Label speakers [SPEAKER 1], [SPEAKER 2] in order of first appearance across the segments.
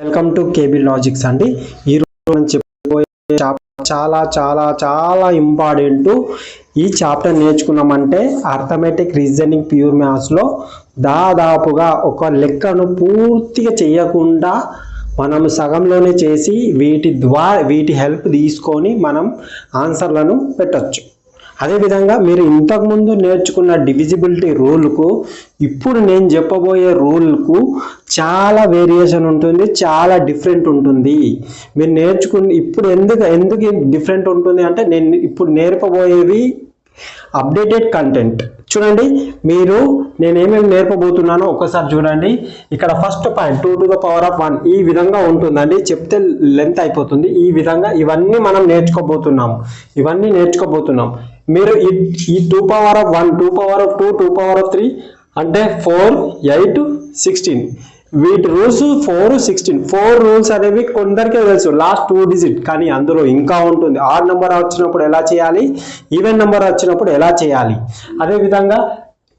[SPEAKER 1] Welcome to KB logics అండి. ఈరోజు మనం చెప్పబోయే చాలా చాలా చాలా ఇంపార్టెంట్. ఈ చాప్టర్ నేర్చుకున్నామంటే అర్థమెటిక్ రీజనింగ్ ప్యూర్ మ్యాథ్స్లో దాదాపుగా ఒక లెక్కను పూర్తిగా చేయకుండా మనం సగంలోనే చేసి వీటి హెల్ప్ తీసుకొని మనం ఆన్సర్లను పెట్టచ్చు. అదేవిధంగా మీరు ఇంతకుముందు నేర్చుకున్న డివిజిబిలిటీ రూల్కు ఇప్పుడు నేను చెప్పబోయే రూల్కు చాలా వేరియేషన్ ఉంటుంది, చాలా డిఫరెంట్ ఉంటుంది. మీరు ఇప్పుడు ఎందుకు డిఫరెంట్ ఉంటుంది అంటే నేను ఇప్పుడు నేర్పబోయేవి అప్డేటెడ్ కంటెంట్. చూడండి, నేను ఏమేమి నేర్పబోతున్నానో ఒకసారి చూడండి. ఇక్కడ first point 2 to the power of 1 ఈ విధంగా ఉంటుందండి. చెప్తే లెంత్ అయిపోతుంది. ఈ విధంగా ఇవన్నీ మనం నేర్చుకోబోతున్నాం. మీరు ఈ 2 power of 1, 2 power of 2, 2 power of 3 అంటే 4, 8, 16 వీటి రూల్స్ 4, 16 4 రూల్స్ అనేవి కొందరికే తెలుసు, లాస్ట్ 2 డిజిట్. కానీ అందులో ఇంకా ఉంటుంది. ఆడ్ నెంబర్ వచ్చినప్పుడు ఎలా చేయాలి, ఈవెన్ నెంబర్ వచ్చినప్పుడు ఎలా చేయాలి. అదేవిధంగా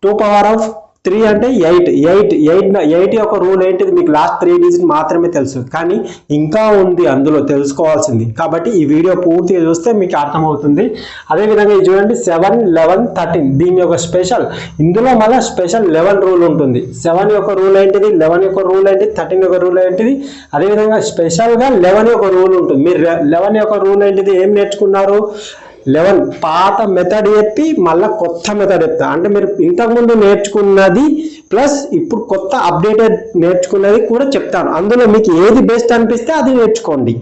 [SPEAKER 1] 2 power of 3 అంటే 8 యొక్క రూల్ ఏంటిది మీకు లాస్ట్ 3 డిజిట్ మాత్రమే తెలుసు, కానీ ఇంకా ఉంది అందులో తెలుసుకోవాల్సింది. కాబట్టి ఈ వీడియో పూర్తిగా చూస్తే మీకు అర్థమవుతుంది. అదేవిధంగా ఇది చూడండి 7, 11, 13 దీని యొక్క స్పెషల్, ఇందులో మళ్ళీ స్పెషల్ 11 రూల్ ఉంటుంది. 7 యొక్క రూల్ ఏంటిది, 11 యొక్క రూల్ ఏంటిది, 13 యొక్క రూల్ ఏంటిది. అదేవిధంగా స్పెషల్గా 11 యొక్క రూల్ ఉంటుంది. మీరు 11 యొక్క రూల్ ఏంటిది ఏం నేర్చుకున్నారు, 11 పాత మెథడ్ చెప్పి మళ్ళీ కొత్త మెథడ్ చెప్తా. అంటే మీరు ఇంతకుముందు నేర్చుకున్నది ప్లస్ ఇప్పుడు కొత్త అప్డేటెడ్ నేర్చుకున్నది కూడా చెప్తాను. అందులో మీకు ఏది బెస్ట్ అనిపిస్తే అది నేర్చుకోండి.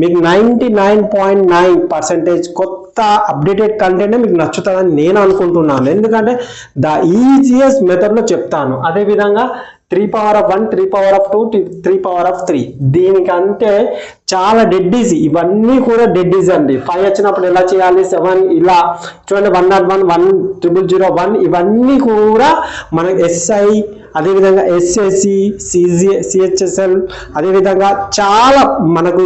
[SPEAKER 1] మీకు 99.9% కొత్త అప్డేటెడ్ కంటెంట్ మీకు నచ్చుతుందని నేను అనుకుంటున్నాను. ఎందుకంటే ద ఈజియెస్ట్ మెథడ్లో చెప్తాను. అదేవిధంగా 3 power of 1, 3 power of 2, 3 power of 3 దీనికంటే చాలా డెడ్ ఈజీ. ఇవన్నీ కూడా డెడ్ ఈజీ అండి. 5 వచ్చినప్పుడు ఎలా చేయాలి, 7 ఇలా చూడండి, 101, 10001 ఇవన్నీ కూడా మనకి ఎస్ఐ, అదేవిధంగా ఎస్ఎస్సి, సిహెచ్ఎస్ఎల్, అదేవిధంగా చాలా మనకు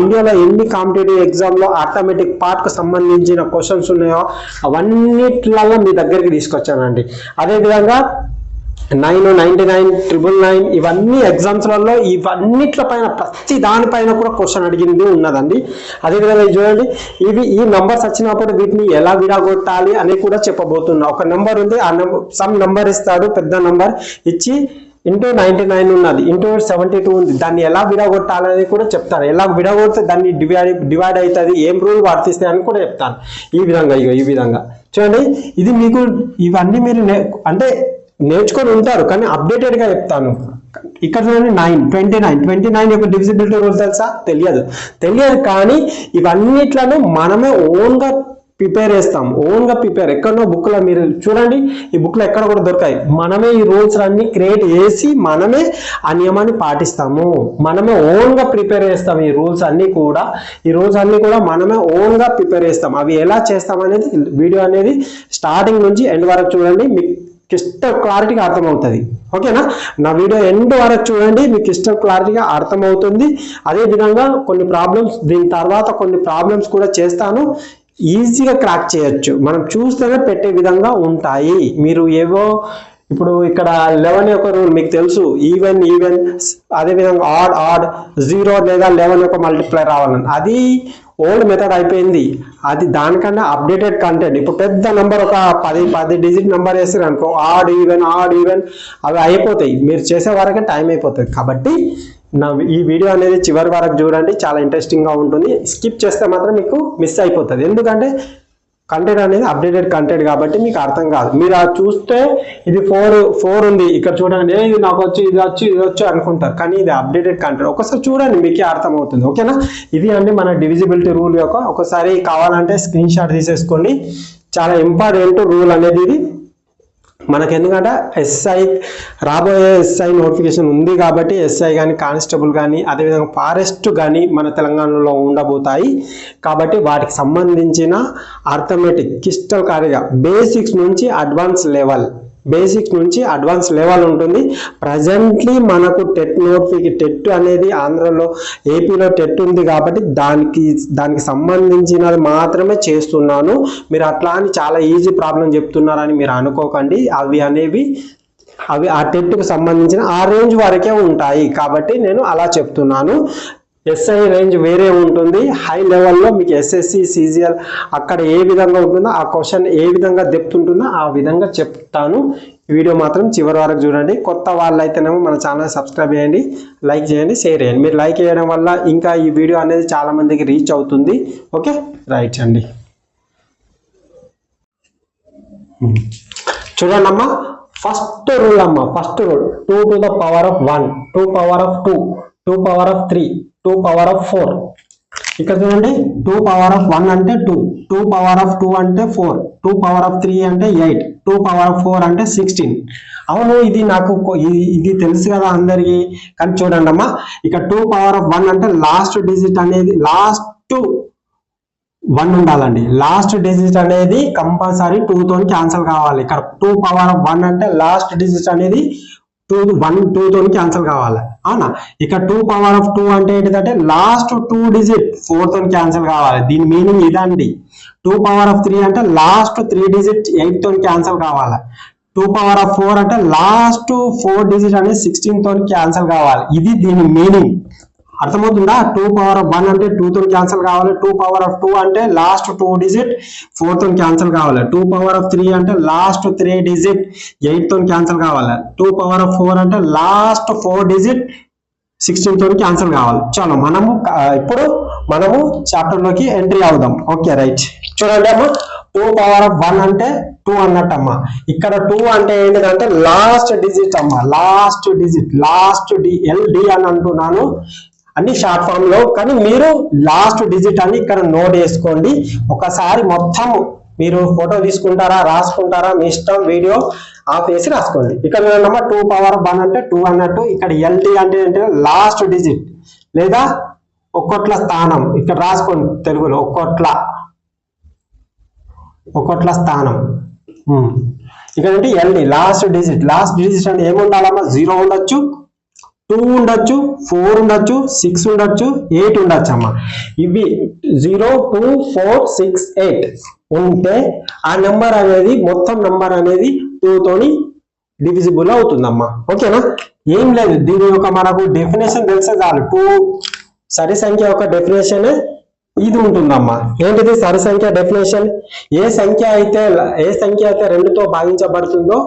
[SPEAKER 1] ఇండియాలో ఎన్ని కాంపిటేటివ్ ఎగ్జామ్లో అర్థమెటిక్ పార్ట్కు సంబంధించిన క్వశ్చన్స్ ఉన్నాయో అవన్నిట్లలో మీ దగ్గరికి తీసుకొచ్చానండి. అదేవిధంగా 9, 99, 999 ఇవన్నీ ఎగ్జామ్స్లలో ఇవన్నిట్ల పైన ప్రతి దానిపైన కూడా క్వశ్చన్ అడిగింది ఉన్నదండి. అదేవిధంగా చూడండి, ఈ నంబర్స్ వచ్చినప్పుడు వీటిని ఎలా విడగొట్టాలి అని కూడా చెప్పబోతున్నా. ఒక నెంబర్ ఉంది, ఆ సమ్ నెంబర్ ఇస్తాడు, పెద్ద నెంబర్ ఇచ్చి ఇంటూ 99 ఉన్నది, ఇంటూ 72 ఉంది, దాన్ని ఎలా విడగొట్టాలని కూడా చెప్తాను. ఎలా విడగొడితే దాన్ని డివైడ్ అవుతుంది, ఏం రూల్ వర్తిస్తాయి అని కూడా చెప్తాను. ఈ విధంగా చూడండి, ఇది మీకు ఇవన్నీ మీరు అంటే నేర్చుకొని ఉంటారు, కానీ అప్డేటెడ్గా చెప్తాను. ఇక్కడ చూడండి 29 యొక్క డివిజిబిలిటీ రూల్ తెలుసా, తెలియదు. కానీ ఇవన్నిట్లను మనమే ఓన్గా ప్రిపేర్ చేస్తాం. ఎక్కడో బుక్లో మీరు చూడండి, ఈ బుక్లో ఎక్కడ కూడా దొరకాయి. మనమే ఈ రూల్స్ అన్ని క్రియేట్ చేసి మనమే ఆ నియమాన్ని పాటిస్తాము. మనమే ఓన్గా ప్రిపేర్ చేస్తాం. ఈ రూల్స్ అన్ని కూడా మనమే ఓన్గా ప్రిపేర్ చేస్తాం. అవి ఎలా చేస్తాం అనేది వీడియో అనేది స్టార్టింగ్ నుంచి ఎండ్ వరకు చూడండి, మీకు క్రిస్టల్ క్లారిటీగా అర్థమవుతుంది. ఓకేనా, నా వీడియో ఎండ్ వరకు చూడండి, మీకు క్రిస్టల్ క్లారిటీగా అర్థమవుతుంది. అదేవిధంగా కొన్ని ప్రాబ్లమ్స్, దీని తర్వాత కొన్ని ప్రాబ్లమ్స్ కూడా చేస్తాను, ఈజీగా క్రాక్ చేయొచ్చు. మనం చూస్తేనే పెట్టే విధంగా ఉంటాయి. మీరు ఇప్పుడు ఇక్కడ 11 యొక్క రూల్ మీకు తెలుసు, ఈవెన్, అదేవిధంగా ఆడ్ 0 లేదా 11 యొక్క మల్టిప్లై రావాలని, అది ఓల్డ్ మెథడ్ అయిపోయింది. అది దానికన్నా అప్డేటెడ్ కంటెంట్. ఇప్పుడు పెద్ద నెంబర్ ఒక 10 డిజిట్ నెంబర్ వేస్తారు అనుకో, ఆడ్ ఈవెన్ అవి అయిపోతాయి. మీరు చేసే వరకే టైం అయిపోతుంది. కాబట్టి ఈ వీడియో అనేది చివరి వరకు చూడండి, చాలా ఇంట్రెస్టింగ్గా ఉంటుంది. స్కిప్ చేస్తే మాత్రం మీకు మిస్ అయిపోతుంది. ఎందుకంటే కంటెంట్ అనేది అప్డేటెడ్ కంటెంట్ కాబట్టి మీకు అర్థం కాదు. మీరు అది చూస్తే ఇది 4 ఉంది, ఇక్కడ చూడండి, ఇది నాకు ఇది వచ్చు అనుకుంటారు, కానీ ఇది అప్డేటెడ్ కంటెంట్. ఒకసారి చూడండి, మీకే అర్థమవుతుంది. ఓకేనా, ఇది అండి మన డివిజిబిలిటీ రూల్ యొక్క. ఒకసారి కావాలంటే స్క్రీన్ షాట్ తీసేసుకోండి. చాలా ఇంపార్టెంట్ రూల్ అనేది ఇది మనకి. ఎందుకంటే రాబోయే ఎస్ఐ నోటిఫికేషన్ ఉంది కాబట్టి ఎస్ఐ కానీ, కానిస్టేబుల్ కానీ, అదేవిధంగా ఫారెస్ట్ కానీ మన తెలంగాణలో ఉండబోతాయి. కాబట్టి వాటికి సంబంధించిన అర్థమెటిక్ క్రిస్టల్ క్లియర్గా బేసిక్స్ నుంచి అడ్వాన్స్ లెవెల్ ఉంటుంది. ప్రజెంట్లీ మనకు టెట్ అనేది ఆంధ్రలో, ఏపీలో టెట్ ఉంది కాబట్టి దానికి సంబంధించినది మాత్రమే చేస్తున్నాను. మీరు అట్లా అని చాలా ఈజీ ప్రాబ్లం చెప్తున్నారని మీరు అనుకోకండి. అవి అనేవి అవి ఆ టెట్కు సంబంధించిన ఆ రేంజ్ వరకే ఉంటాయి కాబట్టి నేను అలా చెప్తున్నాను. ఎస్ఐ రేంజ్ వేరే ఉంటుంది. హై లెవెల్లో మీకు ఎస్ఎస్సి సిజిఎల్ అక్కడ ఏ విధంగా ఉంటుందో ఆ క్వశ్చన్ ఏ విధంగా డెప్త్ ఉంటుందో ఆ విధంగా చెప్తాను. వీడియో మాత్రం చివరి వరకు చూడండి. కొత్త వాళ్ళైతేనేమో మన ఛానల్ సబ్స్క్రైబ్ చేయండి, లైక్ చేయండి, షేర్ చేయండి. మీరు లైక్ చేయడం వల్ల ఇంకా ఈ వీడియో అనేది చాలా మందికి రీచ్ అవుతుంది. ఓకే రైట్ అండి. చూడండి అమ్మా, ఫస్ట్ రూల్ అమ్మా, first rule 2 to the power of 1, 2 power of 2, 2 power of 3, 2 power of 4. ఇక్కడ చూడండి 2 power of 1 అంటే 2, 2 power of 2 అంటే 4, 2 power of 3 అంటే 8, 2 power of 4 అంటే 16. అవును, ఇది నాకు ఇది తెలుసు కదా అందరికి. కానీ చూడండి అమ్మా, ఇక 2 power of 1 అంటే లాస్ట్ డిజిట్ అనేది లాస్ట్ 1 ఉండాలండి. లాస్ట్ డిజిట్ అనేది కంపల్సరీ 2 తో క్యాన్సిల్ కావాలి. ఇక్కడ 2 power of 1 అంటే లాస్ట్ డిజిట్ అనేది 2 తో క్యాన్సిల్ కావాలి. అవునా, ఇక 2 power of 2 అంటే ఏంటిదంటే లాస్ట్ 2 డిజిట్ 4 తో క్యాన్సిల్ కావాలి. దీని మీనింగ్ ఇదండి. 2 power of 3 అంటే లాస్ట్ 3 డిజిట్ 8 తో క్యాన్సిల్ కావాలి. 2 power of 4 అంటే లాస్ట్ 4 డిజిట్ అనేది 16 తో క్యాన్సిల్ కావాలి. ఇది దీని మీనింగ్. అర్థమవుతుందా? 2 power of 1 అంటే 2 తో క్యాన్సిల్ కావాలి. 2 power of 2 అంటే లాస్ట్ 2 డిజిట్ 4 తో క్యాన్సిల్ కావాలి. 2 power of 3 అంటే లాస్ట్ 3 డిజిట్ 8 తో క్యాన్సిల్ కావాలి. 2 power of 4 అంటే లాస్ట్ 4 డిజిట్ 16 తో క్యాన్సిల్ కావాలి. చలో ఇప్పుడు మనము చాప్టర్ లోకి ఎంట్రీ అవుదాం. Okay right. చూడండి అమ్మా, 2 power of 1 అంటే 2 అన్నట్టమ్మా. ఇక్కడ 2 అంటే ఏంటంటే లాస్ట్ డిజిట్ అమ్మా, లాస్ట్ డిజిట్, లాస్ట్ LD అని అంటున్నాను అన్ని షార్ట్ ఫామ్ లో. కానీ మీరు లాస్ట్ డిజిట్ అని ఇక్కడ నోట్ చేసుకోండి. ఒకసారి మొత్తం మీరు ఫోటో తీసుకుంటారా రాసుకుంటారా మీ ఇష్టం, వీడియో ఆఫ్ చేసి రాసుకోండి. ఇక్కడ చూడండి 2 power of 1 అంటే 2 అన్నట్టు. ఇక్కడ LD అంటే ఏంటంటే లాస్ట్ డిజిట్ లేదా ఒక్కొట్ల స్థానం. ఇక్కడ రాసుకోండి తెలుగులో ఒక్కొట్ల స్థానం. ఇక్కడ ఏంటి LD last digit. Last digit అంటే ఏముండాలమ్మా? 0 ఉండొచ్చు, 2 ఉండొచ్చు, 4 ఉండొచ్చు, 6 ఉండొచ్చు, 8 ఉండొచ్చు అమ్మా. ఇవి 0, 2, 4, 6, 8 ఉంటే ఆ నెంబర్ అనేది మొత్తం నెంబర్ అనేది 2 తోని డివిజిబుల్ అవుతుందమ్మా. ఓకేనా? ఏం లేదు, దీని యొక్క మనకు డెఫినేషన్ తెలిసే చాలు. 2 సరి సంఖ్య యొక్క డెఫినేషన్ ఇది ఉంటుందమ్మా. ఏంటిది సరి సంఖ్య డెఫినేషన్? ఏ సంఖ్య అయితే 2తో భాగించబడుతుందో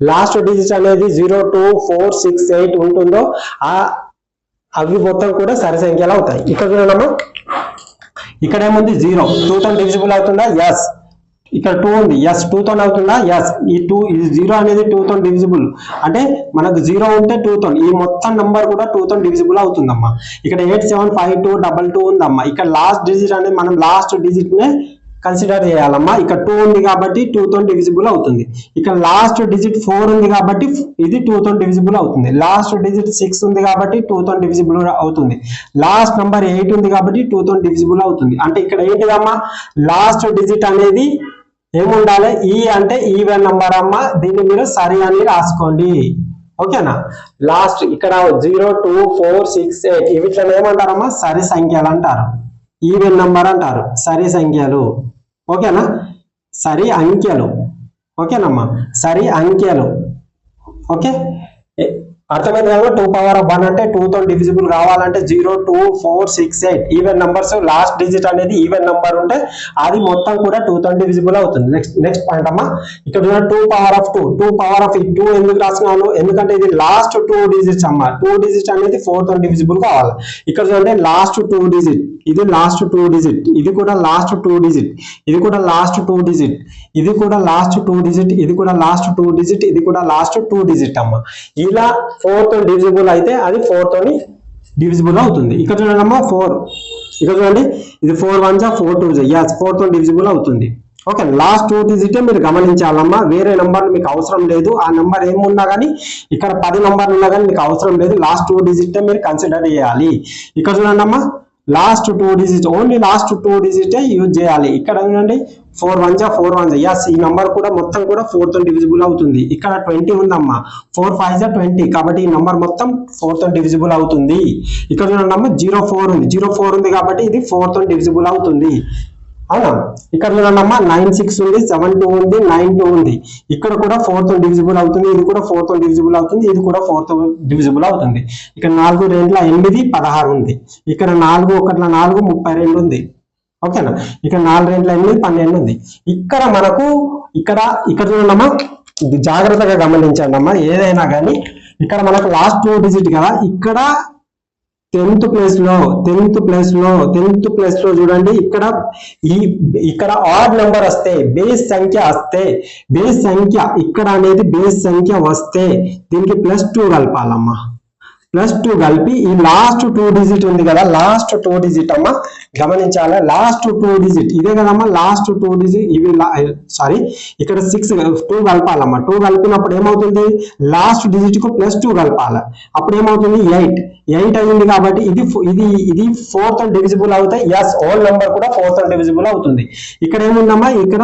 [SPEAKER 1] లాస్ట్ డిజిట్ అనేది 0, 2, 4, 6, 8 ఉంటుందో అవి మొత్తం కూడా సరి సంఖ్యలు అవుతాయి. ఇక్కడ చూడమ్మా, ఇక్కడ ఏముంది? 0 2 తో డివిజిబుల్ అవుతుందా? ఎస్. ఇక్కడ 2 ఉంది, ఎస్. 2 తో అవుతుందా? ఎస్. ఈ 0 అనేది 2 తో డివిజిబుల్ అంటే మనకు 0 ఉంటే 2 తో ఈ మొత్తం నంబర్ కూడా 2 తో డివిజిబుల్ అవుతుందమ్మా. ఇక్కడ 875222 ఉందమ్మా. ఇక్కడ లాస్ట్ డిజిట్ అనేది మనం లాస్ట్ డిజిట్ నే కన్సిడర్ చేయాలమ్మా. ఇక్కడ 2 ఉంది కాబట్టి 2 తో డివిజిబుల్ అవుతుంది. ఇక్కడ లాస్ట్ డిజిట్ 4 ఉంది కాబట్టి ఇది 2 తో డివిజిబుల్ అవుతుంది. లాస్ట్ డిజిట్ 6 ఉంది కాబట్టి 2 తో డివిజిబుల్ అవుతుంది. లాస్ట్ నంబర్ 8 ఉంది కాబట్టి 2 తో డివిజిబుల్ అవుతుంది. అంటే ఇక్కడ ఏంటిదమ్మా? లాస్ట్ డిజిట్ అనేది ఏముండాలి? ఈ అంటే ఈవెన్ నంబర్ అమ్మా. దీన్ని మీరు సరి అని రాసుకోండి. ఓకేనా? లాస్ట్ ఇక్కడ 0, 2, 4, 6, 8 వీటిని ఏమంటారమ్మా? సరి సంఖ్యలు అంటారు, ఈవెన్ నంబర్ అంటారు, సరి సంఖ్యలు. ఓకేనా? సరి అంకెలు. ఓకేనమ్మా? సరి అంకెలు. ఓకే, అర్థమైంది కదా? 2 power of 1 అంటే 2 తో డివిజిబుల్ కావాలంటే 0, 2, 4, 6, 8 ఈవెన్ నంబర్స్. లాస్ట్ డిజిట్ అనేది ఈవెన్ నంబర్ ఉంటే అది మొత్తం కూడా 2 తో డివిజిబుల్ అవుతుంది. నెక్స్ట్ పాయింట్ అమ్మా, ఇక్కడ 2 power of 2. 2 power of 2 ఎందుకు రాస్తున్నాను? ఎందుకంటే ఇది లాస్ట్ 2 డిజిట్స్ అమ్మా. 2 డిజిట్ అనేది 4 తో డివిజిబుల్ కావాలి. ఇక్కడ చూడండి లాస్ట్ 2 డిజిట్, ఇది లాస్ట్ 2 డిజిట్, ఇది కూడా లాస్ట్ 2 డిజిట్, ఇది కూడా లాస్ట్ 2 డిజిట్, ఇది కూడా లాస్ట్ 2 డిజిట్, ఇది కూడా లాస్ట్ 2 డిజిట్, ఇది కూడా లాస్ట్ 2 డిజిట్ అమ్మా. ఇలా 4 తో డివిజిబుల్ అయితే అది 4 తోని డివిజిబుల్ అవుతుంది. ఇక్కడ చూడండి అమ్మా 4. ఇక్కడ చూడండి ఇది 4 1 4 2 yes 4 తో డివిజిబుల్ అవుతుంది. ఓకే, లాస్ట్ 2 డిజిట్ మీరు గమనించాలమ్మా. వేరే నంబర్లు మీకు అవసరం లేదు. ఆ నంబర్ ఏమున్నా కానీ ఇక్కడ 10 నంబర్లు ఉన్నా కానీ మీకు అవసరం లేదు. లాస్ట్ 2 డిజిట్ మీరు కన్సిడర్ చేయాలి. ఇక్కడ చూడండి అమ్మా, last 2 digit, only last 2 digit use చేయాలి. ఇక్కడ చూడండి 4 1 4 1 yes ఈ నంబర్ కూడా మొత్తం కూడా 4 తో డివిజిబుల్ అవుతుంది. ఇక్కడ 20 ఉందమ్మా. 4 5 20 కాబట్టి ఈ నంబర్ మొత్తం 4 తో డివిజిబుల్ అవుతుంది. ఇక్కడ చూడండి అమ్మా 04 ఉంది. 04 ఉంది కాబట్టి ఇది 4 తో డివిజిబుల్ అవుతుంది. అవునా? ఇక్కడ చూడండమ్మా 9 6 ఉంది, 7 2 ఉంది, 9 2 ఉంది. ఇక్కడ కూడా 4 తో డివిజిబుల్ అవుతుంది, ఇది కూడా 4 తో డివిజిబుల్ అవుతుంది, ఇది కూడా 4 తో డివిజిబుల్ అవుతుంది. ఇక్కడ 4 2 8 16 ఉంది. ఇక్కడ 4 1 4 32 ఉంది. ఓకేనా? ఇక్కడ 4 2 8 12 ఉంది. ఇక్కడ మనకు ఇక్కడ చూడండమ్మా, జాగ్రత్తగా గమనించండి అమ్మా. ఏదైనా కానీ ఇక్కడ మనకు లాస్ట్ 2 డిజిట్ కదా, ఇక్కడ 10th ప్లేస్ లో చూడండి, ఇక్కడ ఆడ్ నెంబర్ వస్తే, బేస్ సంఖ్య ఇక్కడ అనేది బేస్ సంఖ్య వస్తే దీనికి +2 కలపాలమ్మా. +2 కలిపి ఈ లాస్ట్ 2 డిజిట్ ఉంది కదా, లాస్ట్ 2 డిజిట్ అమ్మా గమనించాలి. లాస్ట్ 2 డిజిట్ ఇదే కదమ్మా, లాస్ట్ 2 డిజిట్ ఇవి సారీ ఇక్కడ 2 కలపాలమ్మా. 2 కలిపినప్పుడు ఏమవుతుంది, లాస్ట్ డిజిట్ కు +2 కలపాలి. అప్పుడు ఏమవుతుంది 8 అయింది. కాబట్టి ఇది 4 తో డివిజిబుల్ అవుతాయి. ఎస్, హోల్ నెంబర్ కూడా 4 తో డివిజిబుల్ అవుతుంది. ఇక్కడ ఏముందమ్మా, ఇక్కడ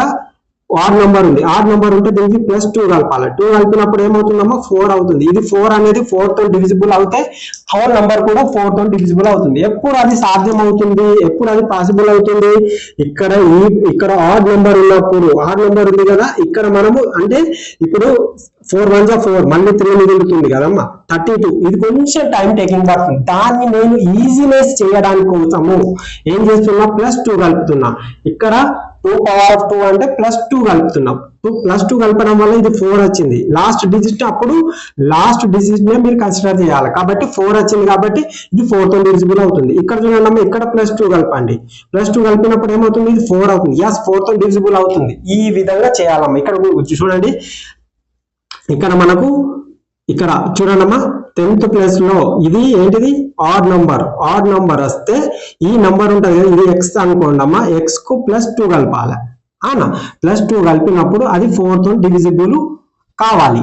[SPEAKER 1] ఆడ్ నెంబర్ ఉంది. ఆడ్ నెంబర్ ఉంటే దీనికి +2 కలపాలి. 2 కలిపినప్పుడు ఏమవుతుందమ్మా 4 అవుతుంది. ఇది 4 అనేది 4 తో డివిజిబుల్ అవుతే హోల్ నెంబర్ కూడా 4 తో డివిజిబుల్ అవుతుంది. ఎప్పుడు అది సాధ్యం అవుతుంది, ఎప్పుడు అది పాసిబుల్ అవుతుంది, ఇక్కడ ఆడ్ నెంబర్ ఉన్నప్పుడు. ఆడ్ నెంబర్ ఉంది కదా, ఇక్కడ మనము అంటే ఇప్పుడు 4 1 4 మళ్ళీ 3 మిగులుతుంది కదమ్మా 32. ఇది కొంచెం టైం టేకింగ్ పడుతుంది. దాన్ని నేను ఈజీనెస్ చేయడానికి కోసము ఏం చేస్తున్నా, +2 కలుపుతున్నా. ఇక్కడ 2 పవర్ ఆఫ్ 2 అంటే +2 కలుపుతున్నాం. +2 కలపడం వల్ల ఇది 4 వచ్చింది. లాస్ట్ డిజిట్ అప్పుడు లాస్ట్ డిజిట్ నే మీరు కన్సిడర్ చేయాలి. కాబట్టి 4 వచ్చింది, కాబట్టి ఇది 4 తో డివిజిబుల్ అవుతుంది. ఇక్కడ చూడండి, ఇక్కడ +2 కలపండి. +2 కలిపినప్పుడు ఏమవుతుంది, ఇది 4 అవుతుంది. ఎస్, 4 తో డివిజిబుల్ అవుతుంది. ఈ విధంగా చేయాలమ్మా. ఇక్కడ చూడండి, ఇక్కడ మనకు ఇక్కడ చూడండమ్మా 10th ప్లేస్ లో ఇది ఏంటిది, ఆడ్ నంబర్ వస్తే ఈ నంబర్ ఉంటుంది కదా, ఇది x అనుకోండి అమ్మా. x కు +2 కలపాలి. అవునా? +2 కలిపినప్పుడు అది 4 తో డివిజిబుల్ కావాలి,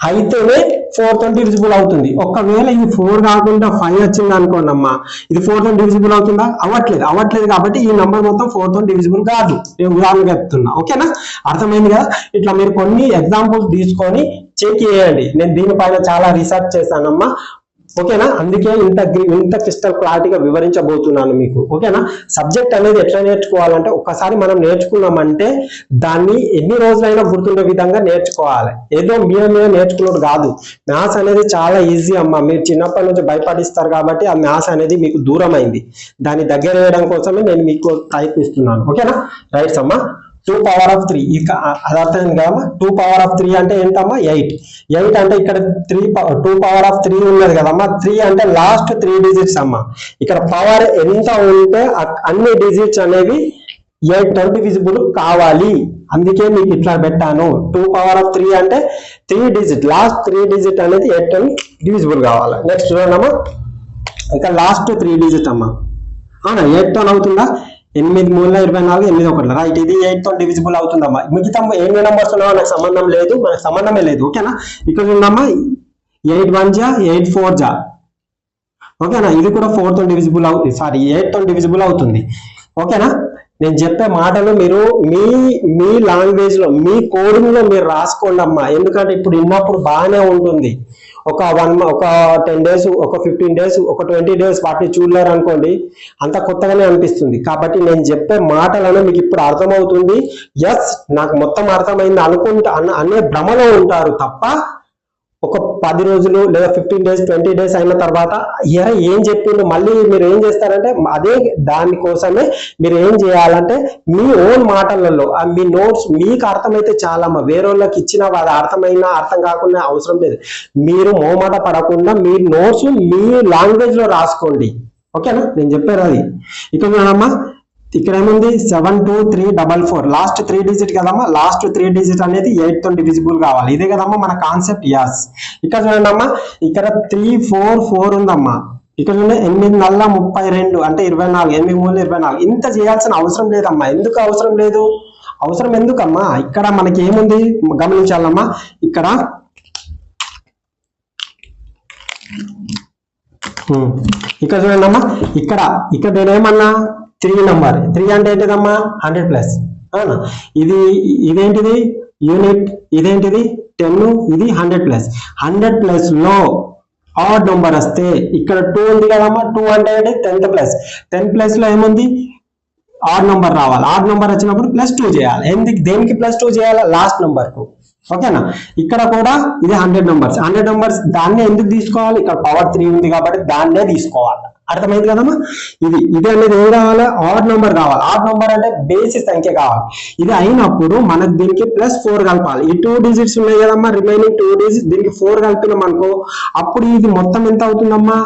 [SPEAKER 1] అయితేనే 4 తో డివిజిబుల్ అవుతుంది. ఒకవేళ ఇది 4 కాకుండా 5 వచ్చింది అనుకోండి అమ్మా, ఇది 4 తో డివిజిబుల్ అవుతుందా? అవ్వట్లేదు. కాబట్టి ఈ నంబర్ మొత్తం 4 తో డివిజిబుల్ కాదు. నేను ఉదాహరణగా చెప్తున్నా. ఓకేనా? అర్థమైంది కదా? ఇట్లా మీరు కొన్ని ఎగ్జాంపుల్స్ తీసుకొని చెక్ చేయండి. నేను దీనిపైన చాలా రీసెర్చ్ చేశానమ్మా. ఓకేనా? అందుకే ఇంత క్రిస్టల్ క్లారిటీగా వివరించబోతున్నాను మీకు. ఓకేనా? సబ్జెక్ట్ అనేది ఎట్లా నేర్చుకోవాలంటే, ఒక్కసారి మనం నేర్చుకున్నామంటే దాన్ని ఎన్ని రోజులైనా గుర్తుండే విధంగా నేర్చుకోవాలి. ఏదో మీద నేర్చుకున్నట్టు కాదు. మ్యాథ్స్ అనేది చాలా ఈజీ అమ్మా. మీరు చిన్నప్పటి నుంచి భయపడిస్తారు కాబట్టి ఆ మ్యాథ్స్ అనేది మీకు దూరం అయింది. దాన్ని దగ్గర వేయడం కోసమే నేను మీకు ప్రయత్నిస్తున్నాను. ఓకేనా? రైట్స్ అమ్మా. 2 పవర్ ఆఫ్ 3 ఇక అది అర్థమైంది కదమ్మా. 2 పవర్ ఆఫ్ 3 అంటే ఏంటమ్మా, 8 అంటే ఇక్కడ 2 పవర్ ఆఫ్ 3 ఉన్నది కదమ్మా. 3 అంటే లాస్ట్ 3 డిజిట్స్ అమ్మా. ఇక్కడ పవర్ ఎంత ఉంటే అన్ని డిజిట్స్ అనేవి 8 తో డివిజిబుల్ కావాలి. అందుకే మీకు ఇట్లా పెట్టాను. 2 పవర్ ఆఫ్ 3 అంటే 3 డిజిట్, లాస్ట్ 3 డిజిట్ అనేది 8 తో డివిజిబుల్ కావాలి. నెక్స్ట్ చూడండి, ఇంకా లాస్ట్ 3 డిజిట్ అమ్మా. అవునా? 8 తో అవుతుందా? 8 3 24 8 1 రైట్. ఇది 8 తో డివిజిబుల్ అవుతుందమ్మా. మిగతా ఎన్ని నెంబర్స్ ఉన్నాయో నాకు సంబంధం లేదు, మనకు సంబంధమే లేదు. ఓకేనా? ఇక్కడ చూడమ్మా 8 1 జా 8 4 జా. ఓకేనా? ఇది కూడా 4 తో డివిజిబుల్ అవుతుంది, సారీ 8 తో డివిజిబుల్ అవుతుంది. ఓకేనా? నేను చెప్పే మాటలు మీరు మీ లాంగ్వేజ్ లో, మీ కోడింగ్ లో మీరు రాసుకోండి అమ్మా. ఎందుకంటే ఇప్పుడు విన్నప్పుడు బాగానే ఉంటుంది. ఒక 10 days, ఒక 15 days, ఒక 20 days వాటిని చూడలేరు అనుకోండి, అంత కొత్తగానే అనిపిస్తుంది. కాబట్టి నేను చెప్పే మాటలను మీకు ఇప్పుడు అర్థమవుతుంది. ఎస్, నాకు మొత్తం అర్థమైంది అనే భ్రమలో ఉంటారు తప్ప ఒక 10 రోజులు లేదా 15 days 20 days అయిన తర్వాత ఏం చెప్పిండు మళ్ళీ మీరు ఏం చేస్తారంటే, అదే దానికోసమే మీరు ఏం చేయాలంటే మీ ఓన్ మాటలలో మీ నోట్స్ మీకు అర్థమైతే చాలా. వేరే వాళ్ళకి ఇచ్చిన అది అర్థమైనా అర్థం కాకుండా అవసరం లేదు. మీరు మోమాట పడకుండా మీ నోట్స్ మీ లాంగ్వేజ్ లో రాసుకోండి. ఓకేనా? నేను చెప్పాను అది. ఇక్కడ చూడమ్మా, ఇక్కడ ఏముంది 7 2 3 4 4 లాస్ట్ 3 డిజిట్ కదమ్మా. లాస్ట్ 3 డిజిట్ అనేది 8 తో డివిజిబుల్ కావాలి. ఇదే కదమ్మా మన కాన్సెప్ట్. యాస్. ఇక్కడ చూడండి అమ్మా, ఇక్కడ 3 4 4 ఉందమ్మా. ఇక్కడ చూడండి 8 4 32 అంటే 24, 8 3 24. ఇంత చేయాల్సిన అవసరం లేదమ్మా. ఎందుకు అవసరం లేదు? అవసరం ఎందుకమ్మా? ఇక్కడ మనకి ఏముంది గమనించాలమ్మా. ఇక్కడ చూడండి అమ్మా, ఇక్కడ నేనేమన్నా 3 నెంబర్ 3 అంటే ఏంటిదమ్మా 100+. అవునా? ఇదేంటిది యూనిట్, ఇదేంటిది 10, ఇది 100+. 100+ లో ఆడ్ నెంబర్ వస్తే ఇక్కడ 2 ఉంది కదమ్మా. 2 అంటే 10+. 10+ లో ఏముంది ఆడ్ నెంబర్ రావాలి. ఆడ్ నెంబర్ వచ్చినప్పుడు +2 చేయాలి. ఎందుకు దేనికి +2 చేయాలి? లాస్ట్ నెంబర్ కు. ఓకేనా? ఇక్కడ కూడా ఇది 100 నెంబర్స్. 100 నెంబర్స్ దాన్నే ఎందుకు తీసుకోవాలి? ఇక్కడ పవర్ 3 ఉంది కాబట్టి దాన్నే తీసుకోవాలి. అర్థమైంది కదమ్మా? ఇది అనేది ఏం కావాలి? ఆడ్ నెంబర్ కావాలి. ఆడ్ నెంబర్ అంటే బేసి సంఖ్య కావాలి. ఇది అయినప్పుడు మనకు దీనికి +4 కలపాలి. ఈ 2 డిజిట్స్ ఉన్నాయి కదమ్మా, రిమైనింగ్ 2 డిజిట్స్, దీనికి 4 కలిపినాం అనుకో, అప్పుడు ఇది మొత్తం ఎంత అవుతుందమ్మా?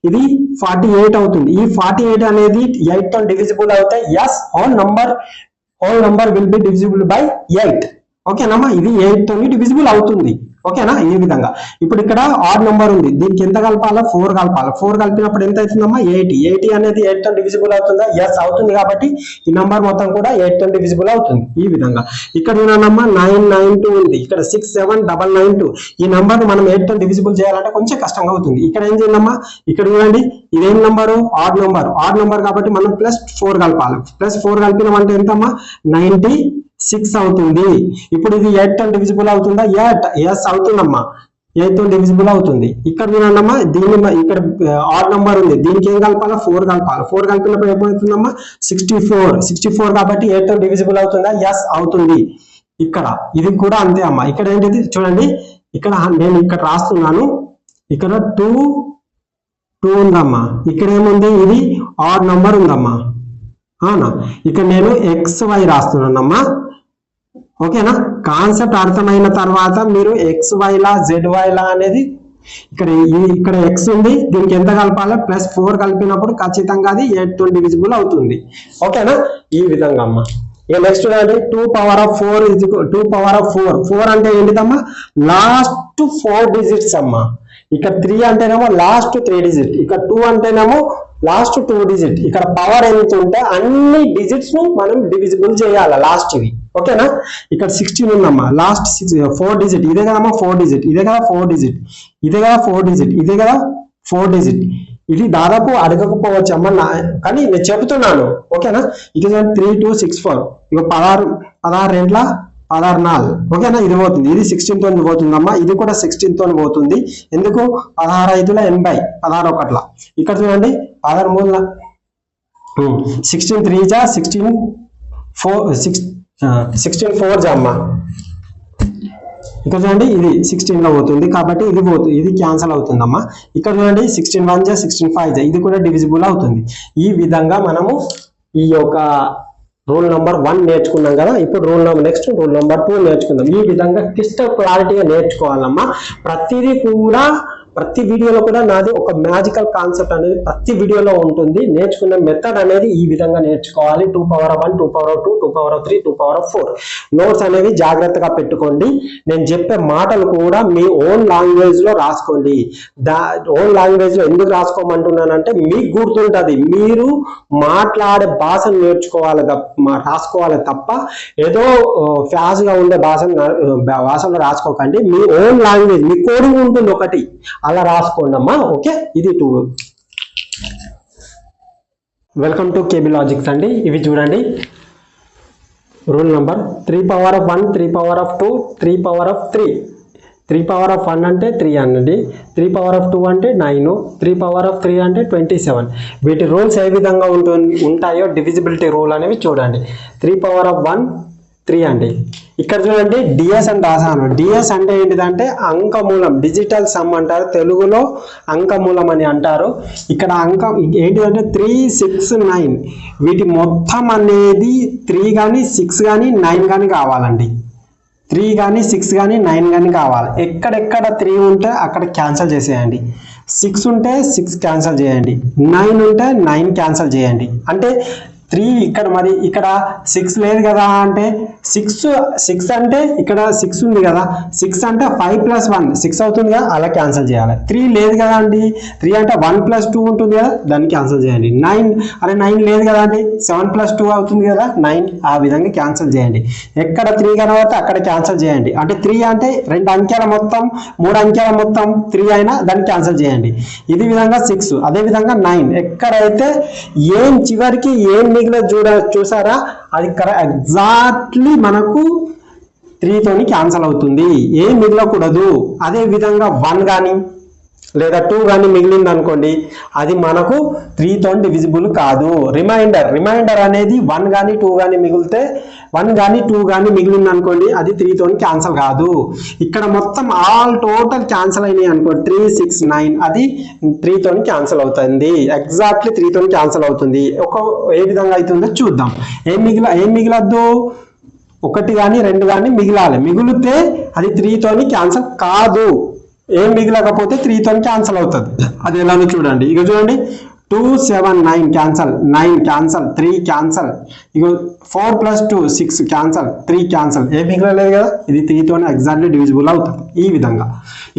[SPEAKER 1] ఇది 48 అవుతుంది. ఈ 48 అనేది 8 తో డివిజిబుల్ అవుతాయి. yes whole number will be divisible by 8. ఓకేనమ్మా? ఇది 8 తో డివిజిబుల్ అవుతుంది. ఓకేనా? ఈ విధంగా ఇప్పుడు ఇక్కడ ఆడ్ నెంబర్ ఉంది, దీనికి ఎంత కలపాలా? 4 కలపాలి. 4 కలిపినప్పుడు ఎంత అవుతుందమ్మా? 80. 80 అనేది 8 తో డివిజిబుల్ అవుతుందా? yes అవుతుంది. కాబట్టి ఈ నంబర్ మొత్తం కూడా 8 తో డివిజిబుల్ అవుతుంది. ఈ విధంగా ఇక్కడ చూడండమ్మా 992 ఉంది, ఇక్కడ 67992. ఈ నంబర్ మనం 8 తో డివిజిబుల్ చేయాలంటే కొంచెం కష్టంగా అవుతుంది. ఇక్కడ ఏం చేయాలమ్మా? ఇక్కడ చూడండి ఇదేం నంబరు? ఆడ్ నెంబర్ కాబట్టి మనం +4 కలపాలి. +4 కలిపినామంటే ఎంతమ్మా? 96 అవుతుంది. ఇప్పుడు ఇది 8 తో డివిజిబుల్ అవుతుందా? yes అవుతుందమ్మా, 8 తో డివిజిబుల్ అవుతుంది. ఇక్కడ చూడండమ్మా ఇక్కడ ఆడ్ నెంబర్ ఉంది, దీనికి ఏం కలపాలా? 4 కలపాలి. 4 కలిపినప్పుడు ఏమవుతుందమ్మా? 64 కాబట్టి 8 తో డివిజిబుల్ అవుతుందా? yes అవుతుంది. ఇక్కడ ఇది కూడా అంతే అమ్మా. ఇక్కడ ఏంటిది చూడండి, ఇక్కడ నేను ఇక్కడ రాస్తున్నాను, ఇక్కడ 2 ఉందమ్మా. ఇక్కడ ఏముంది? ఇది ఆడ్ నెంబర్ ఉందమ్మా. అవునా? ఇక్కడ నేను XY రాస్తున్నానమ్మా. ఓకేనా? అర్థమైన తర్వాత మీరు XY లా ZY లా అనేది ఇక్కడ X ఉంది, దీనికి ఎంత కలపాలి? +4 కలిపినప్పుడు ఖచ్చితంగా అది 8 తో డివిజిబుల్ అవుతుంది. ఓకేనా? ఈ విధంగా అమ్మా. ఇక నెక్స్ట్ చూడండి 2 పవర్ ఆఫ్ 4 4 అంటే ఏంటిదమ్మా? లాస్ట్ 4 డిజిట్స్ అమ్మా. ఇక్కడ 3 అంటేనేమో లాస్ట్ 3 డిజిట్, ఇక్కడ 2 అంటేనేమో లాస్ట్ 2 డిజిట్. ఇక్కడ పవర్ ఎంత ఉంటే అన్ని డిజిట్స్ ను మనం డివిజిబుల్ చేయాలి లాస్ట్ వి. ఓకేనా? ఇక్కడ 16 ఉందమ్మా, లాస్ట్ 4 డిజిట్. ఇదే కదమ్మా 4 డిజిట్, ఇదే కదా 4 డిజిట్, ఇదే కదా 4 డిజిట్, ఇదే కదా 4 డిజిట్. ఇది దాదాపు అడగకపోవచ్చు అమ్మా, కానీ నేను చెబుతున్నాను. ఓకేనా? ఇది 3 2 6 4. ఇక 16 రెండ్ల 16 ఓకేనా? ఇది పోతుంది, ఇది 16 తో పోతుందమ్మా, ఇది కూడా 16 తో పోతుంది. ఎందుకు? 16 5 80, 16 1. ఇక్కడ చూడండి 16 16 3 జా 16 4 జా అమ్మా. ఇక్కడ చూడండి ఇది 16 లో పోతుంది కాబట్టి ఇది క్యాన్సల్ అవుతుందమ్మా. ఇక్కడ చూడండి 16 1 జా 16 5 జా, ఇది కూడా డివిజిబుల్ అవుతుంది. ఈ విధంగా మనము ఈ యొక్క రూల్ నెంబర్ 1 నేర్చుకున్నాం కదా. ఇప్పుడు రూల్ నెంబర్ 2 నేర్చుకుందాం. ఈ విధంగా క్రిస్టల్ క్లారిటీగా నేర్చుకోవాలమ్మా. ప్రతి వీడియోలో కూడా నాది ఒక మ్యాజికల్ కాన్సెప్ట్ అనేది ప్రతి వీడియోలో ఉంటుంది. నేర్చుకునే మెథడ్ అనేది ఈ విధంగా నేర్చుకోవాలి. 2 power 1 2 power 2 2 power 3 2 power 4 notes అనేవి జాగ్రత్తగా పెట్టుకోండి. నేను చెప్పే మాటలు కూడా మీ ఓన్ లాంగ్వేజ్ లో రాసుకోండి. ఓన్ లాంగ్వేజ్ లో ఎందుకు రాసుకోమంటున్నానంటే మీకు గుర్తుంటది, మీరు మాట్లాడే భాషను రాసుకోవాలి తప్ప ఏదో ఫ్యాజ్ గా ఉండే భాషలో రాసుకోకండి. మీ ఓన్ లాంగ్వేజ్, మీ కోడింగ్ ఉంటుంది ఒకటి, అలా రాసుకోండి అమ్మా. ఓకే? ఇది 2. వెల్కమ్ టు కేబీ లాజిక్స్ అండి. ఇవి చూడండి rule number 3 power of 1 3 power of 2 3 power of 3. 3 power of 1 అంటే 3 అనండి, 3 పవర్ ఆఫ్ 2 అంటే 9, 3 పవర్ ఆఫ్ 3 అంటే 27. వీటి రూల్స్ ఏ విధంగా ఉంటాయో డివిజిబిలిటీ రూల్ అనేవి చూడండి. 3 పవర్ ఆఫ్ 1 3 అండి. ఇక్కడ చూడండి డిఎస్ అని రాసాను. డిఎస్ అంటే ఏంటిదంటే అంకమూలం, డిజిటల్ సమ్ అంటారు, తెలుగులో అంకమూలం అని అంటారు. ఇక్కడ అంకం ఏంటిదంటే 3 6 9. వీటి మొత్తం అనేది 3 కానీ 6 కానీ 9 కానీ కావాలండి. 3 కానీ 6 కానీ 9 కానీ కావాలి. ఎక్కడెక్కడ 3 ఉంటే అక్కడ క్యాన్సిల్ చేసేయండి. 6 ఉంటే 6 క్యాన్సిల్ చేయండి, 9 ఉంటే 9 క్యాన్సిల్ చేయండి. అంటే 3 ఇక్కడ మరి ఇక్కడ 6 లేదు కదా అంటే 6 అంటే ఇక్కడ 6 ఉంది కదా, 6 అంటే 5 + 1 6 అవుతుంది కదా, అలా క్యాన్సిల్ చేయాలి. 3 లేదు కదా అండి, 3 అంటే 1 + 2 ఉంటుంది కదా, దాన్ని క్యాన్సిల్ చేయండి. 9 లేదు కదా అండి, 7 + 2 అవుతుంది కదా 9, ఆ విధంగా క్యాన్సిల్ చేయండి. ఎక్కడ 3 కనబడితే అక్కడ క్యాన్సిల్ చేయండి. అంటే 3 అంటే 2 అంకెల మొత్తం 3 అంకెల మొత్తం 3 అయినా దాన్ని క్యాన్సిల్ చేయండి. ఇది విధంగా 6, అదే విధంగా 9. ఎక్కడైతే ఏం చివరికి ఏం చూసారా, అది ఎగ్జాక్ట్లీ మనకు 3 తోని క్యాన్సల్ అవుతుంది, ఏం మిగలకూడదు. అదే విధంగా 1 కానీ లేదా 2 కానీ మిగిలింది అనుకోండి, అది మనకు 3తో డివిజిబుల్ కాదు. రిమైండర్ అనేది 1 కానీ 2 కానీ మిగిలితే 1 కానీ 2 కానీ మిగిలింది అనుకోండి, అది 3తో క్యాన్సల్ కాదు. ఇక్కడ మొత్తం ఆల్ టోటల్ క్యాన్సల్ అయినాయి అనుకోండి, 3, 6, 9, అది 3తో క్యాన్సల్ అవుతుంది. ఎగ్జాక్ట్లీ 3తో క్యాన్సల్ అవుతుంది. ఏ విధంగా అవుతుందో చూద్దాం. ఏం మిగిలద్దు, 1 కానీ 2 కానీ మిగిలాలి. మిగిలితే అది 3తో క్యాన్సల్ కాదు. ఏం మిగిలకపోతే 3తో క్యాన్సల్ అవుతుంది. అది ఎలానో చూడండి. ఇక చూడండి, 2, 7, 9 క్యాన్సల్, 9 క్యాన్సల్, 3 క్యాన్సల్. ఇక 4 + 2 6 క్యాన్సల్, 3 క్యాన్సల్. ఏం మిగలలేదు కదా, ఇది 3తో ఎగ్జాక్ట్లీ డివిజిబుల్ అవుతుంది. ఈ విధంగా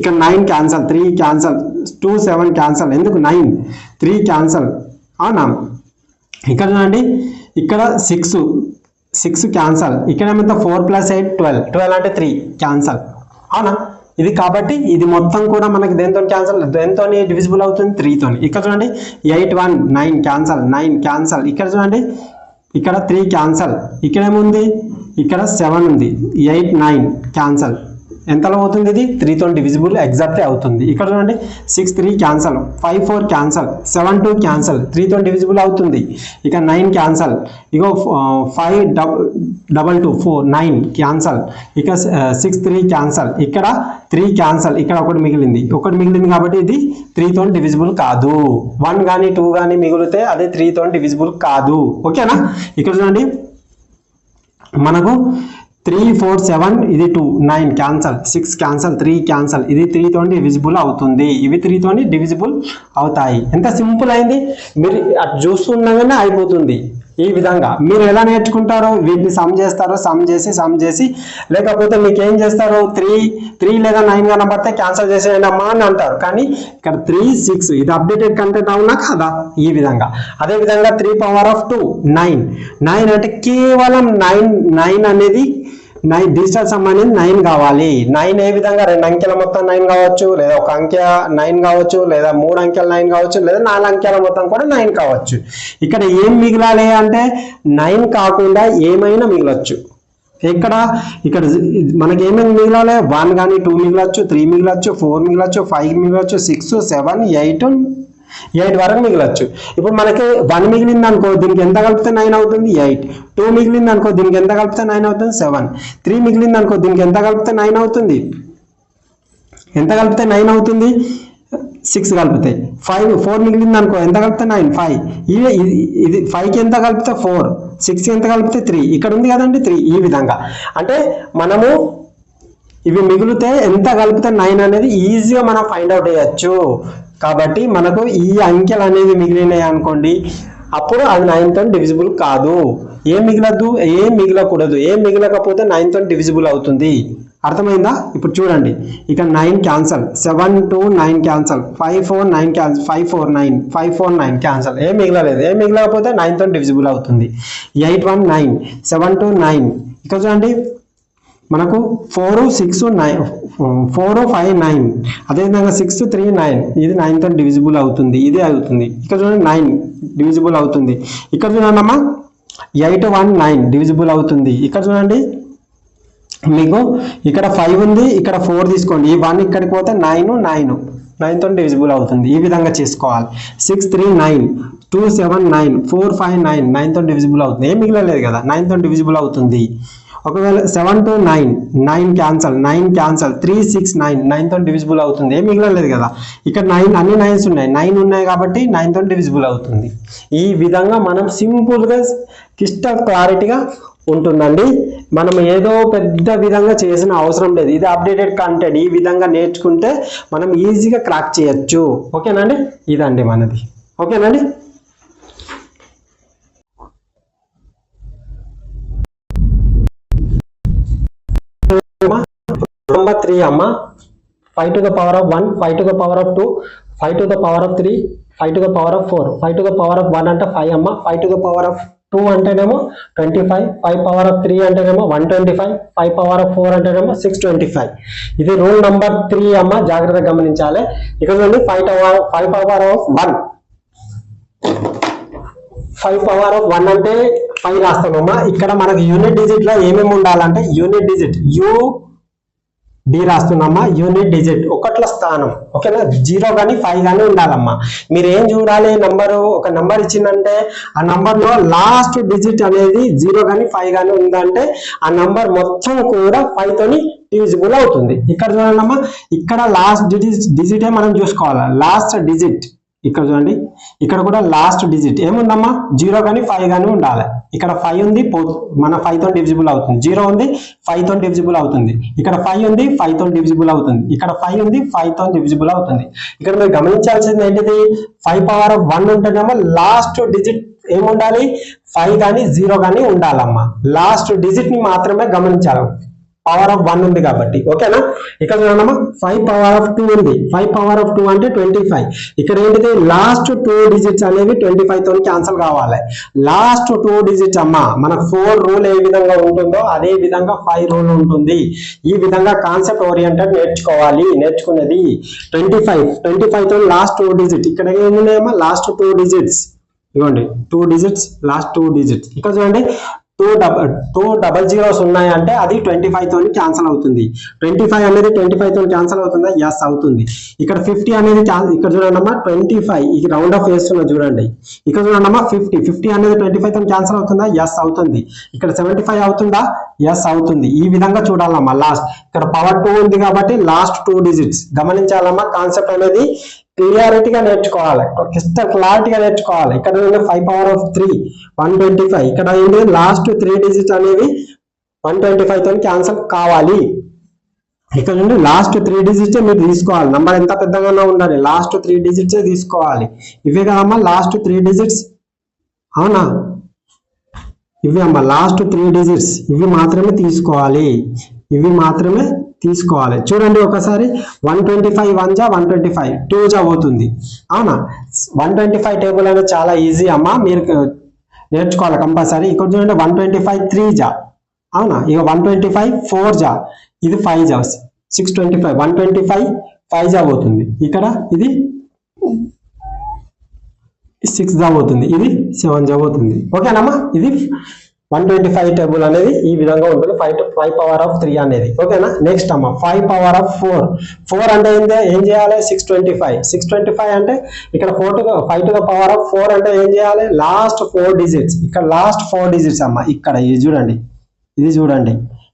[SPEAKER 1] ఇక 9 క్యాన్సల్, 3 క్యాన్సల్, 2, 7 క్యాన్సల్. ఎందుకు 9, 3 క్యాన్సల్. అవునా? ఇక్కడ చూడండి, ఇక్కడ 6 క్యాన్సల్. ఇక్కడ ఏమంతా 4 + 8 12 అంటే 3 క్యాన్సల్. అవునా? ఇది కాబట్టి ఇది మొత్తం కూడా మనకి దేంతో క్యాన్సల్, దేంతో డివిజిబుల్ అవుతుంది, 3తో. ఇక్కడ చూడండి, 8, 1, 9 క్యాన్సల్, 9 క్యాన్సల్. ఇక్కడ చూడండి, ఇక్కడ 3 క్యాన్సల్. ఇక్కడ ఏముంది, ఇక్కడ 7 ఉంది, 8, 9 క్యాన్సల్. ఎంతలో అవుతుంది, ఇది 3తో డివిజిబుల్ ఎగ్జాక్ట్లీ అవుతుంది. ఇక్కడ చూడండి, 6, 3 క్యాన్సల్, 5, 4 క్యాన్సల్, 7, 2 క్యాన్సల్, 3తో డివిజిబుల్ అవుతుంది. ఇక 9 క్యాన్సల్. ఇగో 5, 2, 4 9 క్యాన్సల్. ఇక 6, 3 క్యాన్సల్. ఇక్కడ 3 క్యాన్సల్. ఇక్కడ ఒకటి మిగిలింది కాబట్టి ఇది 3తో డివిజిబుల్ కాదు. 1 కానీ 2 కానీ మిగిలితే అది 3తో డివిజిబుల్ కాదు. ఓకేనా? ఇక్కడ చూడండి, మనకు 3, 4, 7 ఇది 2, 9 క్యాన్సల్, 6 క్యాన్సల్, 3 క్యాన్సల్. ఇది 3తో డివిజిబుల్ అవుతుంది. ఇవి 3తో డివిజిబుల్ అవుతాయి. ఎంత సింపుల్ అయింది. మీరు అటు చూస్తుండగానే అయిపోతుంది. ఈ విధంగా మీరు ఎలా నేర్చుకుంటారో, వీటిని సమ్ చేస్తారో, సమ్ చేసి లేకపోతే మీకు ఏం చేస్తారు, 3 లేదా 9 కనబడితే క్యాన్సల్ చేసేయండమ్మా అని అంటారు. కానీ ఇక్కడ 3, 6 ఇది అప్డేటెడ్ కంటెంట్ అవునా కదా, ఈ విధంగా. అదే విధంగా 3^2 9 అంటే కేవలం 9 అనేది 9 డిజిటల్ సమ్ అనేది 9 కావాలి. 9 ఏ విధంగా 2 అంకెల మొత్తం 9 కావచ్చు, లేదా 1 అంకె 9 కావచ్చు, లేదా 3 అంకెల 9 కావచ్చు, లేదా 4 అంకెల మొత్తం కూడా 9 కావచ్చు. ఇక్కడ ఏం మిగిలాలి అంటే 9 కాకుండా ఏమైనా మిగలొచ్చు. ఇక్కడ మనకి ఏమేమి మిగలాలి, 1 కానీ 2 మిగలొచ్చు, 3 మిగలొచ్చు, 4 మిగలొచ్చు, 5 మిగలొచ్చు, 6, 7, 8 వరకు మిగలొచ్చు. ఇప్పుడు మనకి 1 మిగిలింది అనుకో, దీనికి ఎంత కలిపితే 9 అవుతుంది, 8. 2 మిగిలింది అనుకో, దీనికి ఎంత కలిపితే 9 అవుతుంది, 7. 3 మిగిలింది అనుకో, దీనికి ఎంత కలిపితే 9 అవుతుంది, 6 కలిపితే. 4 మిగిలింది అనుకో, ఎంత కలిపితే 9, 5. ఇది 5కి ఎంత కలిపితే 4, 6కి ఎంత కలిపితే 3. ఇక్కడ ఉంది కదండి 3. ఈ విధంగా అంటే మనము ఇవి మిగిలితే ఎంత కలిపితే 9 అనేది ఈజీగా మనం ఫైండ్ అవుట్ చేయొచ్చు. కాబట్టి మనకు ఈ అంకెలు అనేవి మిగిలినాయి అనుకోండి, అప్పుడు అది 9తో డివిజిబుల్ కాదు. ఏం మిగలద్దు, ఏం మిగలకూడదు. ఏం మిగలకపోతే 9తో డివిజిబుల్ అవుతుంది. అర్థమైందా? ఇప్పుడు చూడండి, ఇక 9 క్యాన్సల్, 7, 2, 9 క్యాన్సల్, 5, 4, 9 క్యాన్సల్, 5, 4, 9, 5, 4, 9 క్యాన్సల్. ఏం మిగలలేదు. ఏం మిగలకపోతే 9తో డివిజిబుల్ అవుతుంది. 8, 1, 9, 7, 2, 9. ఇక్కడ చూడండి, మనకు 4, 6, 9, 4, 5, 9. అదేవిధంగా 6, 3, 9. ఇది 9తో డివిజిబుల్ అవుతుంది. ఇదే అవుతుంది. ఇక్కడ చూడండి 9 డివిజిబుల్ అవుతుంది. ఇక్కడ చూడండి అమ్మా, 8, 1, 9 డివిజిబుల్ అవుతుంది. ఇక్కడ చూడండి, మీకు ఇక్కడ 5 ఉంది, ఇక్కడ 4 తీసుకోండి. ఈ 1 ఇక్కడికి పోతే 9తో డివిజిబుల్ అవుతుంది. ఈ విధంగా చేసుకోవాలి. 6, 3, 9, 2, 7, 9, 4, 5, 9 9తో డివిజిబుల్ అవుతుంది. ఏం మిగలలేదు కదా, 9తో డివిజిబుల్ అవుతుంది. ఒకవేళ 7, 2, 9 క్యాన్సల్, 9 క్యాన్సల్, 3, 6, 9తో డివిజిబుల్ అవుతుంది. ఏం మిగలలేదు కదా. ఇక్కడ 9 అన్ని 9s ఉన్నాయి, 9 ఉన్నాయి కాబట్టి 9తో డివిజిబుల్ అవుతుంది. ఈ విధంగా మనం సింపుల్గా క్రిస్టల్ క్లారిటీగా ఉంటుందండి. మనం ఏదో పెద్ద విధంగా చేసిన అవసరం లేదు. ఇది అప్డేటెడ్ కంటెంట్. ఈ విధంగా నేర్చుకుంటే మనం ఈజీగా క్రాక్ చేయొచ్చు. ఓకేనండి, ఇదండి మనది. ఓకేనండి. Number 3 అమ్మ, 5 to the power of 1, 5 to the power of 2, 5 to the power of 3, 5 to the power of 4, 5 to the power of 1 అంటే 5 అమ్మ, 5 to the power of 2 అంటేనేమో 25, 5 power of 3 అంటేనేమో 125, 5 power of 4 అంటేనేమో 625. ఇది రూల్ నంబర్ 3 అమ్మ, జాగ్రత్తగా గమనించాలి. ఇక్కడ చూడండి, 5 power of 1, 5 power of 1 అంటే 5 రాస్తామమ్మా. ఇక్కడ మనకు యూనిట్ డిజిట్ లో ఏమేమి ఉండాలంటే, యూనిట్ డిజిట్ డి రాస్తున్నామా, యూనిట్ డిజిట్ ఒకట్ల స్థానం. ఓకేనా, 0 కానీ 5 కానీ ఉండాలమ్మా. మీరు ఏం చూడాలి, నంబరు ఒక నంబర్ ఇచ్చిందంటే ఆ నంబర్ లో లాస్ట్ డిజిట్ అనేది 0 కానీ 5 కానీ ఉందంటే ఆ నంబర్ మొత్తం కూడా 5 తోని డివిజిబుల్ అవుతుంది. ఇక్కడ చూడండి అమ్మా, ఇక్కడ లాస్ట్ డిజిటే మనం చూసుకోవాలి. లాస్ట్ డిజిట్ ఇక్కడ చూడండి, ఇక్కడ కూడా లాస్ట్ డిజిట్ ఏముందమ్మా, 0 కానీ 5 కానీ ఉండాలి. ఇక్కడ 5 ఉంది, మన 5 తో డివిజిబుల్ అవుతుంది. 0 ఉంది, 5 తో డివిజిబుల్ అవుతుంది. ఇక్కడ 5 ఉంది, 5 తో డివిజిబుల్ అవుతుంది. ఇక్కడ 5 ఉంది, 5 తో డివిజిబుల్ అవుతుంది. ఇక్కడ మీరు గమనించాల్సింది ఏంటిది, 5 పవర్ ఆఫ్ 1 ఉంటేనేమో లాస్ట్ డిజిట్ ఏముండాలి, 5 కానీ 0 కానీ ఉండాలమ్మా. లాస్ట్ డిజిట్ ని మాత్రమే గమనించాలి, పవర్ ఆఫ్ 1 ఉంది కాబట్టి. ఓకేనా, ఇక్కడ చూడమ్మా 5 పవర్ ఆఫ్ 2 ఉంది. 5 పవర్ ఆఫ్ 2 అంటే 25. ఇక్కడ ఏంటిది, లాస్ట్ 2 డిజిట్స్ అనేవి 25 తో క్యాన్సిల్ కావాలి. లాస్ట్ 2 డిజిట్స్ అమ్మా, మన 4 రూల్ ఏ విధంగా ఉంటుందో అదే విధంగా 5 రూల్ ఉంటుంది. ఈ విధంగా కాన్సెప్ట్ ఓరియంటెడ్ నేర్చుకోవాలి. నేర్చుకున్నది 25 తో లాస్ట్ 2 డిజిట్. ఇక్కడ ఏమున్నాయమ్మా, లాస్ట్ 2 డిజిట్స్ ఇవ్వండి, 2 డిజిట్స్, లాస్ట్ 2 డిజిట్స్. ఇక్కడ చూడండి 2 డబల్ జీరోస్ ఉన్నాయంటే అది 25 తోని క్యాన్సిల్ అవుతుంది. 25 అనేది 25 తోని క్యాన్సిల్ అవుతుందా, ఎస్ అవుతుంది. ఇక్కడ 50 అనేది ఇక్కడ చూడండి అమ్మా 25, ఇది రౌండ్ ఆఫ్ వేస్తున్నా చూడండి. ఇక్కడ చూడండి అమ్మా 50 అనేది 25 తోని క్యాన్సిల్ అవుతుందా, ఎస్ అవుతుంది. ఇక్కడ 75 అవుతుందా, ఎస్ అవుతుంది. ఈ విధంగా చూడాలమ్మా. లాస్ట్ ఇక్కడ పవర్ 2 ఉంది కాబట్టి లాస్ట్ 2 డిజిట్స్ గమనించాలమ్మా. కాన్సెప్ట్ అనేది క్లియారిటీగా నేర్చుకోవాలి, క్లారిటీగా నేర్చుకోవాలి. ఇక్కడ 5 పవర్ ఆఫ్ 3 125. ఇక్కడ ఏంటి, లాస్ట్ 3 డిజిట్స్ అనేవి 125 తో క్యాన్సిల్ కావాలి. ఇక్కడ నుండి లాస్ట్ 3 డిజిట్స్ మీరు తీసుకోవాలి. నంబర్ ఎంత పెద్దగానో ఉండాలి, లాస్ట్ 3 డిజిట్స్ తీసుకోవాలి. ఇవే కదమ్మా లాస్ట్ 3 డిజిట్స్, అవునా, ఇవి అమ్మా లాస్ట్ 3 డిజిట్స్. ఇవి మాత్రమే తీసుకోవాలి, ఇవి మాత్రమే తీసుకోవాలి. చూడండి ఒకసారి 125 1 జా 125 2 జా అవుతుంది, అవునా. 125 టేబుల్ అనేది చాలా ఈజీ అమ్మా, మీరు నేర్చుకోవాలి కంపల్సరీ. ఇక్కడ చూడండి 125 3 జా, అవునా. ఇక 125 4 జా, ఇది 5 జా 625. 125 5 జా అవుతుంది. ఇక్కడ ఇది 6 జా అవుతుంది, ఇది 7 జా అవుతుంది. ఓకేనమ్మా, ఇది 125 టేబుల్ అనేది ఈ విధంగా ఉంటుంది. 5 పవర్ ఆఫ్ 3 అనేది. ఓకేనా. నెక్స్ట్ అమ్మ 5 పవర్ ఆఫ్ 4 అంటే ఏం చేయాలి, 625 అంటే ఇక్కడ 5 టు ద పవర్ ఆఫ్ 4 అంటే ఏం చేయాలి, లాస్ట్ 4 డిజిట్స్. ఇక్కడ లాస్ట్ 4 డిజిట్స్ అమ్మ. ఇక్కడ ఇది చూడండి, ఇది చూడండి,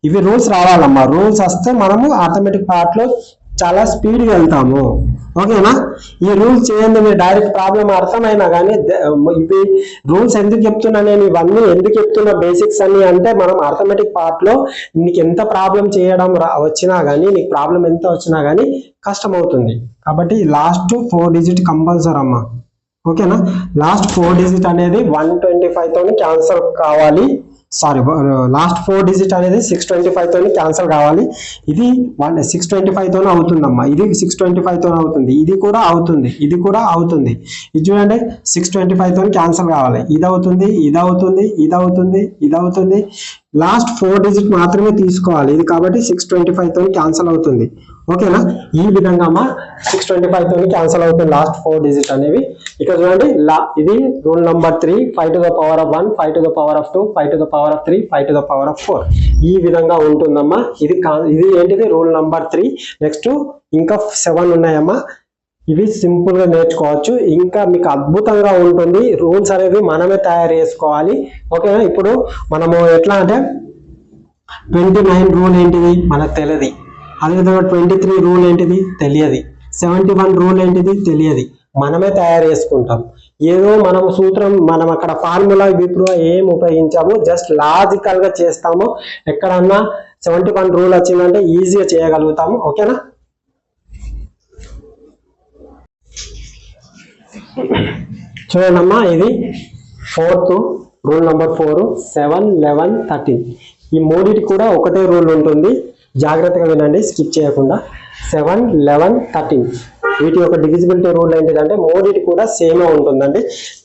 [SPEAKER 1] ఇవి రూల్స్ రావాలమ్మా. రూల్స్ వస్తే మనము ఆటోమేటిక్ పార్ట్ లో చాలా స్పీడ్గా వెళ్తాము. ఓకేనా. ఈ రూల్స్ చేయండి, మీరు డైరెక్ట్ ప్రాబ్లం అర్థమైనా కానీ ఇవి రూల్స్ ఎందుకు చెప్తున్నా, నేను ఇవన్నీ ఎందుకు చెప్తున్నా బేసిక్స్ అన్ని అంటే, మనం అర్థమెటిక్ పార్ట్ లో నీకు ఎంత ప్రాబ్లం చేయడం వచ్చినా కానీ, నీకు ప్రాబ్లం ఎంత వచ్చినా కానీ కష్టం అవుతుంది. కాబట్టి లాస్ట్ 4 డిజిట్ కంపల్సరీ అమ్మా. ఓకేనా. లాస్ట్ 4 డిజిట్ అనేది 125 తోని క్యాన్సల్ కావాలి. సారీ, లాస్ట్ 4 డిజిట్ అనేది 625 తోని క్యాన్సల్ కావాలి. ఇది 625 తోనే అవుతుందమ్మా. ఇది 625 తోనే అవుతుంది, ఇది కూడా అవుతుంది, ఇది కూడా అవుతుంది. ఇది చూడండి 625 తోని క్యాన్సల్ కావాలి. ఇది అవుతుంది, ఇది అవుతుంది, ఇది అవుతుంది, ఇది అవుతుంది. లాస్ట్ 4 డిజిట్ మాత్రమే తీసుకోవాలి ఇది, కాబట్టి 625 తోని క్యాన్సల్ అవుతుంది. ఓకేనా. ఈ విధంగా అమ్మా 625 తోని క్యాన్సల్ అవుతుంది లాస్ట్ 4 డిజిట్ అనేవి. ఇక్కడ చూడండి ఇది rule number 3, 5 to the power of 1, 5 to the power of 2, 5 to the power of 3, 5 to the power of 4. ఈ విధంగా ఉంటుందమ్మా. ఇది ఏంటిది, రూల్ నెంబర్ 3. నెక్స్ట్ ఇంకా 7 ఉన్నాయమ్మా. ఇవి సింపుల్ గా నేర్చుకోవచ్చు, ఇంకా మీకు అద్భుతంగా ఉంటుంది. రూల్స్ అనేవి మనమే తయారు చేసుకోవాలి. ఓకేనా. ఇప్పుడు మనము ఎట్లా అంటే 29 రూల్ ఏంటిది మనకు తెలియదు, అదేవిధంగా 23 రూల్ ఏంటిది తెలియదు, 71 రూల్ ఏంటిది తెలియదు, మనమే తయారు చేసుకుంటాం. ఏదో మనం సూత్రం, మనం అక్కడ ఫార్ములా విప్రో ఏం ఉపయోగించాము, జస్ట్ లాజికల్ గా చేస్తాము. ఎక్కడన్నా 71 రూల్ వచ్చిందంటే ఈజీగా చేయగలుగుతాము. ఓకేనా. చూడండమ్మా, ఇది 4th రూల్ నెంబర్ 4, 7, 11, 13. ఈ మూడిటి కూడా ఒకటే రూల్ ఉంటుంది, జాగ్రత్తగా వినండి స్కిప్ చేయకుండా. 7, 11, 13 వీటి యొక్క డివిజిబిలిటీ రూల్ ఏంటిదంటే మూడిటి కూడా సేమ్ ఉంటుందండి.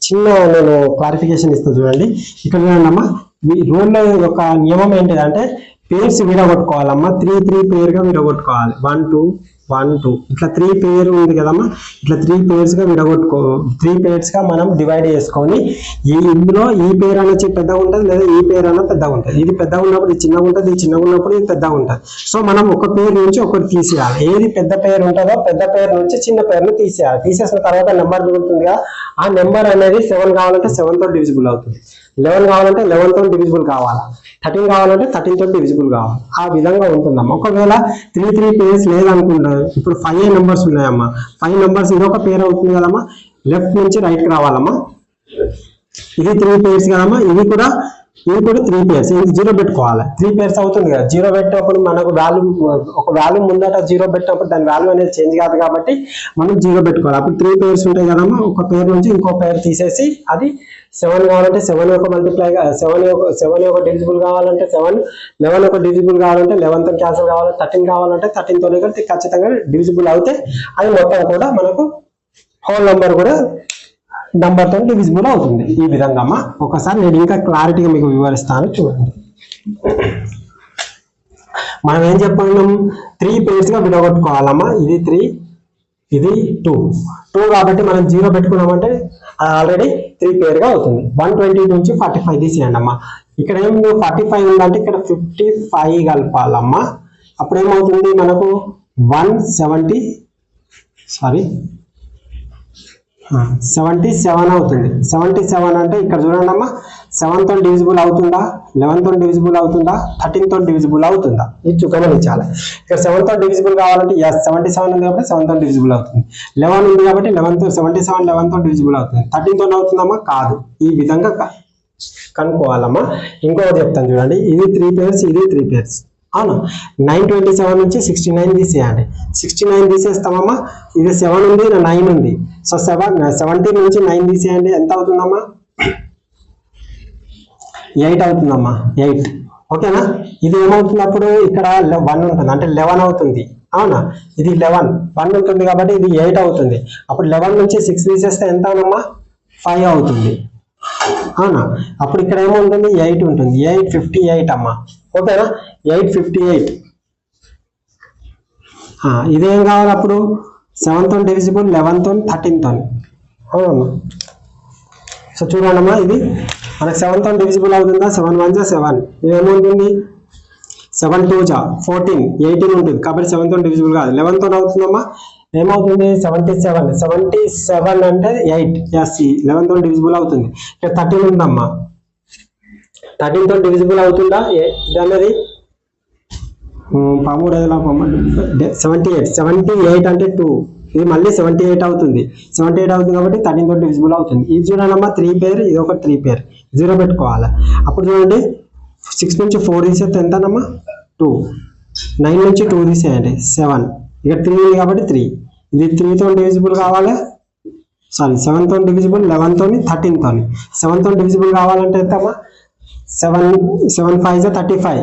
[SPEAKER 1] చిన్న నేను క్లారిఫికేషన్ ఇస్తాను చూడండి. ఇక్కడ చూడండి అమ్మా, ఈ రూల్ యొక్క నియమం ఏంటిదంటే పేర్స్ విడగొట్టుకోవాలమ్మా. 3 3 పేరుగా విడగొట్టుకోవాలి. 1 2 1 2 ఇట్లా 3 పేర్ ఉంది కదమ్మా, ఇట్లా 3 పేర్స్ గా విడగొట్టుకో, 3 పేర్స్ గా మనం డివైడ్ చేసుకొని ఇందులో ఈ పేరు అనేది పెద్దగా ఉంటుంది లేదా ఈ పేరు అన్న పెద్దగా ఉంటుంది. ఇది పెద్దగా ఉన్నప్పుడు ఇది చిన్నగా ఉంటుంది, ఇది చిన్నగా ఉన్నప్పుడు ఇది పెద్దగా ఉంటుంది. సో మనం ఒక పేరు నుంచి ఒకటి తీసేయాలి. ఏది పెద్ద పేరు ఉంటుందో పెద్ద పేరు నుంచి చిన్న పేరును తీసేయాలి. తీసేసిన తర్వాత నెంబర్ మిగులుతుంది కదా, ఆ నెంబర్ అనేది 7 కావాలంటే 7 తో డివిజిబుల్ అవుతుంది, 11 కావాలంటే 11 తో డివిజిబుల్ కావాలా, 13 కావాలంటే 13 తో డివిజిబుల్ కావాలి. ఆ విధంగా ఉంటుందమ్మా. ఒకవేళ 3 పేర్స్ లేదనుకుంటా, ఇప్పుడు 5 నెంబర్స్ ఉన్నాయమ్మా, 5 నెంబర్స్ ఇదొక పేరు అవుతుంది కదమ్మా, లెఫ్ట్ నుంచి రైట్ కి రావాలమ్మా. ఇది 3 పేర్స్ కదమ్మా, ఇది కూడా 3 పేర్స్. ఇది 0 పెట్టుకోవాలి. 3 పేర్స్ అవుతుంది కదా, 0 పెట్టినప్పుడు మనకు వాల్యూ, ఒక వాల్యూ ముందట 0 పెట్టినప్పుడు దాని వాల్యూ అనేది చేంజ్ కాదు కాబట్టి మనం 0 పెట్టుకోవాలి. అప్పుడు 3 పేర్స్ ఉంటాయి కదమ్మా, ఒక పేరు నుంచి ఇంకో పేరు తీసేసి అది 7 కావాలంటే 7 యొక్క మల్టిప్లై, 7 యొక్క డివిజిబుల్ కావాలంటే 7, 11 యొక్క డివిజిబుల్ కావాలంటే 11 తో క్యాన్సిల్ కావాలి, 13 కావాలంటే 13 తోనే కలిపి ఖచ్చితంగా డివిజిబుల్ అవుతే అది మొత్తం కూడా మనకు హోల్ నంబర్ కూడా నంబర్ తో డివిజిబుల్ అవుతుంది. ఈ విధంగా అమ్మా. ఒకసారి నేను ఇంకా క్లారిటీగా మీకు వివరిస్తాను చూడండి. మనం ఏం చెప్పాం, 3 పేర్స్ గా విడగొట్టుకోవాలమ్మా. ఇది 3, ఇది 2 కాబట్టి మనం 0 పెట్టుకున్నామంటే ఆల్రెడీ 3 పేర్ గా అవుతుంది. 120 నుంచి 45 తీసేయండి అమ్మా. ఇక్కడ ఏం 45 ఉందంటే ఇక్కడ 55 కలపాలమ్మా. అప్పుడు ఏమవుతుంది మనకు 77 అవుతుంది. 77 అంటే ఇక్కడ చూడండి అమ్మా, 7 తో డివిజిబుల్ అవుతుందా, 11 తో డివిజిబుల్ అవుతుందా, 13 తో డివిజిబుల్ అవుతుందా, ఇది గమనించాలి. ఇక్కడ 7 తో డివిజిబుల్ కావాలంటే 77 ఉంది కాబట్టి 7 తో డివిజిబుల్ అవుతుంది. 11 ఉంది కాబట్టి 11 తో డివిజిబుల్ అవుతుంది. 13 తో అవుతుందమ్మా, కాదు. ఈ విధంగా కనుక్కోవాలమ్మా. ఇంకొకటి చెప్తాను చూడండి. ఇది 3 పేర్స్, ఇది 3 పేర్స్. అవును, 927 నుంచి 69 తీసేయండి. 69 తీసేస్తామమ్మా. ఇది 7 ఉంది, 9 ఉంది. సో 17 నుంచి 9 తీసేయండి. ఎంత అవుతుందమ్మా, 8 అవుతుందమ్మా, 8. ఓకేనా. ఇది ఏమవుతుంది అప్పుడు, ఇక్కడ 1 ఉంటుంది అంటే 11 అవుతుంది. అవునా, ఇది 11, 1 ఉంటుంది కాబట్టి ఇది 8 అవుతుంది. అప్పుడు 11 నుంచి 6 తీసేస్తే ఎంత అవునమ్మా, 5 అవుతుంది. అవునా, అప్పుడు ఇక్కడ ఏముంటుంది, 8 ఉంటుంది. 858 అమ్మా. ఓకేనా, 858. ఇదేం కావాలి అప్పుడు, 7 తో డివిజిబుల్, 11 తో, 13 తో. అవునమ్మా. సో చూడండి అమ్మా, ఇది మనకు 7 తో డివిజిబుల్ అవుతుందా, 7 1 జా 7. ఇది ఏమవుతుంది, 7 2 జా 14, 18 ఉంటుంది కాబట్టి 7 తో డివిజిబుల్ కాదు. 11 తో అవుతుందమ్మా, ఏమవుతుంది 77 అంటే 8. ఎస్, 11 తో డివిజిబుల్ అవుతుంది. ఇక్కడ 13 ఉందమ్మా, 13 తో డివిజిబుల్ అవుతుందా ఇది అనేది, 78 అంటే 2, ఇది మళ్ళీ 78 అవుతుంది. 78 అవుతుంది కాబట్టి 13 తో డివిజిబుల్ అవుతుంది. ఇది చూడండి 3 పేర్, ఇది ఒక 3 పేర్, 0 పెట్టుకోవాలి. అప్పుడు చూడండి 6 నుంచి 4 తీసేస్తే ఎంతనమ్మా, 2. 9 నుంచి 2 తీసేయండి, 7. ఇక 3 ఉంది కాబట్టి 3. ఇది 3 తో డివిజిబుల్ కావాలి, 7 తో డివిజిబుల్, 11 తోని, 13 తోని. 7 తో డివిజిబుల్ కావాలంటే ఎంతమ్మా, 7 5 జా 35,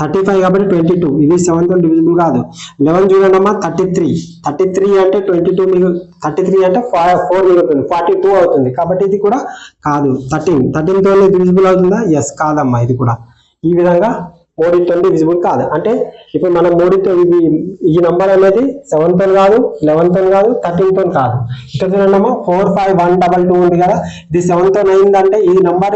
[SPEAKER 1] 35 కాబట్టి 22. ఇది 7 తో డివిజిబుల్ కాదు. 11 చూడండి అమ్మా, 33 అంటే 22 మీకు 33 అంటే 4 మిగులుతుంది, 42 అవుతుంది కాబట్టి ఇది కూడా కాదు. 13 తో డివిజిబుల్ అవుతుందా, ఎస్, కాదమ్మా. ఇది కూడా ఈ విధంగా 3 తో డివిజిబుల్ కాదు. అంటే ఇప్పుడు మనం 3 తో ఈ నంబర్ అనేది 7 తో కాదు, 11 తో కాదు, 13 తో కాదు. ఇక్కడ చూడండి అమ్మా, 45122 ఉంది కదా, ఇది 7 తో అయిందంటే ఈ నంబర్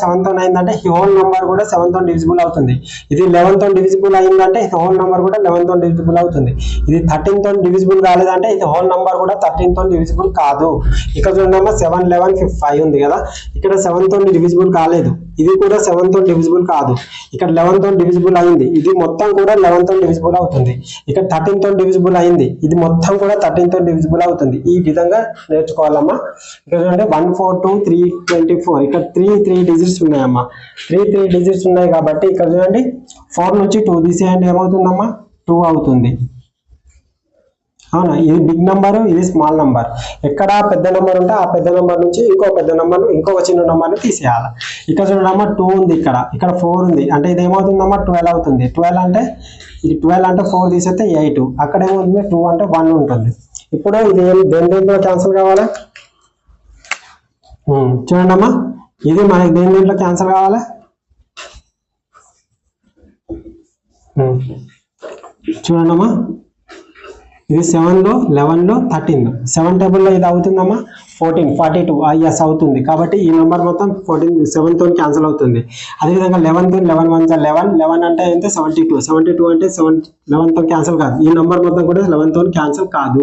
[SPEAKER 1] 7 తో అయిందంటే ఈ హోల్ నంబర్ కూడా 7 తో డివిజిబుల్ అవుతుంది. ఇది 11 తో డివిజిబుల్ అయిందంటే ఈ హోల్ నంబర్ కూడా 11 తో డివిజిబుల్ అవుతుంది. ఇది 13 తో డివిజిబుల్ కాలేదంటే ఇది హోల్ నంబర్ కూడా 13 తో డివిజిబుల్ కాదు. ఇక్కడ చూడండి అమ్మా, 7 11 5 ఉంది కదా, ఇక్కడ 7 తో డివిజిబుల్ కాలేదు. ఇది కూడా 7 తో డివిజిబుల్ కాదు. ఇక్కడ 11 తో డివిజిబుల్ అయింది, ఇది మొత్తం కూడా 11 తో డివిజిబుల్ అవుతుంది. ఇక్కడ 13 తో డివిజిబుల్ అయింది, ఇది మొత్తం కూడా 13 తో డివిజిబుల్ అవుతుంది. ఈ విధంగా నేర్చుకోవాలమ్మా. ఇక్కడ చూడండి 1 4 2 3 24. ఇక్కడ 3 డిజిట్స్ ఉన్నాయమ్మా. 3 డిజిట్స్ ఉన్నాయి కాబట్టి ఇక్కడ చూడండి 4 నుంచి 2 తీసేయండి, ఏమవుతుందమ్మా, 2 అవుతుంది. అవునా, ఇది బిగ్ నంబర్, ఇది స్మాల్ నంబర్. ఎక్కడ పెద్ద నెంబర్ ఉంటే ఆ పెద్ద నెంబర్ నుంచి ఇంకో పెద్ద నెంబర్, ఇంకొక చిన్న నెంబర్ని తీసేయాలి. ఇక్కడ చూడమ్మా 2 ఉంది, ఇక్కడ 4 ఉంది అంటే ఇది ఏమవుతుందమ్మా, 12 అవుతుంది. 12 అంటే ఇది 12 అంటే 4 తీసేస్తే 8. అక్కడ ఏమవుతుంది, 2 అంటే 1 ఉంటుంది. ఇప్పుడు ఇది దేంట్లో క్యాన్సిల్ కావాలి, చూడండి అమ్మా, ఇది మనకి దేంట్లో క్యాన్సిల్ కావాలి, చూడండి అమ్మా, ఇది 7లో 11లో 13 7 టేబుల్లో ఇది అవుతుందమ్మా 14 42 yes అవుతుంది. కాబట్టి ఈ నెంబర్ మొత్తం 14 7 తో క్యాన్సిల్ అవుతుంది. అదేవిధంగా 11 తో 11 1 11 11 అంటే ఎంత 72 72 అంటే 11 తో క్యాన్సిల్ కాదు. ఈ నెంబర్ మొత్తం కూడా 11 తో క్యాన్సిల్ కాదు.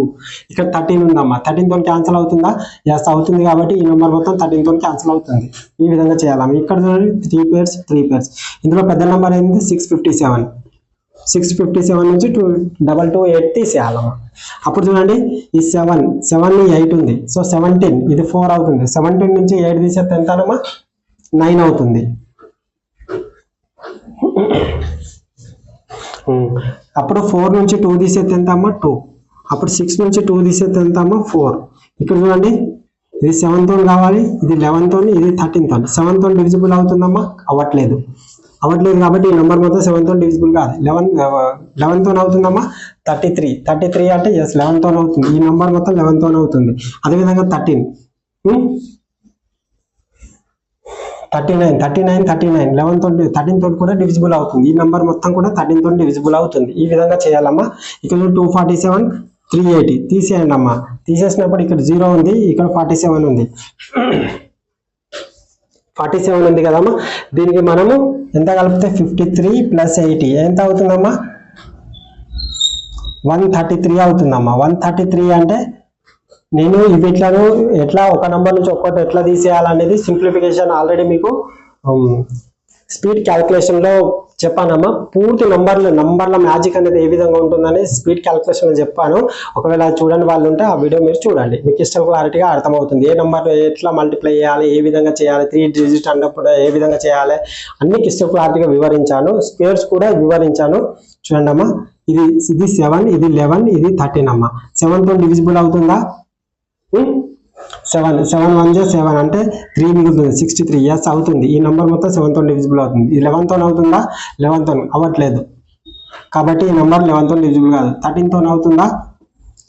[SPEAKER 1] ఇక్కడ 13 ఉందమ్మా 13 తో క్యాన్సిల్ అవుతుందా yes అవుతుంది. కాబట్టి ఈ నెంబర్ మొత్తం 13 తో క్యాన్సిల్ అవుతుంది. ఈ విధంగా చేయాలమ్మా. ఇక్కడ చూడండి 3 pairs ఇందులో పెద్ద నెంబర్ ఏంటి 657 657 నుంచి 228 తీసేయాలమ్మా. అప్పుడు చూడండి ఈ 7 8 ఉంది. సో 17 ఇది 4 అవుతుంది. 17 నుంచి 8 తీసేస్తే ఎంతనమ్మా 9 అవుతుంది. అప్పుడు 4 నుంచి 2 తీసేస్తే ఎంత అమ్మా 2. అప్పుడు 6 నుంచి 2 తీసేస్తే ఎంత అమ్మా 4. ఇక్కడ చూడండి ఇది 7 తో కావాలి, ఇది 11 తో, ఇది 13 తో. 7 తో డివిజిబుల్ అవుతుందమ్మా అవ్వట్లేదు కాబట్టి ఈ నెంబర్ మొత్తం 7 తో డివిజిబుల్ కాదు. 11 తో అవుతుందమ్మా 33 అంటే ఎస్ 11 తో అవుతుంది. ఈ నెంబర్ మొత్తం 11 తో అవుతుంది. అదేవిధంగా 39 11 తో 13 తో కూడా డివిజిబుల్ అవుతుంది. ఈ నెంబర్ మొత్తం కూడా 13 తో డివిజిబుల్ అవుతుంది. ఈ విధంగా చేయాలమ్మా. ఇక్కడ 247 380 తీసేయండి అమ్మా. తీసేసినప్పుడు ఇక్కడ 0 ఉంది, ఇక్కడ 47 ఉంది. 47 ఉంది కదమ్మా. దీనికి మనము ఎంత కలిపితే 53 + 80 ఎంత అవుతుందమ్మా 133 అవుతుందమ్మా. 133 అంటే నేను ఇవి ఎట్లా ఒక నంబర్ నుంచి ఒక్కటి ఎట్లా తీసేయాలనేది సింప్లిఫికేషన్ ఆల్రెడీ మీకు స్పీడ్ క్యాలిక్యులేషన్ లో చెప్పానమ్మా. పూర్తి నంబర్ల మ్యాజిక్ అనేది ఏ విధంగా ఉంటుందని స్పీడ్ క్యాలిక్యులేషన్ లో చెప్పాను. ఒకవేళ చూడండి వాళ్ళు ఉంటే ఆ వీడియో మీరు చూడండి, మీకు ఇష్టం క్లారిటీగా అర్థమవుతుంది. ఏ నెంబర్ ఎట్లా మల్టిప్లై చేయాలి, ఏ విధంగా చేయాలి, 3 డిజిట్ అన్నప్పుడు ఏ విధంగా చేయాలి అన్ని ఇష్టం క్లారిటీగా వివరించాను. స్క్వేర్స్ కూడా వివరించాను. చూడండి అమ్మా, ఇది 7, ఇది 11, ఇది 13 అమ్మా. 7 తో డివిజిబుల్ అవుతుందా 7 1 7 అంటే 3 మిగులుతుంది 63 yes అవుతుంది. ఈ నెంబర్ మొత్తం 7 తో డివిజిబుల్ అవుతుంది. 11 తో అవుతుందా 11 తో అవ్వట్లేదు కాబట్టి ఈ నెంబర్ 11 తో డివిజిబుల్ కాదు. 13 తో అవుతుందా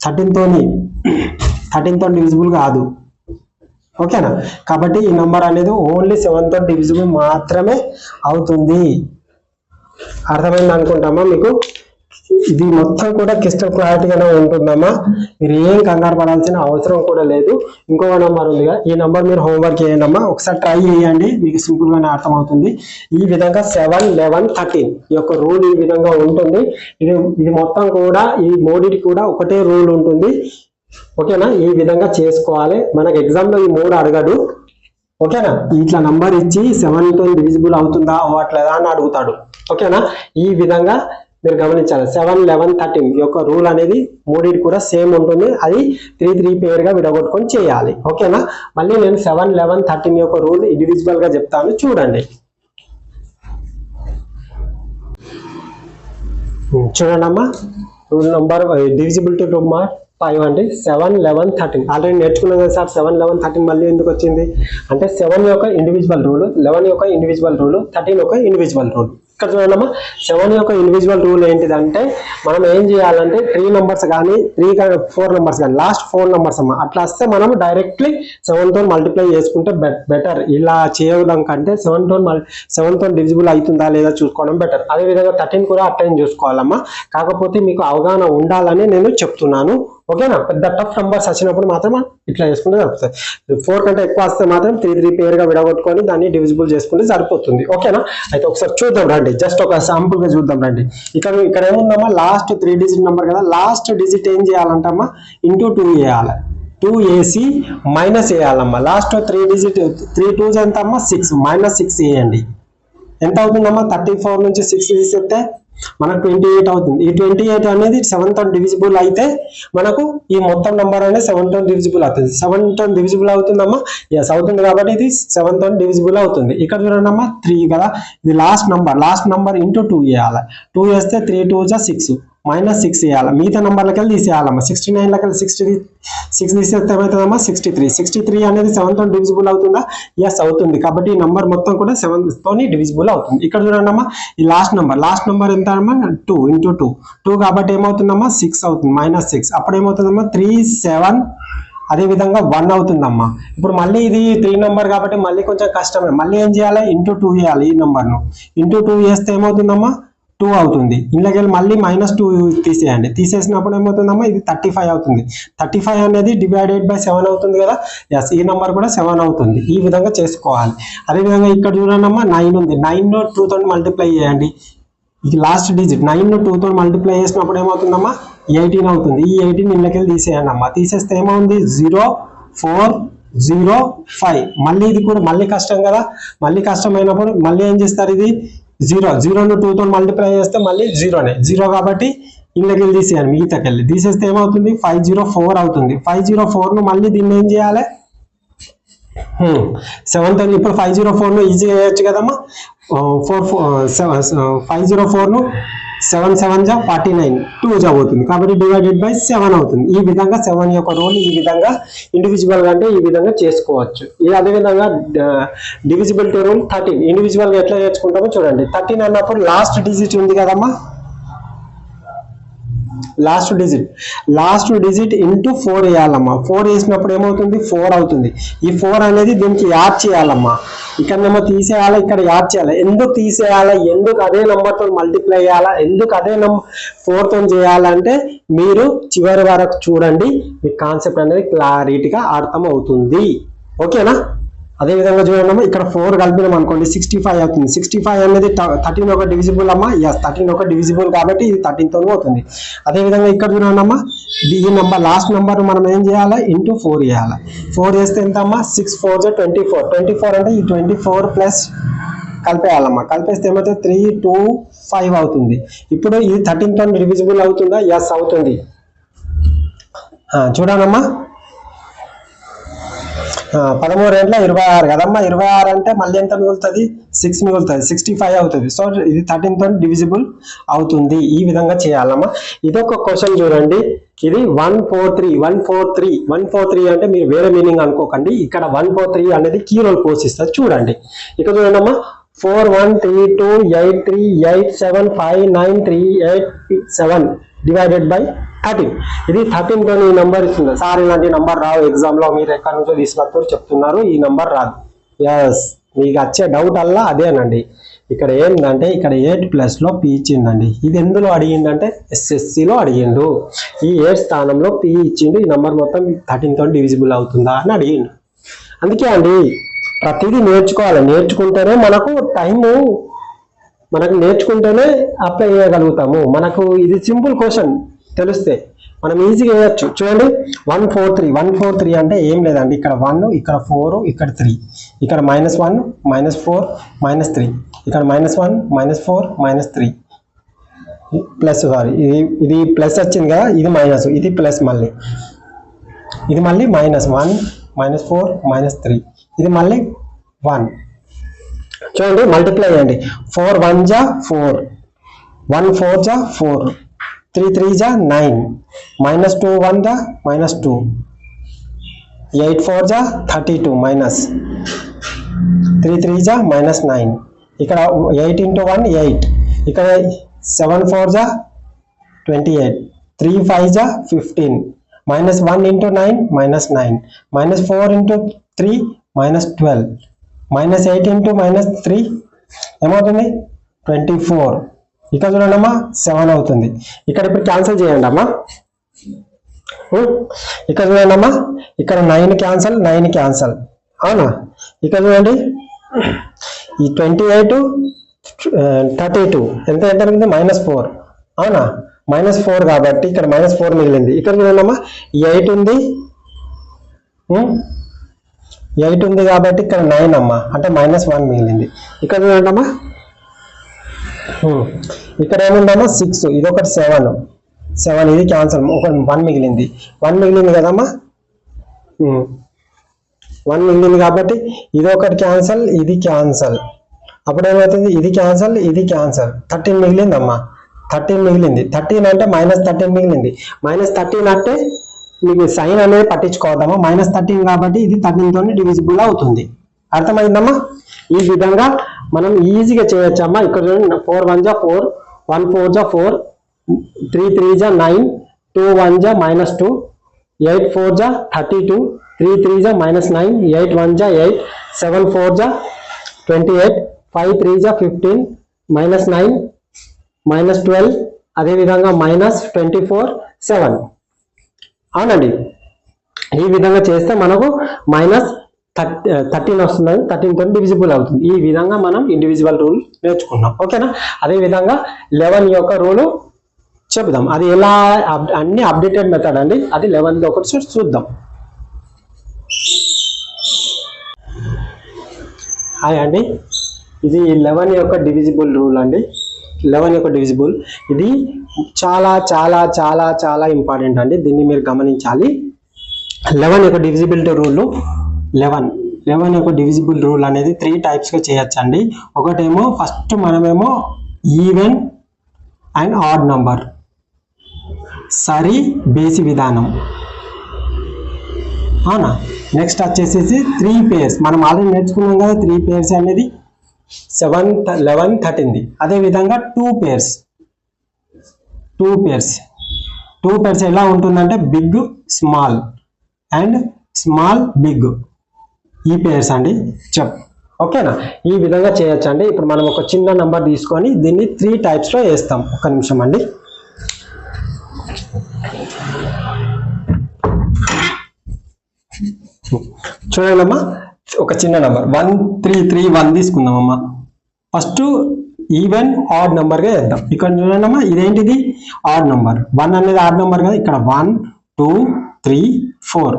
[SPEAKER 1] 13 తో డివిజిబుల్ కాదు. ఓకేనా. కాబట్టి ఈ నెంబర్ అనేది ఓన్లీ 7 తో డివిజిబుల్ మాత్రమే అవుతుంది. అర్థమైంది అనుకుంటామా మీకు. ఇది మొత్తం కూడా క్రిస్టల్ క్లారిటీగానే ఉంటుందమ్మా. మీరు ఏం కంగారు పడాల్సిన అవసరం కూడా లేదు. ఇంకొక నెంబర్ ఉందిగా, ఈ నెంబర్ మీరు హోంవర్క్ చేయండి అమ్మా. ఒకసారి ట్రై చేయండి, మీకు సింపుల్ గానే అర్థమవుతుంది. ఈ విధంగా 7 11 13 ఈ యొక్క రూల్ ఈ విధంగా ఉంటుంది. ఇది మొత్తం కూడా ఈ మూడిటి కూడా ఒకటే రూల్ ఉంటుంది. ఓకేనా. ఈ విధంగా చేసుకోవాలి. మనకు ఎగ్జామ్ లో ఈ 3 అడగడు. ఓకేనా. ఇట్లా నంబర్ ఇచ్చి 7 తో డివిజిబుల్ అవుతుందా అవ్వట్లేదా అని అడుగుతాడు. ఓకేనా. ఈ విధంగా మీరు గమనించాలి. 7 11 13 యొక్క రూల్ అనేది మూడింటి కూడా సేమ్ ఉంటుంది. అది 3 పేర్ గా విడగొట్టుకొని చేయాలి. ఓకేనా. మళ్ళీ నేను 7 11 13 యొక్క రూల్ ఇండివిజువల్ గా చెప్తాను, చూడండి. చూడండి అమ్మా, రూల్ నెంబర్ డివిజిబిలిటీ నెంబర్ 5 అండి. 7 11 13 ఆల్రెడీ నేర్చుకున్నాం కదా సార్. 7 11 13 మళ్ళీ ఎందుకు వచ్చింది అంటే 7 యొక్క ఇండివిజువల్ రూల్, 11 యొక్క ఇండివిజువల్ రూల్, 13 యొక్క ఇండివిజువల్ రూల్. ఇక్కడ చూడమ్మా, 7 యొక్క ఇండివిజువల్ రూల్ ఏంటిదంటే మనం ఏం చేయాలంటే 3 నెంబర్స్ కానీ 4 నెంబర్స్ కానీ లాస్ట్ 4 నెంబర్స్ అమ్మా అట్లా వస్తే మనం డైరెక్ట్లీ 7 తో మల్టిప్లై చేసుకుంటే బెటర్. ఇలా చేయడం కంటే 7 తో డివిజిబుల్ అవుతుందా లేదా చూసుకోవడం బెటర్. అదేవిధంగా 13 కూడా అట్లనే చూసుకోవాలమ్మా. కాకపోతే మీకు అవగాహన ఉండాలని నేను చెప్తున్నాను. ఓకేనా. పెద్ద టఫ్ నెంబర్స్ వచ్చినప్పుడు మాత్రం ఇట్లా చేసుకుంటే సరిపోతుంది. 4 కంటే ఎక్కువ వస్తే మాత్రం 3 పేర్ గా విడగొట్టుకొని దాన్ని డివిజిబుల్ చేసుకుంటే సరిపోతుంది. ఓకేనా. అయితే ఒకసారి చూద్దాం రండి, జస్ట్ ఒక శాంపుల్ గా చూద్దాం రండి. ఇక్కడ ఏముందమ్మా లాస్ట్ 3 డిజిట్ నెంబర్ కదా, లాస్ట్ డిజిట్ ఏం చేయాలంటమ్మా ఇంటూ 2 చేయాలి. 2 వేసి మైనస్ వేయాలమ్మా. లాస్ట్ 3 డిజిట్ 3 2s ఎంత అమ్మా 6 మైనస్ 6 వేయండి. ఎంత అవుతుందమ్మా 34 నుంచి 6 తీసేస్తే మనకు 28 అవుతుంది. ఈ 28 అనేది 7 తో డివిజిబుల్ అయితే మనకు ఈ మొత్తం నెంబర్ అనేది 7 తో డివిజిబుల్ అవుతుంది. 7 తో డివిజిబుల్ అవుతుందమ్మా ఎస్ అవుతుంది. కాబట్టి ఇది 7 తో డివిజిబుల్ అవుతుంది. ఇక్కడ చూడండి అమ్మా 3 కదా, ఇది లాస్ట్ నంబర్ ఇంటూ 2 వేయాలి. 2 వేస్తే 3 2 6 మైనస్ 6 వేయాలి. మిగతా నంబర్లకి వెళ్ళి తీసేయాలమ్మా. 69 లకి 6 తీసేస్తే ఏమవుతుందమ్మా 63 అనేది 7 తో డివిజిబుల్ అవుతుందా ఎస్ అవుతుంది. కాబట్టి ఈ నంబర్ మొత్తం కూడా 7 తోని డివిజిబుల్ అవుతుంది. ఇక్కడ చూడండి అమ్మా ఈ లాస్ట్ నంబర్ ఎంత అమ్మా 2 ఇంటూ 2 కాబట్టి ఏమవుతుందమ్మా 6 అవుతుంది. మైనస్ 6 అప్పుడు ఏమవుతుందమ్మా 3 7 అదే విధంగా 1 అవుతుందమ్మా. ఇప్పుడు మళ్ళీ ఇది 3 నెంబర్ కాబట్టి మళ్ళీ కొంచెం కష్టమే. మళ్ళీ ఏం చేయాలి ఇంటూ 2 వేయాలి. ఈ నెంబర్ ను ఇంటూ 2 వేస్తే ఏమవుతుందమ్మా 2 అవుతుంది. ఇందులోకి వెళ్ళి మళ్ళీ -2 తీసేయండి. తీసేసినప్పుడు ఏమవుతుందమ్మా, ఇది 35 అవుతుంది. 35 అనేది డివైడెడ్ బై 7 అవుతుంది కదా. ఎస్, ఈ నెంబర్ కూడా 7 అవుతుంది. ఈ విధంగా చేసుకోవాలి. అదేవిధంగా ఇక్కడ చూడండి అమ్మా, 9 ఉంది. 9 2 తో మల్టిప్లై చేయండి. ఇది లాస్ట్ డిజిట్. 9 2 తో మల్టిప్లై చేసినప్పుడు ఏమవుతుందమ్మా, 18 అవుతుంది. ఈ 18 ఇందులోకి వెళ్ళి తీసేయండి అమ్మా. తీసేస్తే ఏమవుతుంది, 0 4 0 5. మళ్ళీ ఇది కూడా మళ్ళీ కష్టం కదా. మళ్ళీ కష్టమైనప్పుడు మళ్ళీ ఏం చేస్తారు, ఇది 0 2 తో మల్టిప్లై చేస్తే మళ్ళీ 0 కాబట్టి ఇందులోకి వెళ్ళి తీసేయాలి. మిగతాకి వెళ్ళి తీసేస్తే ఏమవుతుంది, 504 అవుతుంది. 504 ను మళ్ళీ దీన్ని ఏం చేయాలి, 7 తో ఇప్పుడు 504 ను ఈజీగా చేయొచ్చు కదమ్మా. 504 ను 7 7 జా 49, 2 జా అవుతుంది కాబట్టి డివైడెడ్ బై 7 అవుతుంది. ఈ విధంగా 7 యొక్క రోల్ ఈ విధంగా ఇండివిజువల్ గా అంటే ఈ విధంగా చేసుకోవచ్చు. ఇది అదే విధంగా డివిజిబిలిటీ రూల్ 13 ఇండివిజువల్ గా ఎట్లా నేర్చుకుంటామో చూడండి. 13 అన్నప్పుడు లాస్ట్ డిజిట్ ఉంది కదమ్మా, లాస్ట్ డిజిట్ ఇంటూ 4 వేయాలమ్మా. 4 వేసినప్పుడు ఏమవుతుంది, 4 అవుతుంది. ఈ 4 అనేది దీనికి యాడ్ చేయాలమ్మా. ఇక్కడనేమో తీసేయాలి, ఇక్కడ యాడ్ చేయాలి. ఎందుకు తీసేయాలి, ఎందుకు అదే నెంబర్ తో మల్టిప్లై చేయాలా, ఎందుకు అదే 4 తో చేయాలంటే మీరు చివరి వరకు చూడండి, మీ కాన్సెప్ట్ అనేది క్లారిటీగా అర్థం అవుతుంది. ఓకేనా. అదే విధంగా చూడండి, ఇక్కడ 4 కలిపినాం అనుకోండి 65 అవుతుంది. 65 అనేది 13 ఒక డివిజిబుల్ అమ్మా. ఎస్, 13 ఒక డివిజిబుల్ కాబట్టి ఇది 13 తో అవుతుంది. అదే విధంగా ఇక్కడ చూడండి అమ్మా, ఈ నెంబర్ లాస్ట్ నెంబర్ మనం ఏం చేయాలి, ఇంటూ 4 చేయాలి. 4 చేస్తే ఎంత అమ్మా, 6 4 24. 24 అంటే ఈ 24 ప్లస్ కలిపేయాలమ్మా. కలిపేస్తే ఏమైతే 3 2 5 అవుతుంది. ఇప్పుడు ఇది 13 తో డివిజిబుల్ అవుతుందా, ఎస్ అవుతుంది. చూడండమ్మా, 13 ఏంట్ల 26 కదమ్మా. 26 అంటే మళ్ళీ ఎంత మిగులుతుంది, 6 మిగులుతుంది. 65 అవుతుంది. సో ఇది 13 తో డివిజిబుల్ అవుతుంది. ఈ విధంగా చేయాలమ్మా. ఇదొక క్వశ్చన్ చూడండి. ఇది 143 అంటే మీరు వేరే మీనింగ్ అనుకోకండి. ఇక్కడ 143 అనేది కీ రోల్ పోషిస్తుంది. చూడండి ఇక్కడ చూడండమ్మా, 4 1 3 2 8 3 8 7 5 9 3 8 7 డివైడెడ్ బై 13. ఇది 13 తో ఈ నంబర్ ఇస్తుంది. సార్ ఇలాంటి నంబర్ రావు ఎగ్జామ్ లో, మీరు ఎక్కడి నుంచో తీసుకున్నట్టు చెప్తున్నారు, ఈ నంబర్ రాదు. ఎస్, మీకు వచ్చే డౌట్ అల్లా అదేనండి. ఇక్కడ ఏంటంటే ఇక్కడ 8+ లో P ఇచ్చిందండి. ఇది ఎందులో అడిగిందంటే SSCలో అడిగిండు. ఈ 8 స్థానంలో P ఇచ్చిండు. ఈ నంబర్ మొత్తం 13 తో డివిజిబుల్ అవుతుందా అని అడిగిండు. అందుకే అండి ప్రతిదీ నేర్చుకోవాలి. నేర్చుకుంటేనే మనకు నేర్చుకుంటేనే అప్లై చేయగలుగుతాము. మనకు ఇది సింపుల్ క్వశ్చన్ తెలిస్తే మనం ఈజీగా వేయచ్చు. చూడండి 143 అంటే ఏం లేదండి, ఇక్కడ 1 ఇక్కడ 4 ఇక్కడ 3 ఇక్కడ -1 -4 -3 ఇక్కడ -1 -4 -3 ప్లస్, సారీ ఇది ప్లస్ వచ్చింది కదా, ఇది మైనస్, ఇది ప్లస్, మళ్ళీ ఇది మళ్ళీ -1 -4 -3 ఇది మళ్ళీ 1. చూడండి మల్టిప్లై చేయండి. 4 1 జా 4, 1 4 జా 4, 3 3 జా 9, -2 1 జా -2, 8 4 జా 32 మైనస్, 3 3 జా -9. ఇక్కడ 8 × 1 8, ఇక్కడ 7 4 జా 28, 3 5 జా 15, -1 × 9 -9, -4 × 3 -12, -8 × -3 ఏమవుతుంది 24. ఇక్కడ చూడండి అమ్మా 7 అవుతుంది. ఇక్కడ ఇప్పుడు క్యాన్సిల్ చేయండి అమ్మా. ఇక్కడ చూడండి అమ్మా, ఇక్కడ 9 క్యాన్సల్ అవునా. ఇక్కడ చూడండి ఈ 28 32 ఎంత మిగిలింది, -4 అవునా. -4 కాబట్టి ఇక్కడ -4 మిగిలింది. ఇక్కడ చూడండి అమ్మా 8 ఉంది, 8 ఉంది కాబట్టి ఇక్కడ 9 అమ్మా, అంటే -1 మిగిలింది. ఇక్కడ చూడండి అమ్మా, ఇక్కడ ఏముందమ్మా 6, ఇది ఒకటి 7 ఇది క్యాన్సల్, ఒక 1 మిగిలింది కదమ్మా. 1 మిగిలింది కాబట్టి ఇది ఒకటి క్యాన్సల్, ఇది క్యాన్సల్. అప్పుడు ఏమవుతుంది, ఇది క్యాన్సల్ 13 మిగిలిందమ్మా. 13 మిగిలింది. 13 అంటే -13 మిగిలింది. -13 అంటే మీకు సైన్ అనేది పట్టించుకోవద్దమ్మా. -13 కాబట్టి ఇది 13 తోని డివిజిబుల్ అవుతుంది. అర్థమైందమ్మా. ఈ విధంగా మనం ఈజీగా చేయొచ్చమ్మా. ఇక్కడ చూడండి 4 1 జా 4, 1 4 జా 4, 3 3 జా 9, 2 1 జా -2, 8 4 జా 32, 3 3 జా -9, 8 1 జా 8, 7 4 జా 28, 5 3 జా 15, -9, -12 అదేవిధంగా -24 7. అవునండి, ఈ విధంగా చేస్తే మనకు -13 వస్తుంది. 13 తో డివిజిబుల్ అవుతుంది. ఈ విధంగా మనం ఇండివిజువల్ రూల్ నేర్చుకున్నాం. ఓకేనా? అదే విధంగా 11 యొక్క రూల్ చెబుదాం. అది ఎలా అన్ని అప్డేటెడ్ మెథడ్ అండి. అది 11 ఒకటి చూద్దాం. హాయ్ అండి, ఇది 11 యొక్క డివిజిబుల్ రూల్ అండి. 11 యొక్క డివిజిబుల్ ఇది చాలా చాలా చాలా చాలా ఇంపార్టెంట్ అండి. దీన్ని మీరు గమనించాలి. 11 యొక్క డివిజిబిలిటీ రూల్ 11 యొక్క డివిజిబుల్ రూల్ అనేది 3 టైప్స్గా చేయొచ్చు అండి. ఒకటేమో ఫస్ట్ మనమేమో ఈవెన్ అండ్ ఆడ్ నంబర్, సరి బేసి విధానం. అవునా? నెక్స్ట్ వచ్చేసేసి 3 pairs. మనం ఆల్రెడీ నేర్చుకున్నాం కదా 3 pairs అనేది 7, 11, 13. అదేవిధంగా 2 pairs. 2 pairs ఎలా ఉంటుందంటే big small and small big, ఈ పేర్స్ అండి. ఓకేనా? ఈ విధంగా చేయొచ్చు అండి. ఇప్పుడు మనం ఒక చిన్న నంబర్ తీసుకొని దీన్ని 3 టైప్స్లో వేస్తాం. ఒక్క నిమిషం అండి. చూడండమ్మా, ఒక చిన్న నంబర్ 1331 తీసుకుందామమ్మా. ఫస్ట్ ఈవెన్ ఆడ్ నంబర్గా వేద్దాం. ఇక్కడ చూడండమ్మా, ఇదేంటిది? Odd number. 1 అనేది ఆడ్ నంబర్ కదా. ఇక్కడ 1 2 3 4.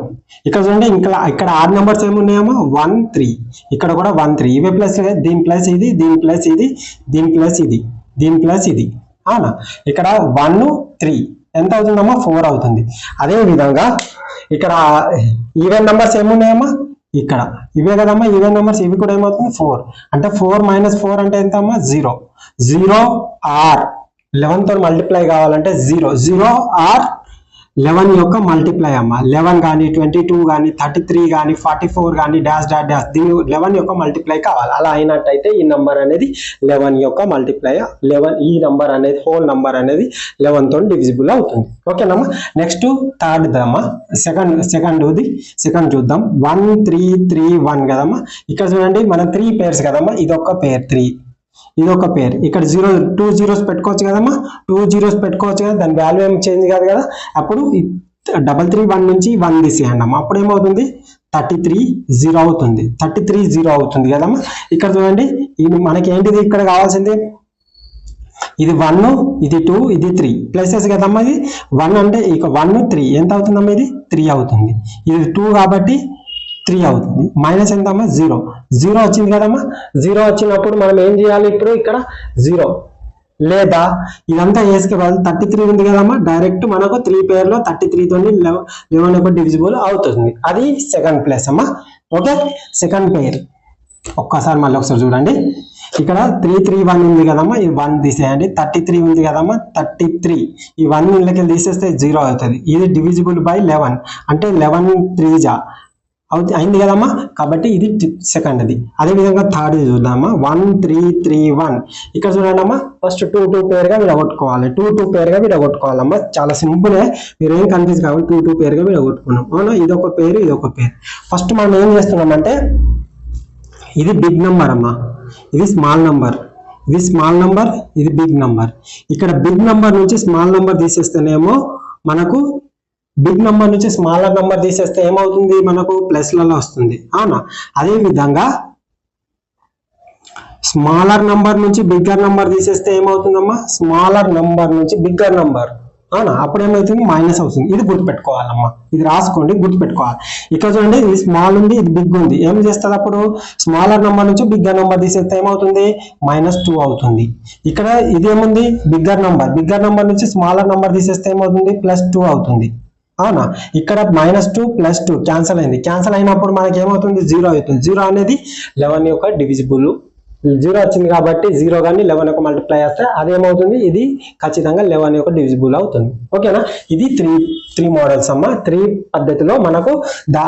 [SPEAKER 1] ఇక్కడ చూడండి, ఇక్కడ ఆడ్ నెంబర్స్ ఏమున్నాయమ్మా? 1 3. ఇక్కడ కూడా 1 3. ఇవే ప్లస్, దీని ప్లస్ ఇది, దీని ప్లస్ ఇది, దీని ప్లస్ ఇది, దీని ప్లస్ ఇది. అవునా? ఇక్కడ 1 3 ఎంత అవుతుందమ్మా? 4 అవుతుంది. అదే విధంగా ఇక్కడ ఈవెన్ నెంబర్స్ ఏమున్నాయమ్మా? ఇక్కడ ఇవే కదమ్మా ఈవెన్ నెంబర్స్. ఇవి కూడా ఏమవుతుంది? 4. అంటే 4 - 4 అంటే ఎంత అమ్మా? 0. 0 ఆర్ 11 తో మల్టిప్లై కావాలంటే 0 ఆర్ 11 యొక్క మల్టిప్లై అమ్మా. 11 కానీ 22 కానీ 33 కానీ 44 కానీ డాష్ డాష్ డాష్, దీని 11 యొక్క మల్టిప్లై కావాలి. అలా అయినట్టయితే ఈ నంబర్ అనేది 11 యొక్క మల్టిప్లై. 11 ఈ నంబర్ అనేది హోల్ నంబర్ అనేది 11 తో డివిజిబుల్ అవుతుంది. ఓకేనమ్మా? నెక్స్ట్ థర్డ్ అమ్మా, సెకండ్ చూద్దాం. 1 3 3 1 కదమ్మా. ఇక్కడ చూడండి, మనం 3 pairs కదమ్మా. ఇదొక పేర్ 3, ఇదొక పేర్. ఇక్కడ 2 zeros పెట్టుకోవచ్చు కదమ్మా. 2 zeros పెట్టుకోవచ్చు కదా. దాని వాల్యూ ఏం చేంజ్ కాదు కదా. అప్పుడు 331 నుంచి 1 తీసేయండి అమ్మా. అప్పుడు ఏమవుతుంది? 33 0 అవుతుంది. 33 0 అవుతుంది కదమ్మా. ఇక్కడ చూడండి, ఇది మనకి ఏంటిది ఇక్కడ కావాల్సింది? ఇది 1, ఇది 2, ఇది 3 ప్లసెస్ కదమ్మా. ఇది 1 అంటే ఇక 1 3 ఎంత అవుతుందమ్మా? ఇది 3 అవుతుంది. ఇది 2 కాబట్టి 3 అవుతుంది. మైనస్ ఎంత అమ్మా? 0 వచ్చింది కదమ్మా. 0 వచ్చినప్పుడు మనం ఏం చేయాలి? ఇప్పుడు ఇక్కడ 0 లేదా ఇదంతా వేసుకే బదులు 33 ఉంది కదమ్మా. డైరెక్ట్ మనకు 3 pair లో 33 తోని 11 ఒక డివిజిబుల్ అవుతుంది. అది సెకండ్ ప్లేస్ అమ్మా. ఓకే, సెకండ్ పేర్. ఒక్కసారి మళ్ళీ ఒకసారి చూడండి. ఇక్కడ 3 3 1 ఉంది కదమ్మా. ఇది 1 తీసేయండి. 33 ఉంది కదమ్మా. 33 ఈ 1 ఇళ్ళకి తీసేస్తే 0 అవుతుంది. ఇది డివిజిబుల్ బై 11 అంటే 11 3 అయింది కదమ్మా. కాబట్టి ఇది సెకండ్ది. అదేవిధంగా థర్డ్ చూద్దామా. 1 3 3 1. ఇక్కడ చూడండి అమ్మా, ఫస్ట్ 2 pair గా విడగొట్టుకోవాలి. 2 pair గా విడగొట్టుకోవాలమ్మా. చాలా సింపుల్. మీరు ఏం కన్ఫ్యూజ్ కావాలి. 2 pair గా విడగొట్టుకున్నాం. అవునా? ఇదొక పేరు, ఇదొక పేరు. ఫస్ట్ మనం ఏం చేస్తున్నామంటే, ఇది బిగ్ నెంబర్ అమ్మా, ఇది స్మాల్ నెంబర్, ఇది స్మాల్ నెంబర్, ఇది బిగ్ నెంబర్. ఇక్కడ బిగ్ నెంబర్ నుంచి స్మాల్ నెంబర్ తీసేస్తేనేమో మనకు బిగ్ నెంబర్ నుంచి స్మాలర్ నెంబర్ తీసేస్తే ఏమవుతుంది? మనకు ప్లస్లలో వస్తుంది. అవునా? అదే విధంగా స్మాలర్ నంబర్ నుంచి బిగ్గర్ నంబర్ తీసేస్తే ఏమవుతుందమ్మా? స్మాలర్ నంబర్ నుంచి బిగ్గర్ నంబర్. అవునా? అప్పుడు ఏమవుతుంది? మైనస్ అవుతుంది. ఇది గుర్తుపెట్టుకోవాలమ్మా. ఇది రాసుకోండి, గుర్తుపెట్టుకోవాలి. ఇక్కడ చూడండి, ఇది స్మాల్ ఉంది, ఇది బిగ్ ఉంది. ఏం చేస్తుంది? అప్పుడు స్మాలర్ నంబర్ నుంచి బిగ్గర్ నంబర్ తీసేస్తే ఏమవుతుంది? -2 అవుతుంది. ఇక్కడ ఇదేముంది? బిగ్గర్ నంబర్ నుంచి స్మాలర్ నంబర్ తీసేస్తే ఏమవుతుంది? +2 అవుతుంది. అవునా? ఇక్కడ -2 +2 క్యాన్సల్ అయింది. క్యాన్సల్ అయినప్పుడు మనకి ఏమవుతుంది? 0 అవుతుంది. 0 అనేది 11 యొక్క డివిజిబుల్. 0 వచ్చింది కాబట్టి 0 కానీ 11 యొక్క మల్టిప్లై చేస్తే అదేమవుతుంది? ఇది ఖచ్చితంగా 11 యొక్క డివిజిబుల్ అవుతుంది. ఓకేనా? ఇది 3 మోడల్స్ అమ్మా. 3 పద్ధతిలో మనకు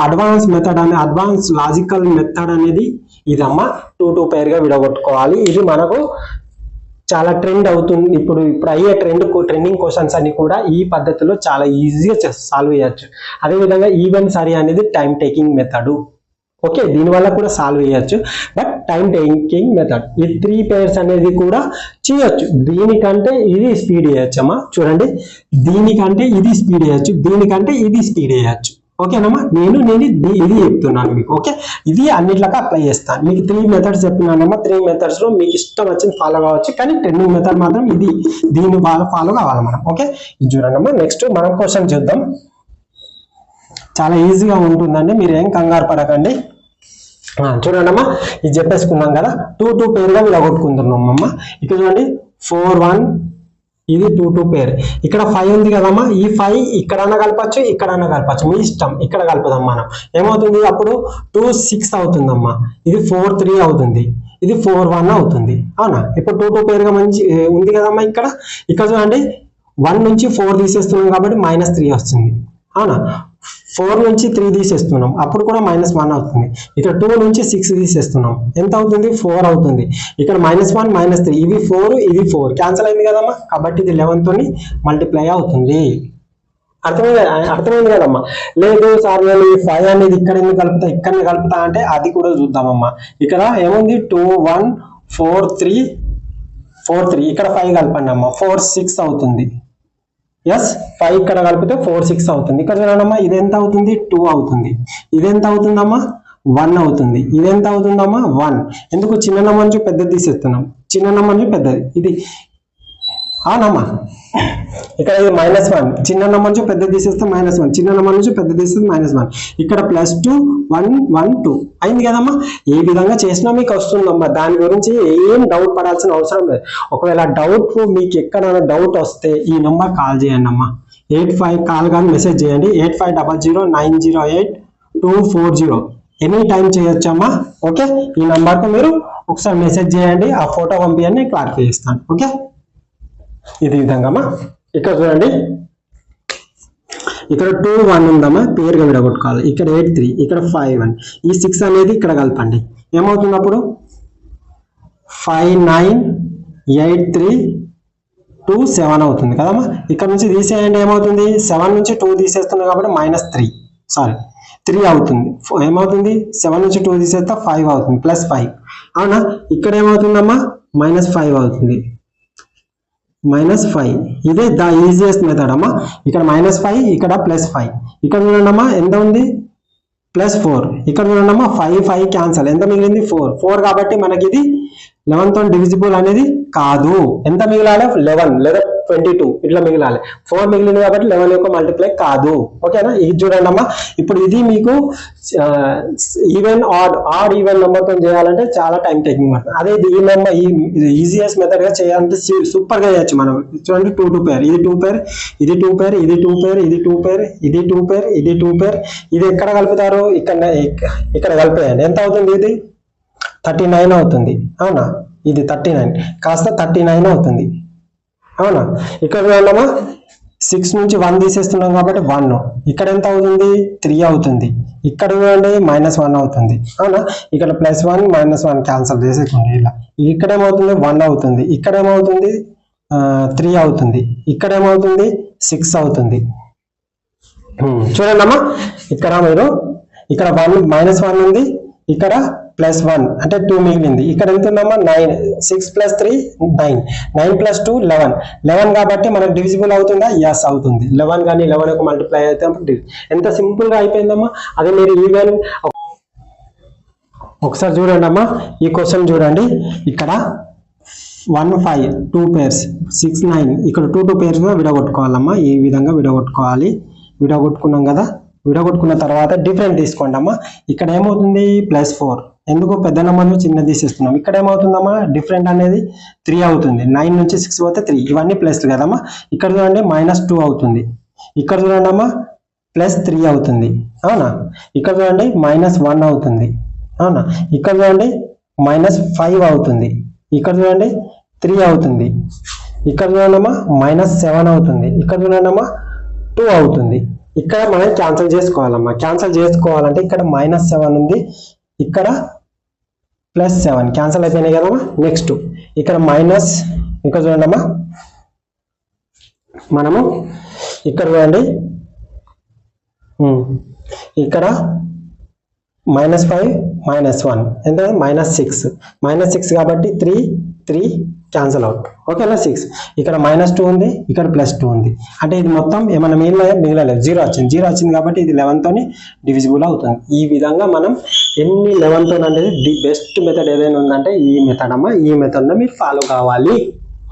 [SPEAKER 1] అడ్వాన్స్ మెథడ్ అనే అడ్వాన్స్ లాజికల్ మెథడ్ అనేది ఇదమ్మా. 2 pair గా విడగొట్టుకోవాలి. ఇది మనకు చాలా ట్రెండ్ అవుతుంది. ఇప్పుడు అయ్యే ట్రెండింగ్ క్వశ్చన్స్ అన్ని కూడా ఈ పద్ధతిలో చాలా ఈజీగా సాల్వ్ చేయొచ్చు. అదేవిధంగా ఈవెన్ సరి అనేది టైం టేకింగ్ మెథడ్. ఓకే, దీనివల్ల కూడా సాల్వ్ చేయొచ్చు. But time taking method. ఈ 3 pairs అనేది కూడా చేయొచ్చు. దీనికంటే ఇది స్పీడ్ చేయొచ్చమ్మా. చూడండి, దీనికంటే ఇది స్పీడ్ చేయొచ్చు, దీనికంటే ఇది స్పీడ్ చేయొచ్చు. ఓకేనమ్మా, నేను ఇది చెప్తున్నాను మీకు. ఓకే, ఇది అన్నిట్లకి అప్లై చేస్తాను. మీకు 3 మెథడ్స్ చెప్పినానమ్మా. 3 మెథడ్స్ లో మీకు ఇష్టం వచ్చింది ఫాలో కావచ్చు, కానీ 10 మెథడ్ మాత్రం ఇది, దీన్ని ఫాలో కావాలి మనం. ఓకే, ఇది చూడండమ్మా. నెక్స్ట్ మనం క్వశ్చన్ చూద్దాం. చాలా ఈజీగా ఉంటుందండి, మీరు ఏం కంగారు పడకండి. చూడండమ్మా, ఇది చెప్పేసుకున్నాం కదా. 2 పేరుగా విడగొట్టుకుంటున్నాం అమ్మ. ఇక్కడ చూడండి 4 1, ఇది 2 పేర్. ఇక్కడ 5 ఉంది కదమ్మా. ఈ 5 ఇక్కడన్నా కలపచ్చు, ఇక్కడన్నా కలపచ్చు, మీ ఇష్టం. ఇక్కడ కలుపుదాం మనం. ఏమవుతుంది అప్పుడు 2 6 అవుతుందమ్మా. ఇది 4 3 అవుతుంది, ఇది 4 1 అవుతుంది. అవునా? ఇప్పుడు 2 పేరుగా మంచి ఉంది కదమ్మా. ఇక్కడ చూడండి 1 నుంచి 4 తీసేస్తున్నాం కాబట్టి -3 వస్తుంది. అవునా? 4 నుంచి 3 తీసేస్తున్నాం, అప్పుడు కూడా -1 అవుతుంది. ఇక్కడ 2 నుంచి 6 తీసేస్తున్నాం, ఎంత అవుతుంది? 4 అవుతుంది. ఇక్కడ -1 -3, ఇవి 4 ఇది 4 క్యాన్సిల్ అయింది కదమ్మా. కాబట్టి ఇది 11 తోని మల్టిప్లై అవుతుంది. అర్థమైంది కదమ్మా. లేదు సార్ నేను ఈ 5 అనేది ఇక్కడ ఎందుకు కలుపుతా, ఇక్కడ కలుపుతా అంటే అది కూడా చూద్దామమ్మా. ఇక్కడ ఏముంది 2 1 4 3 4 3, ఇక్కడ 5 కలపండి అమ్మా. 4 6 అవుతుంది. ఎస్, 5 ఇక్కడ కలిపితే 4 6 అవుతుంది. ఇక్కడ చూడండమ్మా, ఇది ఎంత అవుతుంది? 2 అవుతుంది. ఇది ఎంత అవుతుందమ్మా? 1 అవుతుంది. ఇది ఎంత అవుతుందమ్మా? 1. ఎందుకు? చిన్న నెంబర్ నుంచి పెద్దది తీసేస్తున్నాం, చిన్న నెంబర్ నుంచి పెద్దది. ఇది అవునమ్మా. ఇక్కడ ఇది -1, చిన్న నెంబర్ నుంచి పెద్దది తీసేస్తే -1, చిన్న నెంబర్ నుంచి పెద్దది తీసేస్తే -1. ఇక్కడ +2 1 1 2 అయింది కదమ్మా. ఏ విధంగా చేసినా మీకు వస్తుందమ్మా. దాని గురించి ఏం డౌట్ పడాల్సిన అవసరం లేదు. ఒకవేళ డౌట్ మీకు ఎక్కడైనా డౌట్ వస్తే ఈ నెంబర్ కాల్ చేయండి అమ్మా. 85 కాల్ కానీ మెసేజ్ చేయండి. 8500908240 ఎనీ టైం చేయొచ్చమ్మా. ఓకే, ఈ నెంబర్కు మీరు ఒకసారి మెసేజ్ చేయండి, ఆ ఫోటో పంపించండి, నేను క్లారిఫై చేస్తాను. ఓకే, ఇది విధంగా అమ్మా. ఇక్కడ చూడండి, ఇక్కడ 2 1 ఉందమ్మా, పేరుగా విడగొట్టుకోవాలి. ఇక్కడ 8 3, ఇక్కడ 5 1, ఈ 6 అనేది ఇక్కడ కలపండి. ఏమవుతుంది అప్పుడు? 5 9 8 3 2 7 అవుతుంది కదమ్మా. ఇక్కడ నుంచి తీసేయండి, ఏమవుతుంది? 7 నుంచి 2 తీసేస్తున్నాం కాబట్టి -3 అవుతుంది. ఏమవుతుంది? 7 నుంచి 2 తీసేస్తే 5 అవుతుంది, +5. అవునా? ఇక్కడ ఏమవుతుందమ్మా? -5 అవుతుంది, -5. ఇదే ద ఈజియెస్ట్ మెథడ్ అమ్మా. ఇక్కడ -5, ఇక్కడ +5. ఇక్కడ చూడండి అమ్మా, ఎంత ఉంది? +4. ఇక్కడ చూడండి అమ్మా, 5 5 క్యాన్సల్, ఎంత మిగిలింది? 4 కాబట్టి మనకి ఇది 11 తో డివిజిబుల్ అనేది కాదు. ఎంత మిగిలాలి? 11 లేదా 22 ఇట్లా మిగిలాలి. 4 మిగిలింది కాబట్టి 11 యొక్క మల్టిప్లై కాదు. ఓకేనా? ఇది చూడండి అమ్మా. ఇప్పుడు ఇది మీకు ఈవెన్ ఆడ్ ఈవెన్ నెంబర్ తో చేయాలంటే చాలా టైం టేకింగ్ పడుతుంది. అదే ఈ నెంబర్ ఈజియెస్ట్ మెథడ్ గా చేయాలంటే సూపర్ గా చేయొచ్చు మనం. చూడండి 2 పేర్, ఇది 2 పేర్, ఇది 2 పేర్, ఇది 2 పేర్, ఇది 2 పేర్, ఇది 2 పేర్, ఇది 2 పేర్. ఇది ఎక్కడ కలుపుతారు? ఇక్కడ కలిపేయండి. ఎంత అవుతుంది? ఇది 39 అవుతుంది. అవునా? ఇది 39 కాస్త 39 అవుతుంది. అవునా? ఇక్కడ చూడమ్మా, 6 నుంచి 1 తీసేస్తున్నాం కాబట్టి 1. ఇక్కడ ఎంత అవుతుంది? 3 అవుతుంది. ఇక్కడ చూడండి -1 అవుతుంది. అవునా? ఇక్కడ +1 -1 క్యాన్సల్ చేసేయండి ఇలా. ఇక్కడ ఏమవుతుంది? 1 అవుతుంది. ఇక్కడ ఏమవుతుంది? 3 అవుతుంది. ఇక్కడ ఏమవుతుంది? 6 అవుతుంది. చూడండి అమ్మా, ఇక్కడ మీరు ఇక్కడ -1 ఉంది, ఇక్కడ +1 అంటే 2 మిగిలింది. ఇక్కడ ఎంత ఉందమ్మా? 9. 6 + 3 9, 9 + 2 11. 11 కాబట్టి మనకు డివిజిబుల్ అవుతుందా? ఎస్ అవుతుంది. 11 కానీ 11 యొక్క మల్టిప్లై అయితే ఎంత సింపుల్ గా అయిపోయిందమ్మా. అదే మీరు ఈవెన్ ఒకసారి చూడండి అమ్మా, ఈ క్వశ్చన్ చూడండి. ఇక్కడ 1 5 2 pairs 6 9, ఇక్కడ 2 pairs గా విడగొట్టుకోవాలమ్మా. ఈ విధంగా విడగొట్టుకోవాలి. విడగొట్టుకున్నాం కదా. విడగొట్టుకున్న తర్వాత డిఫరెంట్ తీసుకోండి అమ్మా. ఇక్కడ ఏమవుతుంది? +4. ఎందుకు? పెద్ద నెంబర్ నుంచి చిన్న తీసేస్తున్నాం. ఇక్కడ ఏమవుతుందమ్మా? డిఫరెంట్ అనేది 3 అవుతుంది. 9 నుంచి 6 పోతే 3, ఇవన్నీ ప్లస్ కదమ్మా. ఇక్కడ చూడండి -2 అవుతుంది. ఇక్కడ చూడండి అమ్మా +3 అవుతుంది. అవునా? ఇక్కడ చూడండి -1 అవుతుంది. అవునా? ఇక్కడ చూడండి -5 అవుతుంది. ఇక్కడ చూడండి 3 అవుతుంది. ఇక్కడ చూడండి అమ్మా -7 అవుతుంది. ఇక్కడ చూడండి అమ్మా 2 అవుతుంది. ఇక్కడ మనం క్యాన్సిల్ చేసుకోవాలమ్మా. క్యాన్సిల్ చేసుకోవాలంటే ఇక్కడ -7 ఉంది, ఇక్కడ +7 క్యాన్సిల్ అయిపోయినాయి కదమ్మా. నెక్స్ట్ ఇక్కడ ఇక్కడ చూడండి అమ్మా, మనము ఇక్కడ చూడండి ఇక్కడ -5 -1 ఎంత -6 -6 కాబట్టి 3 క్యాన్సల్ అవుట్ ఓకేనా 6 ఇక్కడ -2 ఉంది ఇక్కడ +2 ఉంది అంటే ఇది మొత్తం ఏమైనా మిగలలేదు 0 వచ్చింది కాబట్టి ఇది 11 తోని డివిజిబుల్ అవుతుంది ఈ విధంగా మనం ఎన్ని 11 తోని అనేది ది బెస్ట్ మెథడ్ ఏదైనా ఉందంటే ఈ మెథడ్ అమ్మా ఈ మెథడ్ ని మీరు ఫాలో కావాలి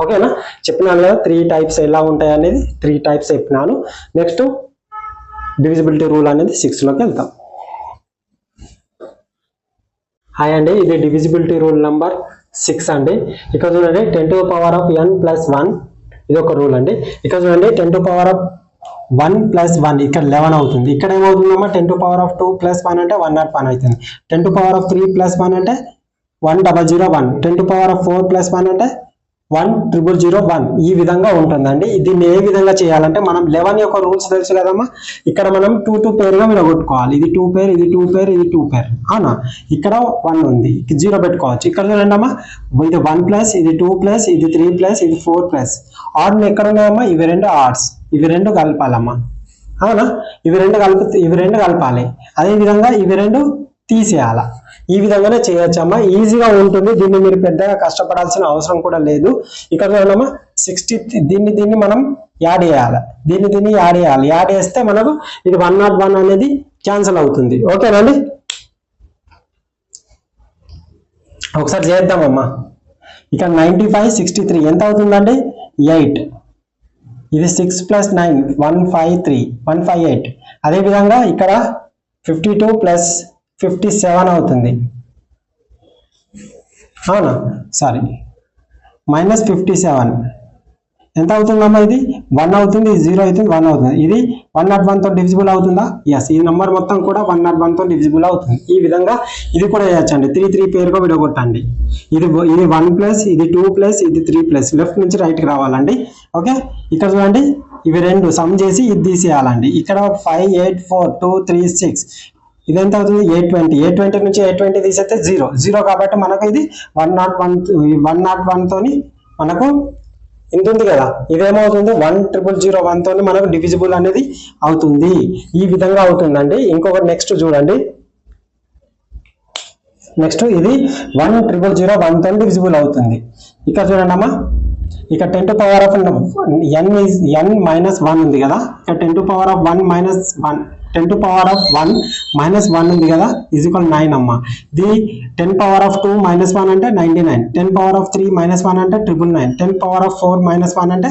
[SPEAKER 1] ఓకేనా చెప్పినాను కదా 3 టైప్స్ ఎలా ఉంటాయి అనేది 3 టైప్స్ చెప్పినాను నెక్స్ట్ డివిజిబిలిటీ రూల్ అనేది 6 లోకి వెళ్తాం హాయ్ అండి ఇది డివిజిబిలిటీ రూల్ నంబర్ 6 అండి ఇక్కడ చూడండి 10 to the power of n plus 1 ఇది ఒక రూల్ అండి ఇక్కడ చూడండి 10 to the power of 1 plus 1 ఇక్కడ 11 అవుతుంది ఇక్కడ ఏమవుతుందమ్మా 10 to the power of 2 plus 1 అంటే 101 అవుతుంది 10 to the power of 3 plus 1 అంటే 1001 10 to the power of 4 plus 1 అంటే 1001 ఈ విధంగా ఉంటుందండి దీన్ని ఏ విధంగా చేయాలంటే మనం 11 యొక్క రూల్స్ తెలుసు కదమ్మా ఇక్కడ మనం 2 పేర్ గా విడగొట్టుకోవాలి ఇది 2 పేర్ ఇది 2 పేర్ ఇది 2 పేర్ అవునా ఇక్కడ 1 ఉంది 0 పెట్టుకోవచ్చు ఇక్కడ చూడండి అమ్మా ఇది 1 ప్లస్ ఇది 2 ప్లస్ ఇది 3 ప్లస్ ఇది 4 ప్లస్ ఆడ్ ఎక్కడ ఉన్నాయమ్మా ఇవి రెండు ఆడ్స్ ఇవి రెండు కలపాలమ్మా అవునా ఇవి రెండు కలపాలి అదే విధంగా ఇవి రెండు తీసేయాల ఈ విధంగానే చేయొచ్చమ్మా ఈజీగా ఉంటుంది దీన్ని మీరు పెద్దగా కష్టపడాల్సిన అవసరం కూడా లేదు ఇక్కడ చూడమ్మా 60 దీన్ని మనం యాడ్ చేయాలి దీన్ని యాడ్ చేస్తే మనకు ఇది 101 అనేది క్యాన్సిల్ అవుతుంది ఓకేనండి ఒకసారి చేద్దామమ్మా ఇక్కడ 95 63 ఎంత అవుతుందండి 8 ఇది 6 ప్లస్ 9 158 అదే విధంగా ఇక్కడ 52 ప్లస్ 57 అవుతుంది అవునా సారీ -57 ఎంత అవుతుందమ్మా ఇది 1 అవుతుంది ఇది 0 అవుతుంది 1 అవుతుంది ఇది 101 తో డివిజిబుల్ అవుతుందా yes ఈ నంబర్ మొత్తం కూడా 101 తో డివిజిబుల్ అవుతుంది ఈ విధంగా ఇది కూడా చేయొచ్చండి 3 పేరుగా విడగొట్టండి ఇది 1 ప్లస్ ఇది 2 ప్లస్ ఇది 3 ప్లస్ లెఫ్ట్ నుంచి రైట్ కి రావాలండి ఓకే ఇక్కడ చూడండి ఇవి రెండు సమ్ చేసి ఇది తీసేయాలండి ఇక్కడ 5 8 4 2 3 6 ఇది ఎంత అవుతుంది 820 నుంచి 820 తీసేస్తే 0 కాబట్టి మనకు ఇది 101 తోని మనకు ఇంత ఉంది కదా ఇదేమవుతుంది 10001 తోని మనకు డివిజిబుల్ అనేది అవుతుంది ఈ విధంగా అవుతుందండి ఇంకొకటి నెక్స్ట్ చూడండి నెక్స్ట్ ఇది 10001 తోని డివిజిబుల్ అవుతుంది ఇక్కడ చూడండి అమ్మా ఇక్కడ 10 to the power of n minus 1 ఉంది కదా ఇక్కడ 10 to the power of 1 minus 1 10 to the power of 1 minus 1 ఉంది కదా is equal 9 అమ్మా ఇది 10 power of 2 minus 1 అంటే 99 10 power of 3 minus 1 అంటే 999 10 power of 4 minus 1 అంటే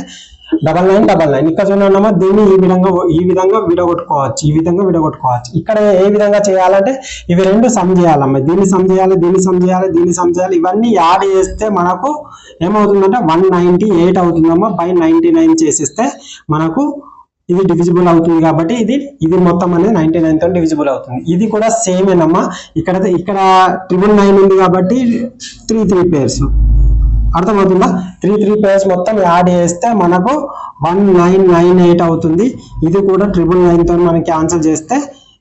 [SPEAKER 1] 9999 ఇక్కడ చూడండి అమ్మా దీన్ని ఈ విధంగా విడగొట్టుకోవచ్చు ఇక్కడ ఏ విధంగా చేయాలంటే ఇవి రెండు సమ్ చేయాలమ్మా దీన్ని సమ్ చేయాలి ఇవన్నీ యాడ్ చేస్తే మనకు ఏమవుతుందంటే 198 అవుతుందమ్మా బై 99 చేసేస్తే మనకు ఇది డివిజిబుల్ అవుతుంది కాబట్టి ఇది మొత్తం అనేది 99 తో డివిజిబుల్ అవుతుంది ఇది కూడా సేమ్ ఏనమ్మా ఇక్కడ 999 ఉంది కాబట్టి 3 పేర్స్ అర్థమవుతుందా 3 పేర్స్ మొత్తం యాడ్ చేస్తే మనకు 1998 అవుతుంది ఇది కూడా 999 తో మనం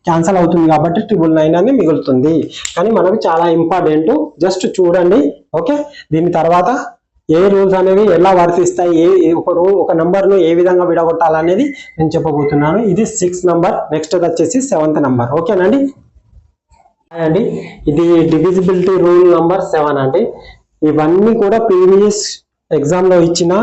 [SPEAKER 1] క్యాన్సిల్ అవుతుంది కాబట్టి 999 అని మిగులుతుంది కానీ మనకు చాలా ఇంపార్టెంట్ జస్ట్ చూడండి ఓకే దీని తర్వాత ఏ రూల్స్ అనేవి ఎలా వర్తిస్తాయి ఒక నంబర్ ను ఏ విధంగా విడగొట్టాలనేది నేను చెప్పబోతున్నాను ఇది 6 నంబర్ నెక్స్ట్ వచ్చేసి 7th నంబర్ ఓకేనండి అండి ఇది డివిజిబిలిటీ రూల్ నంబర్ 7 అండి ఇవన్నీ కూడా ప్రీవియస్ ఎగ్జామ్ లో ఇచ్చిన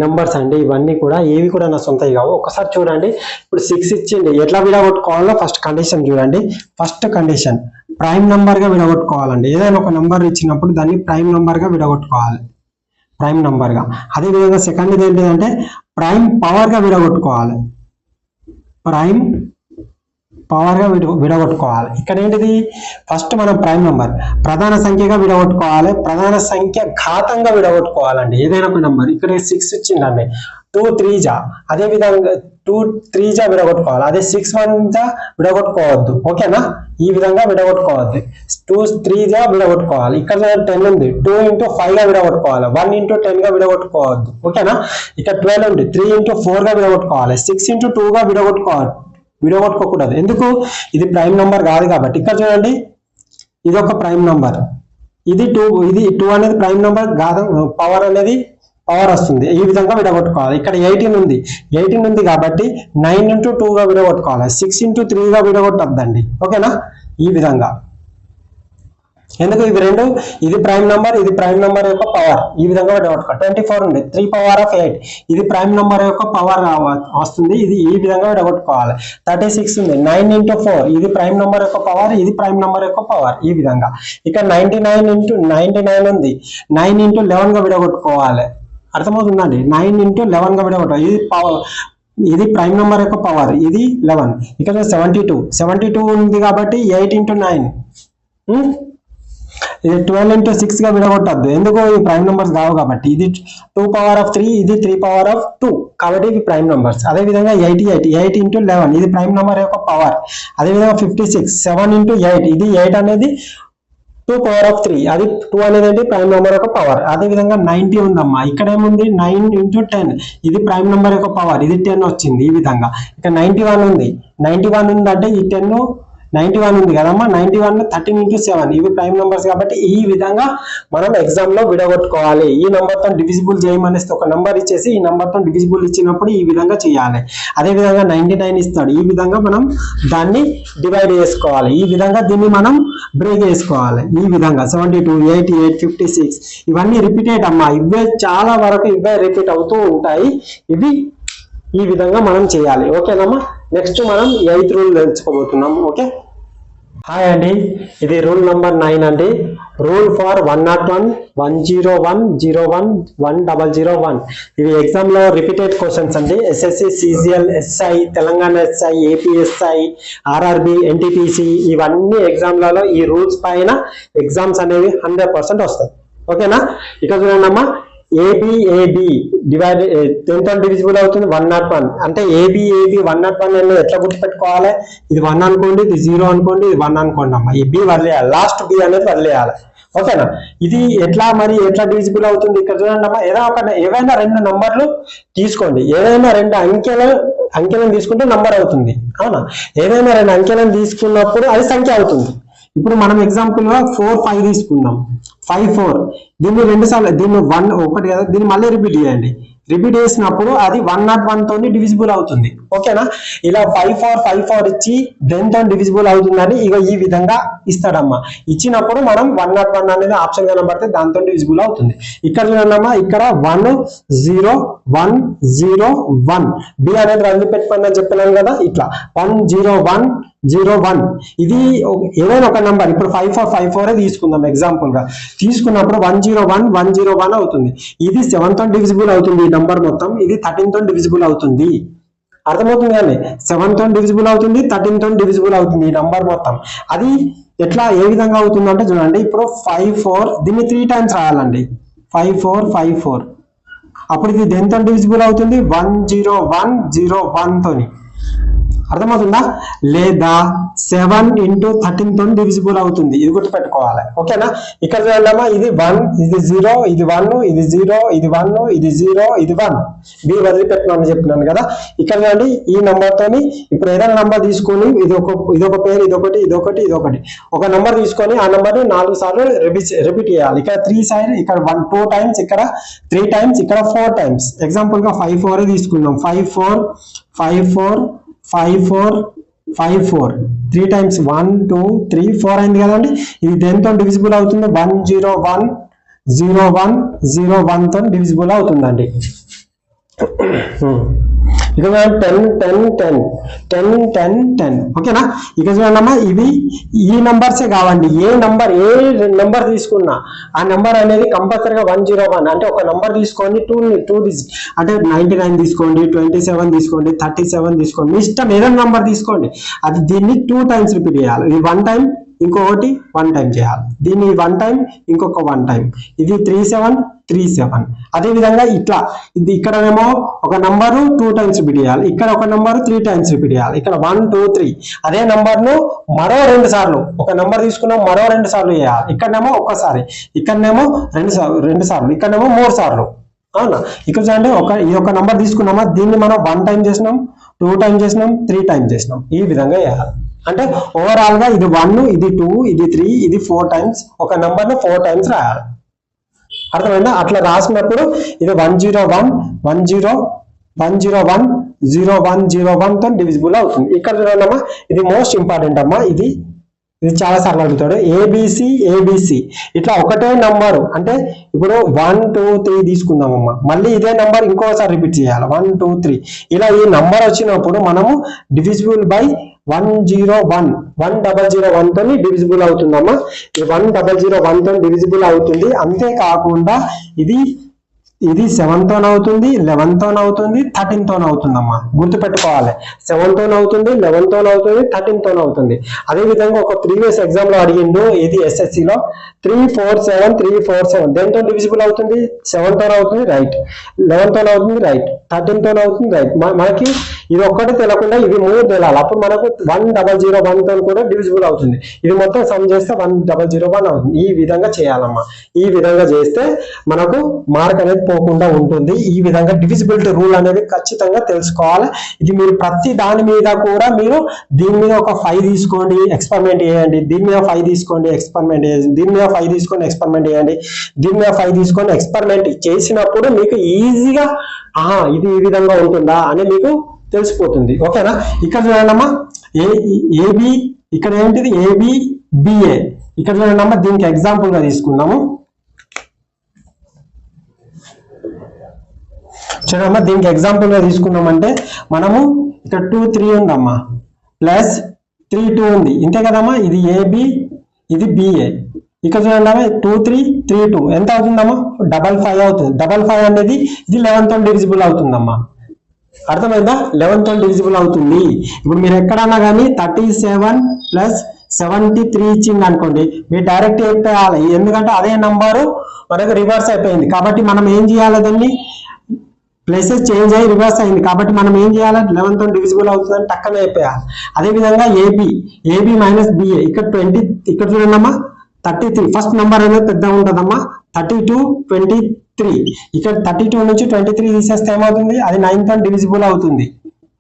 [SPEAKER 1] నంబర్స్ అండి ఇవన్నీ కూడా ఏవి కూడా నా సొంతవి కావు ఒకసారి చూడండి ఇప్పుడు 6 ఇచ్చింది ఎట్లా విడగొట్టుకోవాలో ఫస్ట్ కండిషన్ చూడండి ఫస్ట్ కండిషన్ ప్రైమ్ నంబర్ గా విడగొట్టుకోవాలండి ఏదైనా ఒక నంబర్ ఇచ్చినప్పుడు దాన్ని ప్రైమ్ నంబర్ గా విడగొట్టుకోవాలి ప్రైమ్ నంబర్ గా అదే విధంగా సెకండ్ ఏంటంటే ప్రైమ్ పవర్ గా విడగొట్టుకోవాలి ప్రైమ్ పవర్ గా విడగొట్టుకోవాలి ఇక్కడ ఏంటిది ఫస్ట్ మనం ప్రైమ్ నంబర్ ప్రధాన సంఖ్యగా విడగొట్టుకోవాలి ప్రధాన సంఖ్య ఘాతంగా విడగొట్టుకోవాలండి ఏదైనా ఒక నంబర్ ఇక్కడ 6 ఇచ్చిందండి 2 3 జా అదే విధంగా 2 3 జా విడగొట్టుకోవాలి అదే 6 1 జా విడగొట్టుకోవద్దు ఓకేనా ఈ విధంగా విడగొట్టుకోవద్దు 2 3 జా విడగొట్టుకోవాలి ఇక్కడ 10 ఉంది 2 into 5 గా విడగొట్టుకోవాలి 1 into 10 గా విడగొట్టుకోవద్దు ఓకేనా ఇక్కడ 12 ఉంది 3 into 4 గా విడగొట్టుకోవాలి 6 into 2 గా విడగొట్టుకోకూడదు ఎందుకు ఇది ప్రైమ్ నంబర్ కాదు కాబట్టి ఇక్కడ చూడండి ఇది ఒక ప్రైమ్ నంబర్ ఇది 2 అనేది ప్రైమ్ నంబర్ కాదు పవర్ అనేది పవర్ వస్తుంది ఈ విధంగా విడగొట్టుకోవాలి ఇక్కడ 18 ఉంది కాబట్టి 9 into 2 గా విడగొట్టుకోవాలి 6 into 3 గా విడగొట్టద్దండి ఓకేనా ఈ విధంగా ఎందుకు ఇవి రెండు, ఇది ప్రైమ్ నంబర్, ఇది ప్రైమ్ నంబర్ యొక్క పవర్, ఈ విధంగా విడగొట్టుకోవాలి. 24 ఉంది, 3 పవర్ ఆఫ్ 8, ఇది ప్రైమ్ నంబర్ యొక్క పవర్ వస్తుంది, ఇది ఈ విధంగా విడగొట్టుకోవాలి. 36 ఉంది, 9 into 4, ఇది ప్రైమ్ నంబర్ యొక్క పవర్, ఇది ప్రైమ్ నంబర్ యొక్క పవర్, ఈ విధంగా. ఇక 99 into 99 ఉంది, 9 into 11 గా విడగొట్టుకోవాలి. అర్థమవుతుందండి? 9 into 11 గా విడగొట్టాలి. ఇది పవర్, ఇది ప్రైమ్ నంబర్ యొక్క పవర్, ఇది 11. ఇక్కడ 72 ఉంది కాబట్టి 8 into 9, ఇది 12 into 6 గా విడగొట్టద్దు, ఎందుకు ఈ ప్రైమ్ నంబర్స్ కావు కాబట్టి. ఇది 2 పవర్ ఆఫ్ 3, ఇది 3 పవర్ ఆఫ్ 2, కాబట్టి ఇవి ప్రైమ్ నంబర్స్. అదే విధంగా 8 into 11, ఇది ప్రైమ్ నంబర్ యొక్క పవర్. అదే విధంగా 56, 7 into 8, ఇది 8 అనేది 2 పవర్ ఆఫ్ 3, అది 2 అనేది ప్రైమ్ నెంబర్ యొక్క పవర్. అదే విధంగా 90 ఉందమ్మా, ఇక్కడ ఏముంది 9 into 10, ఇది ప్రైమ్ నెంబర్ యొక్క పవర్, ఇది 10 వచ్చింది, ఈ విధంగా. ఇక 91 ఉంది, 91 ఉందంటే ఈ 10 91 ఉంది కదమ్మా, 91 13 into 7, ఇవి ప్రైమ్ నెంబర్స్ కాబట్టి ఈ విధంగా మనం ఎగ్జామ్ లో విడగొట్టుకోవాలి. ఈ నెంబర్ తో డివిజిబుల్ చేయమనేసి ఒక నెంబర్ ఇచ్చేసి ఈ నెంబర్ తో డివిజిబుల్ ఇచ్చినప్పుడు ఈ విధంగా చేయాలి. అదే విధంగా 99 ఇస్తాడు, ఈ విధంగా మనం దాన్ని డివైడ్ చేసుకోవాలి, ఈ విధంగా దీన్ని మనం బ్రేక్ చేసుకోవాలి. ఈ విధంగా 72, 88, 56 ఇవన్నీ రిపీటెడ్ అమ్మా, ఇవే చాలా వరకు ఇవే రిపీట్ అవుతూ ఉంటాయి. ఇవి ఈ విధంగా మనం చేయాలి. ఓకేనమ్మా, నెక్స్ట్ మనం 8th రూల్ తెలుసుకోబోతున్నాం. ఓకే, హాయ్ అండి, ఇది రూల్ నెంబర్ 9 అండి. Rule for 101, 101, 01, 1001. ఇవి ఎగ్జామ్ లో రిపీటెడ్ క్వశ్చన్స్ అండి. SSC, CGL, SI, Telangana SI, ఏపీఎస్ఐ, RRB, NTPC ఇవన్నీ ఎగ్జామ్లలో ఈ రూల్స్ పైన ఎగ్జామ్స్ అనేవి 100% వస్తాయి. ఓకేనా? ఇక్కడ చూడండి అమ్మా, ఏబిఏబి డివైడ్ దేంతో డివిజిబుల్ అవుతుంది? 101. అంటే ఏబిఏబి 101 అనేది ఎట్లా గుర్తుపెట్టుకోవాలి? ఇది 1 అనుకోండి, ఇది 0 అనుకోండి, ఇది 1 అనుకోండి అమ్మా. ఈ బి వదిలేయాలి, లాస్ట్ బి అనేది వదిలేయాలి. ఓకేనా? ఇది ఎట్లా డివిజిబుల్ అవుతుంది? ఇక్కడ చూడండి అమ్మా, ఏవైనా 2 నంబర్లు తీసుకోండి, ఏదైనా 2 అంకెలను తీసుకుంటే నంబర్ అవుతుంది. అవునా? ఏదైనా 2 అంకెలను తీసుకున్నప్పుడు అది సంఖ్య అవుతుంది. ఇప్పుడు మనం ఎగ్జాంపుల్ గా 4, 5 తీసుకుందాం. 5, 4 దీన్ని 2 సార్లు, దీన్ని 1 ఒకటి కదా, దీన్ని మళ్ళీ రిపీట్ చేయండి. రిపీట్ చేసినప్పుడు అది 101 తోని డివిజిబుల్ అవుతుంది. ఓకేనా? ఇలా 5, 4, 5, 4 ఇచ్చి దేంతో డివిజిబుల్ అవుతుందని ఇక ఈ విధంగా ఇస్తాడమ్మా. ఇచ్చినప్పుడు మనం 101 అనేది ఆప్షన్ కనబడితే దాంతో డివిజిబుల్ అవుతుంది. ఇక్కడ చూడండమ్మా, ఇక్కడ 1 0 1 0 1 బి అనేది రంగు పెట్టుకోండి చెప్పినాను కదా, ఇట్లా 1 0 1 0 1 ఇది ఏదైనా ఒక నంబర్. ఇప్పుడు 5 4 5 4 తీసుకుందాం ఎగ్జాంపుల్ గా. తీసుకున్నప్పుడు 101 101 అవుతుంది. ఇది 7 తో డివిజిబుల్ అవుతుంది ఈ నంబర్ మొత్తం, ఇది 13 తో డివిజిబుల్ అవుతుంది. అర్థమవుతుంది కానీ 7 తో డివిజిబుల్ అవుతుంది, 13 తో డివిజిబుల్ అవుతుంది ఈ నంబర్ మొత్తం. అది ఎట్లా, ఏ విధంగా అవుతుంది అంటే చూడండి, ఇప్పుడు 5 4 దీన్ని 3 టైమ్స్ రాయాలండి. 5 4 5 4 అప్పుడు ఇది దేంతో డివిజిబుల్ అవుతుంది? 10101 తోని. అర్థమవుతుందా? లేదా 7 into 13 తో డివిజిబుల్ అవుతుంది, ఇది గుర్తుపెట్టుకోవాలి. ఓకేనా? ఇక్కడ చూడండి, ఇది 1 ఇది 0 ఇది 1 ఇది 0 ఇది 1 ఇది 0 ఇది 1 బి వదిలిపెట్టమని చెప్పినాను కదా. ఇక్కడ చూడండి, ఈ నంబర్ తోని ఇప్పుడు ఏదైనా నంబర్ తీసుకొని ఇదొక పేరు, ఇదొకటి ఒక నంబర్ తీసుకొని ఆ నంబర్ ని 4 సార్లు రిపీట్ చేయాలి. ఇక్కడ 3 సైడ్, ఇక్కడ 1 2 టైమ్స్, ఇక్కడ 3 టైమ్స్, ఇక్కడ 4 టైమ్స్. ఎగ్జాంపుల్ గా 5 4 తీసుకుందాం. 5 4 5 4 5 4 5 4 3 టైమ్స్ 1 2 3 4 అయింది కదండి. ఇది దేంతో డివిజిబుల్ అవుతుంది? 101 01 01 తో డివిజిబుల్ అవుతుందండి. ఇక 10 10 10 10 10 10 ఓకేనా? ఇక చూడమ్మా, ఇవి ఈ నంబర్సే కావండి. ఏ నంబర్ తీసుకున్నా ఆ నంబర్ అనేది కంపల్సరీగా 101. అంటే ఒక నంబర్ తీసుకోండి, 2 డిజిట్ అంటే 99 తీసుకోండి, 27 తీసుకోండి, 37 తీసుకోండి, మీ ఇష్టం ఏదైనా నంబర్ తీసుకోండి. అది దీన్ని 2 టైమ్స్ రిపీట్ చేయాలి. ఇది 1 టైం, ఇంకొకటి 1 టైం చేయాలి. దీన్ని 1 టైం, ఇంకొక 1 టైం. ఇది 37 37. అదే విధంగా ఇట్లా ఇక్కడనేమో ఒక నంబరు 2 టైమ్స్ రిపీట్ చేయాలి, ఇక్కడ ఒక నంబరు 3 టైమ్స్ రిపీట్ చేయాలి. ఇక్కడ 1 2 3 అదే నంబర్ ను మరో 2 సార్లు, ఒక నంబర్ తీసుకున్నాం మరో 2 సార్లు చేయాలి. ఇక్కడనేమో ఒక్కసారి, ఇక్కడనేమో 2 సార్లు, ఇక్కడనేమో 3 సార్లు. అవునా? ఇక్కడ చూడండి, ఇది ఒక నంబర్ తీసుకున్నామా, దీన్ని మనం 1 టైం చేసినాం, 2 టైం చేసినాం, 3 టైం చేసినాం. ఈ విధంగా చేయాలి. అంటే ఓవరాల్ గా ఇది 1 ఇది 2 ఇది 3 ఇది 4 టైమ్స్, ఒక నంబర్ ను 4 టైమ్స్ రాయాలి. అర్థమైందా? అట్లా రాసినప్పుడు ఇది 101 10 101 01 01 తో డివిజిబుల్ అవుతుంది. ఇక్కడ చూడండి అమ్మా, ఇది మోస్ట్ ఇంపార్టెంట్ అమ్మా. ఇది ఇది చాలా సార్లు అడుగుతాడు. ఏబిసి ఏబిసి ఇట్లా ఒకటే నంబరు అంటే ఇప్పుడు 1 2 3 తీసుకుందామమ్మా, మళ్ళీ ఇదే నంబర్ ఇంకోసారి రిపీట్ చేయాలి 1 2 3 ఇలా. ఈ నంబర్ వచ్చినప్పుడు మనము డివిజిబుల్ బై 1001 తో డివిజిబుల్ అవుతుందమ్మా. ఈ 1001 తో డివిజిబుల్ అవుతుంది. అంతేకాకుండా ఇది 7 తో అవుతుంది, 11 తో అవుతుంది, 13 తో అవుతుందమ్మా. గుర్తుపెట్టుకోవాలి, 7 తో అవుతుంది, 11 తో అవుతుంది, 13 తో అవుతుంది. అదే విధంగా ఒక ప్రీవియస్ ఎగ్జామ్ లో అడిగిండు, ఇది ఎస్ఎస్సి లో 347 దేంతో డివిజిబుల్ అవుతుంది? 7 తో అవుతుంది, రైట్. 11 తో అవుతుంది, రైట్. 13 తో అవుతుంది, రైట్. మనకి ఇది ఒక్కటి తెలియకుండా ఇవి 3 తెలియాలి. అప్పుడు మనకు 1001 తో కూడా డివిజిబుల్ అవుతుంది. ఇది మొత్తం సమ్ చేస్తే 1001 అవుతుంది. ఈ విధంగా చేయాలమ్మా. ఈ విధంగా చేస్తే మనకు మార్క్ అనేది పోకుండా ఉంటుంది. ఈ విధంగా డివిజిబిలిటీ రూల్ అనేది ఖచ్చితంగా తెలుసుకోవాలి. ఇది మీరు ప్రతి దాని మీద కూడా మీరు దీని మీద ఒక 5 తీసుకోండి, ఎక్స్పెరిమెంట్ చేయండి. దీని మీద 5 తీసుకోండి, ఎక్స్పెరిమెంట్ చేయండి. దీని మీద 5 తీసుకొని ఎక్స్పెరిమెంట్ చేయండి. దీని మీద 5 తీసుకొని ఎక్స్పెరిమెంట్ చేసినప్పుడు మీకు ఈజీగా ఇది ఈ విధంగా ఉంటుందా అని మీకు తెలిసిపోతుంది. ఓకేనా? ఇక్కడ చూడండమ్మా, ఏబి ఇక్కడ ఏంటిది ఏబిబిఏ. ఇక్కడ చూడండమ్మా, దీనికి ఎగ్జాంపుల్ గా తీసుకుందాము. చూడమ్మా, దీనికి ఎగ్జాంపుల్ గా తీసుకున్నామంటే మనము ఇక్కడ 2 3 ఉందమ్మా, ప్లస్ 3 2 ఉంది, ఇంతే కదమ్మా. ఇది ఏబి, ఇది బిఏ. ఇక్కడ చూడండి అమ్మా, 2 3 3 2 ఎంత అవుతుందమ్మా? 55 అవుతుంది. 55 అనేది ఇది 11 తో డివిజిబుల్ అవుతుందమ్మా. అర్థమైందా? 11 తో డివిజిబుల్ అవుతుంది. ఇప్పుడు మీరు ఎక్కడన్నా కానీ 37 ప్లస్ 73 ఇచ్చింది అనుకోండి, మీరు డైరెక్ట్ చెప్పేయాలి. ఎందుకంటే అదే నంబరు మనకు రివర్స్ అయిపోయింది. కాబట్టి మనం ఏం చేయాలి? దాన్ని ప్లేసెస్ చేంజ్ అయ్యి రివర్స్ అయింది. కాబట్టి మనం ఏం చేయాలి? 11 తో డివిజిబుల్ అవుతుందని టక్కన అయిపోయాలి. అదేవిధంగా ఏబి మైనస్ బిఏ. ఇక్కడ 20, ఇక్కడ చూడండమ్మా 33. ఫస్ట్ నెంబర్ అనేది పెద్దగా ఉంటుందమ్మా. 32 23. ఇక్కడ 32 నుంచి 23 తీసేస్తే ఏమవుతుంది? అది 9 తో డివిజిబుల్ అవుతుంది.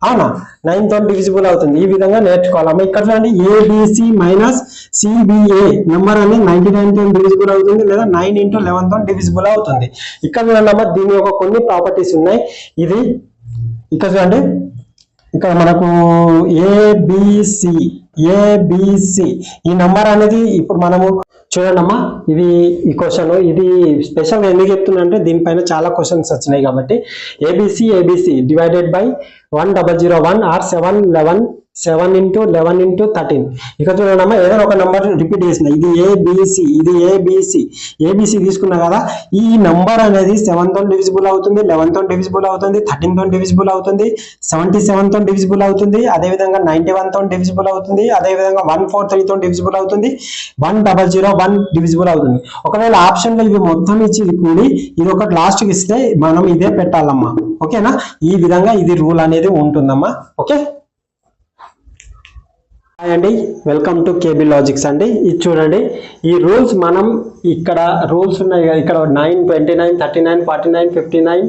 [SPEAKER 1] అవునా? 9 తో డివిజిబుల్ అవుతుంది. ఈ విధంగా నేర్చుకోవాలమ్మా. ఇక్కడ చూడండి, ఏబిసి మైనస్ సిబిఏ నెంబర్ అనేది 99 తో డివిజిబుల్ అవుతుంది, లేదా 9 × 11 తో డివిజిబుల్ అవుతుంది. ఇక్కడ చూడండి, దీని యొక్క కొన్ని ప్రాపర్టీస్ ఉన్నాయి. ఇది ఇక్కడ చూడండి, ఇక్కడ మనకు ఏబిసి ఈ నంబర్ అనేది ఇప్పుడు మనము చూడండమ్మా, ఇది ఈ క్వశ్చన్ ఇది స్పెషల్ ఎందుకు చెప్తున్నా అంటే దీనిపైన చాలా క్వశ్చన్స్ వచ్చినాయి. కాబట్టి ఏబిసి డివైడెడ్ బై 1001 ఆర్ 7 × 11 × 13. ఇక్కడ చూడండమ్మా, ఏదైనా ఒక నెంబర్ రిపీట్ చేసిన, ఇది ఏబిసి తీసుకున్నా కదా. ఈ నంబర్ అనేది 7 తో డివిజిబుల్ అవుతుంది, 11 తో డివిజిబుల్ అవుతుంది, 13 తో డివిజిబుల్ అవుతుంది, 77 తో డివిజిబుల్ అవుతుంది, అదేవిధంగా 91 తో డివిజిబుల్ అవుతుంది, అదేవిధంగా 143 తో డివిజిబుల్ అవుతుంది, 1001 డివిజిబుల్ అవుతుంది. ఒకవేళ ఆప్షన్ లో ఇవి మొత్తం ఇచ్చి కూడి ఇది ఒకటి లాస్ట్ కి ఇస్తే మనం ఇదే పెట్టాలమ్మా. ఓకేనా? ఈ విధంగా ఇది రూల్ అనేది ఉంటుందమ్మా. ఓకే అండి, వెల్కమ్ టు కేబీ లాజిక్స్ అండి. ఇది చూడండి, ఈ రూల్స్ మనం ఇక్కడ రూల్స్ ఉన్నాయి కదా. ఇక్కడ 9 29 39 49 59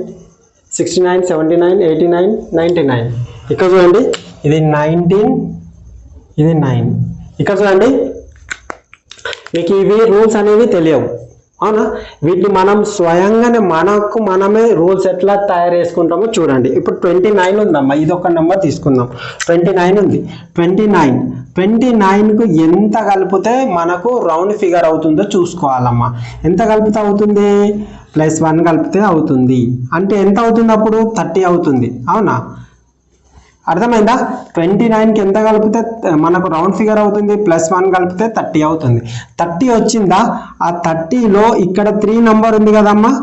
[SPEAKER 1] 69 79 89 99. ఇక్కడ చూడండి, ఇది 19, ఇది 9. ఇక్కడ చూడండి, మీకు ఇవి రూల్స్ అనేవి తెలియవు. అవునా? వీటిని మనం స్వయంగానే మనమే రూల్స్ ఎట్లా తయారు చేసుకుంటామో చూడండి. ఇప్పుడు 29 ఉందమ్మా, ఇది ఒక నెంబర్ తీసుకుందాం. 29 ఉంది. 29 కు ఎంత కలిపితే మనకు రౌండ్ ఫిగర్ అవుతుందో చూసుకోవాలమ్మా. ఎంత కలిపితే అవుతుంది? +1 కలిపితే అవుతుంది. అంటే ఎంత అవుతుంది అప్పుడు? 30 అవుతుంది. అవునా? అర్థమైందా? 29కి ఎంత కలిపితే మనకు రౌండ్ ఫిగర్ అవుతుంది? +1 కలిపితే 30 అవుతుంది. 30 వచ్చిందా? ఆ 30లో ఇక్కడ 3 నంబర్ ఉంది కదమ్మా.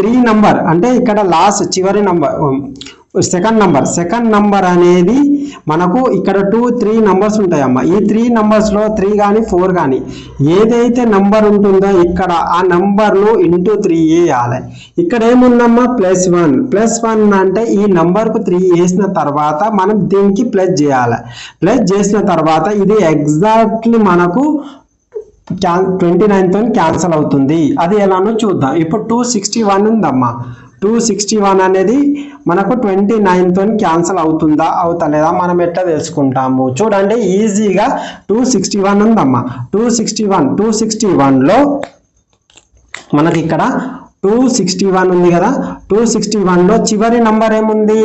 [SPEAKER 1] 3 నంబర్ అంటే ఇక్కడ లాస్ట్ చివరి నంబర్ సెకండ్ నంబర్ అనేది మనకు ఇక్కడ 2 3 నంబర్స్ ఉంటాయమ్మా. ఈ 3 నంబర్స్ లో 3 కానీ 4 కానీ ఏదైతే నంబర్ ఉంటుందో ఇక్కడ ఆ నంబర్ ను × 3 వేయాలి. ఇక్కడ ఏముందమ్మా? +1 అంటే ఈ నంబర్ కు 3 వేసిన తర్వాత మనం దీనికి ప్లస్ చేయాలి. ప్లస్ చేసిన తర్వాత ఇది ఎగ్జాక్ట్లీ మనకు 29 తో క్యాన్సిల్ అవుతుంది. అది ఎలానో చూద్దాం. ఇప్పుడు 261 ఉందమ్మా. 261 అనేది మనకు 29 తో క్యాన్సిల్ అవుతుందా అవుతలేదా మనం ఎట్లా తెలుసుకుంటాము? చూడండి, ఈజీగా 261 ఉందమ్మా. 261లో మనకి ఇక్కడ 261 ఉంది కదా, 261లో చివరి నంబర్ ఏముంది,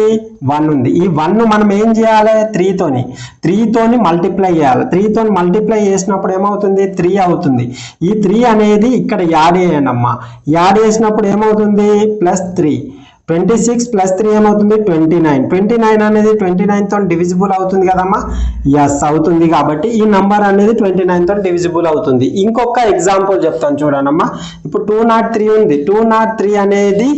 [SPEAKER 1] 1 ఉంది. ఈ 1 మనం ఏం చేయాలి, 3తోని మల్టిప్లై చేయాలి. 3తోని మల్టిప్లై చేసినప్పుడు ఏమవుతుంది, 3 అవుతుంది. ఈ 3 అనేది ఇక్కడ యాడ్ చేయండి అమ్మా. యాడ్ చేసినప్పుడు ఏమవుతుంది, +3. 26 + 3 ఏమవుతుంది, 29. 29 అనేది 29తో డివిజిబుల్ అవుతుంది కదమ్మా, ఎస్ అవుతుంది. కాబట్టి ఈ నంబర్ అనేది 29తో డివిజిబుల్ అవుతుంది. ఇంకొక ఎగ్జాంపుల్ చెప్తాను చూడండమ్మా. ఇప్పుడు 203 ఉంది. 203 అనేది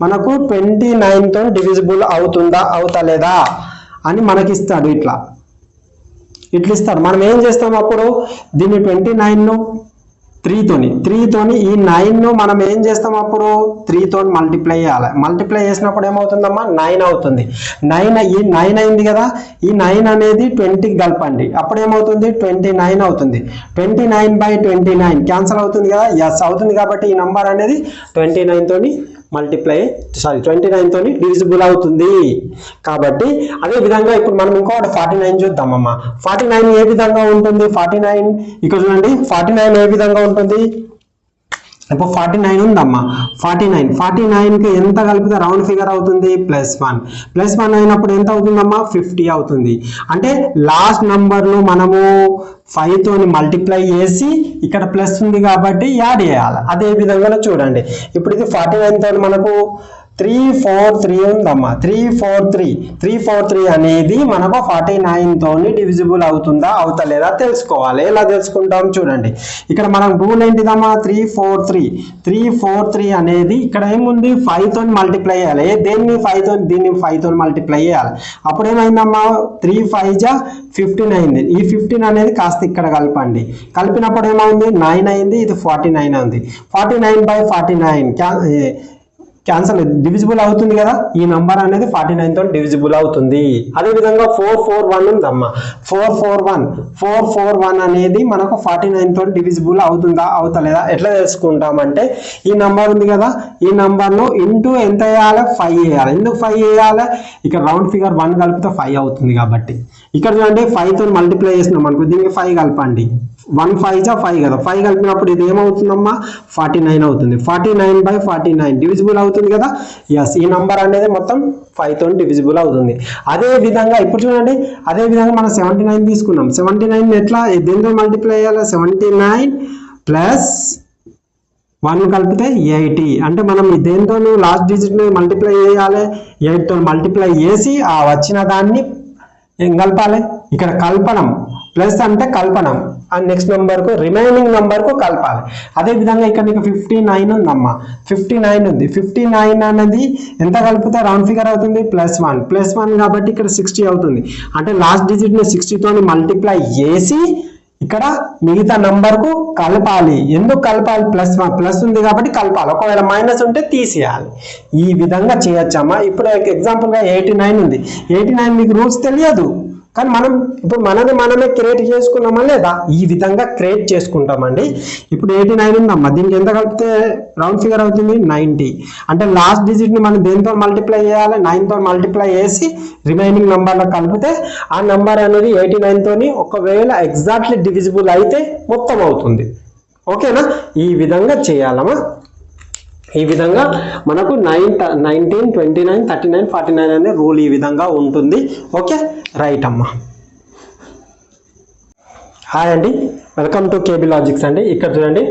[SPEAKER 1] మనకు 29తో డివిజిబుల్ అవుతుందా అవుతలేదా అని మనకి ఇస్తాడు. ఇట్లా ఇస్తాడు. మనం ఏం చేస్తాం అప్పుడు, దీన్ని 29ను 3తోని ఈ 9ను మనం ఏం చేస్తాం అప్పుడు, 3తోని మల్టిప్లై చేయాలి. మల్టిప్లై చేసినప్పుడు ఏమవుతుందమ్మా, 9 అవుతుంది. 9 ఈ 9 అయింది కదా, ఈ 9 అనేది 20కి కలపండి. అప్పుడు ఏమవుతుంది, 29 అవుతుంది. 29/29 క్యాన్సల్ అవుతుంది కదా, ఎస్ అవుతుంది. కాబట్టి ఈ నంబర్ అనేది 29తోని 29తోని డివిజిబుల్ అవుతుంది. కాబట్టి అదే విధంగా ఇప్పుడు మనం ఇంకొకటి 49 చూద్దామమ్మా. 49 ఏ విధంగా ఉంటుంది, 49 ఇక్కడ చూడండి, 49 ఏ విధంగా ఉంటుంది. ఇప్పుడు 49 ఉందమ్మా. 49కి ఎంత కలిపితే రౌండ్ ఫిగర్ అవుతుంది, +1 అయినప్పుడు ఎంత అవుతుందమ్మా, 50 అవుతుంది. అంటే లాస్ట్ నంబర్ను మనము 5తోని మల్టిప్లై చేసి ఇక్కడ ప్లస్ ఉంది కాబట్టి యాడ్ చేయాలి. అదే విధంగా చూడండి, ఇప్పుడు ఇది 49తో మనకు 343 ఉందమ్మా. 343 అనేది మనకు 49తోని డివిజిబుల్ అవుతుందా అవుతలేదా తెలుసుకోవాలి. ఎలా తెలుసుకుంటాం చూడండి, ఇక్కడ మనం రూల్ ఏంటిదమ్మా, 343 అనేది ఇక్కడ ఏముంది, 5తోని మల్టిప్లై చేయాలి. దీన్ని 5తోని మల్టిప్లై చేయాలి. అప్పుడు ఏమైందమ్మా, 3 5 = 15 అయింది. ఈ 15 అనేది కాస్త ఇక్కడ కలపండి. కలిపినప్పుడు ఏమైంది, 9 అయింది. ఇది 49 ఉంది. 49/49 క్యాన్సల్ డివిజిబుల్ అవుతుంది కదా, ఈ నంబర్ అనేది 49తో డివిజిబుల్ అవుతుంది. అదే విధంగా 441 ఉందమ్మా. 441 అనేది మనకు 49తో డివిజిబుల్ అవుతుందా అవుతలేదా ఎట్లా తెలుసుకుంటామంటే, ఈ నంబర్ ఉంది కదా, ఈ నంబర్ను ఇంటూ ఎంత చేయాలి, 5 చేయాలి. ఎందుకు 5 చేయాలి, ఇక్కడ రౌండ్ ఫిగర్ 1 కలిపితే 5 అవుతుంది కాబట్టి. ఇక్కడ చూడండి, 5తో మల్టిప్లై చేసినాం అనుకో, దీనికి 5 కలపండి. 1 5 = 5 కదా, 5 కలిపినప్పుడు ఇది ఏమవుతుందమ్మా, 49 అవుతుంది. 49/49 డివిజిబుల్ అవుతుంది కదా, ఎస్ ఈ నంబర్ అనేది మొత్తం 5తో డివిజిబుల్ అవుతుంది. అదే విధంగా ఇప్పుడు చూడండి, అదే విధంగా మనం 79 తీసుకున్నాం. 79 ఎట్లా దేంతో మల్టిప్లై చేయాలి, 79 + 1 కలిపితే 80. అంటే మనం దేంతో లాస్ట్ డిజిట్ మల్టిప్లై చేయాలి, 8తో మల్టిప్లై చేసి ఆ వచ్చిన దాన్ని ఏం కలపాలి, ఇక్కడ కల్పనం, ప్లస్ అంటే కల్పనం, ఆ నెక్స్ట్ నెంబర్కు రిమైనింగ్ నెంబర్కు కలపాలి. అదే విధంగా ఇక్కడ నీకు 59 ఉందమ్మా. 59 ఉంది. 59 అనేది ఎంత కలిపితే రౌండ్ ఫిగర్ అవుతుంది, +1 కాబట్టి ఇక్కడ 60 అవుతుంది. అంటే లాస్ట్ డిజిట్ని 60తోని మల్టిప్లై చేసి ఇక్కడ మిగతా నంబర్కు కలపాలి. ఎందుకు కలపాలి, ప్లస్ ఉంది కాబట్టి కలపాలి. ఒకవేళ మైనస్ ఉంటే తీసేయాలి. ఈ విధంగా చేయొచ్చమ్మా. ఇప్పుడు ఎగ్జాంపుల్గా 89 ఉంది. 89 మీకు రూల్స్ తెలియదు, కానీ మనం ఇప్పుడు మనమే క్రియేట్ చేసుకున్నామా లేదా, ఈ విధంగా క్రియేట్ చేసుకుంటామండి. ఇప్పుడు 89 ఉందమ్మా. దీనికి ఎంత కలిపితే రౌండ్ ఫిగర్ అవుతుంది, 90. అంటే లాస్ట్ డిజిట్ని మనం దేంతో మల్టిప్లై చేయాలి, 9తో మల్టిప్లై చేసి రిమైనింగ్ నెంబర్లో కలిపితే ఆ నెంబర్ అనేది 89తోని ఒకవేళ ఎగ్జాక్ట్లీ డివిజిబుల్ అయితే మొత్తం అవుతుంది. ఓకేనా, ఈ విధంగా చేయాలమ్మా. ఈ విధంగా మనకు 19, 29, 39, 49 అనే రూల్ ఈ విధంగా ఉంటుంది. ఓకే రైట్ అమ్మా. హాయ్ అండి, వెల్కమ్ టు KB లాజిక్స్ అండి. ఇక్కడ చూడండి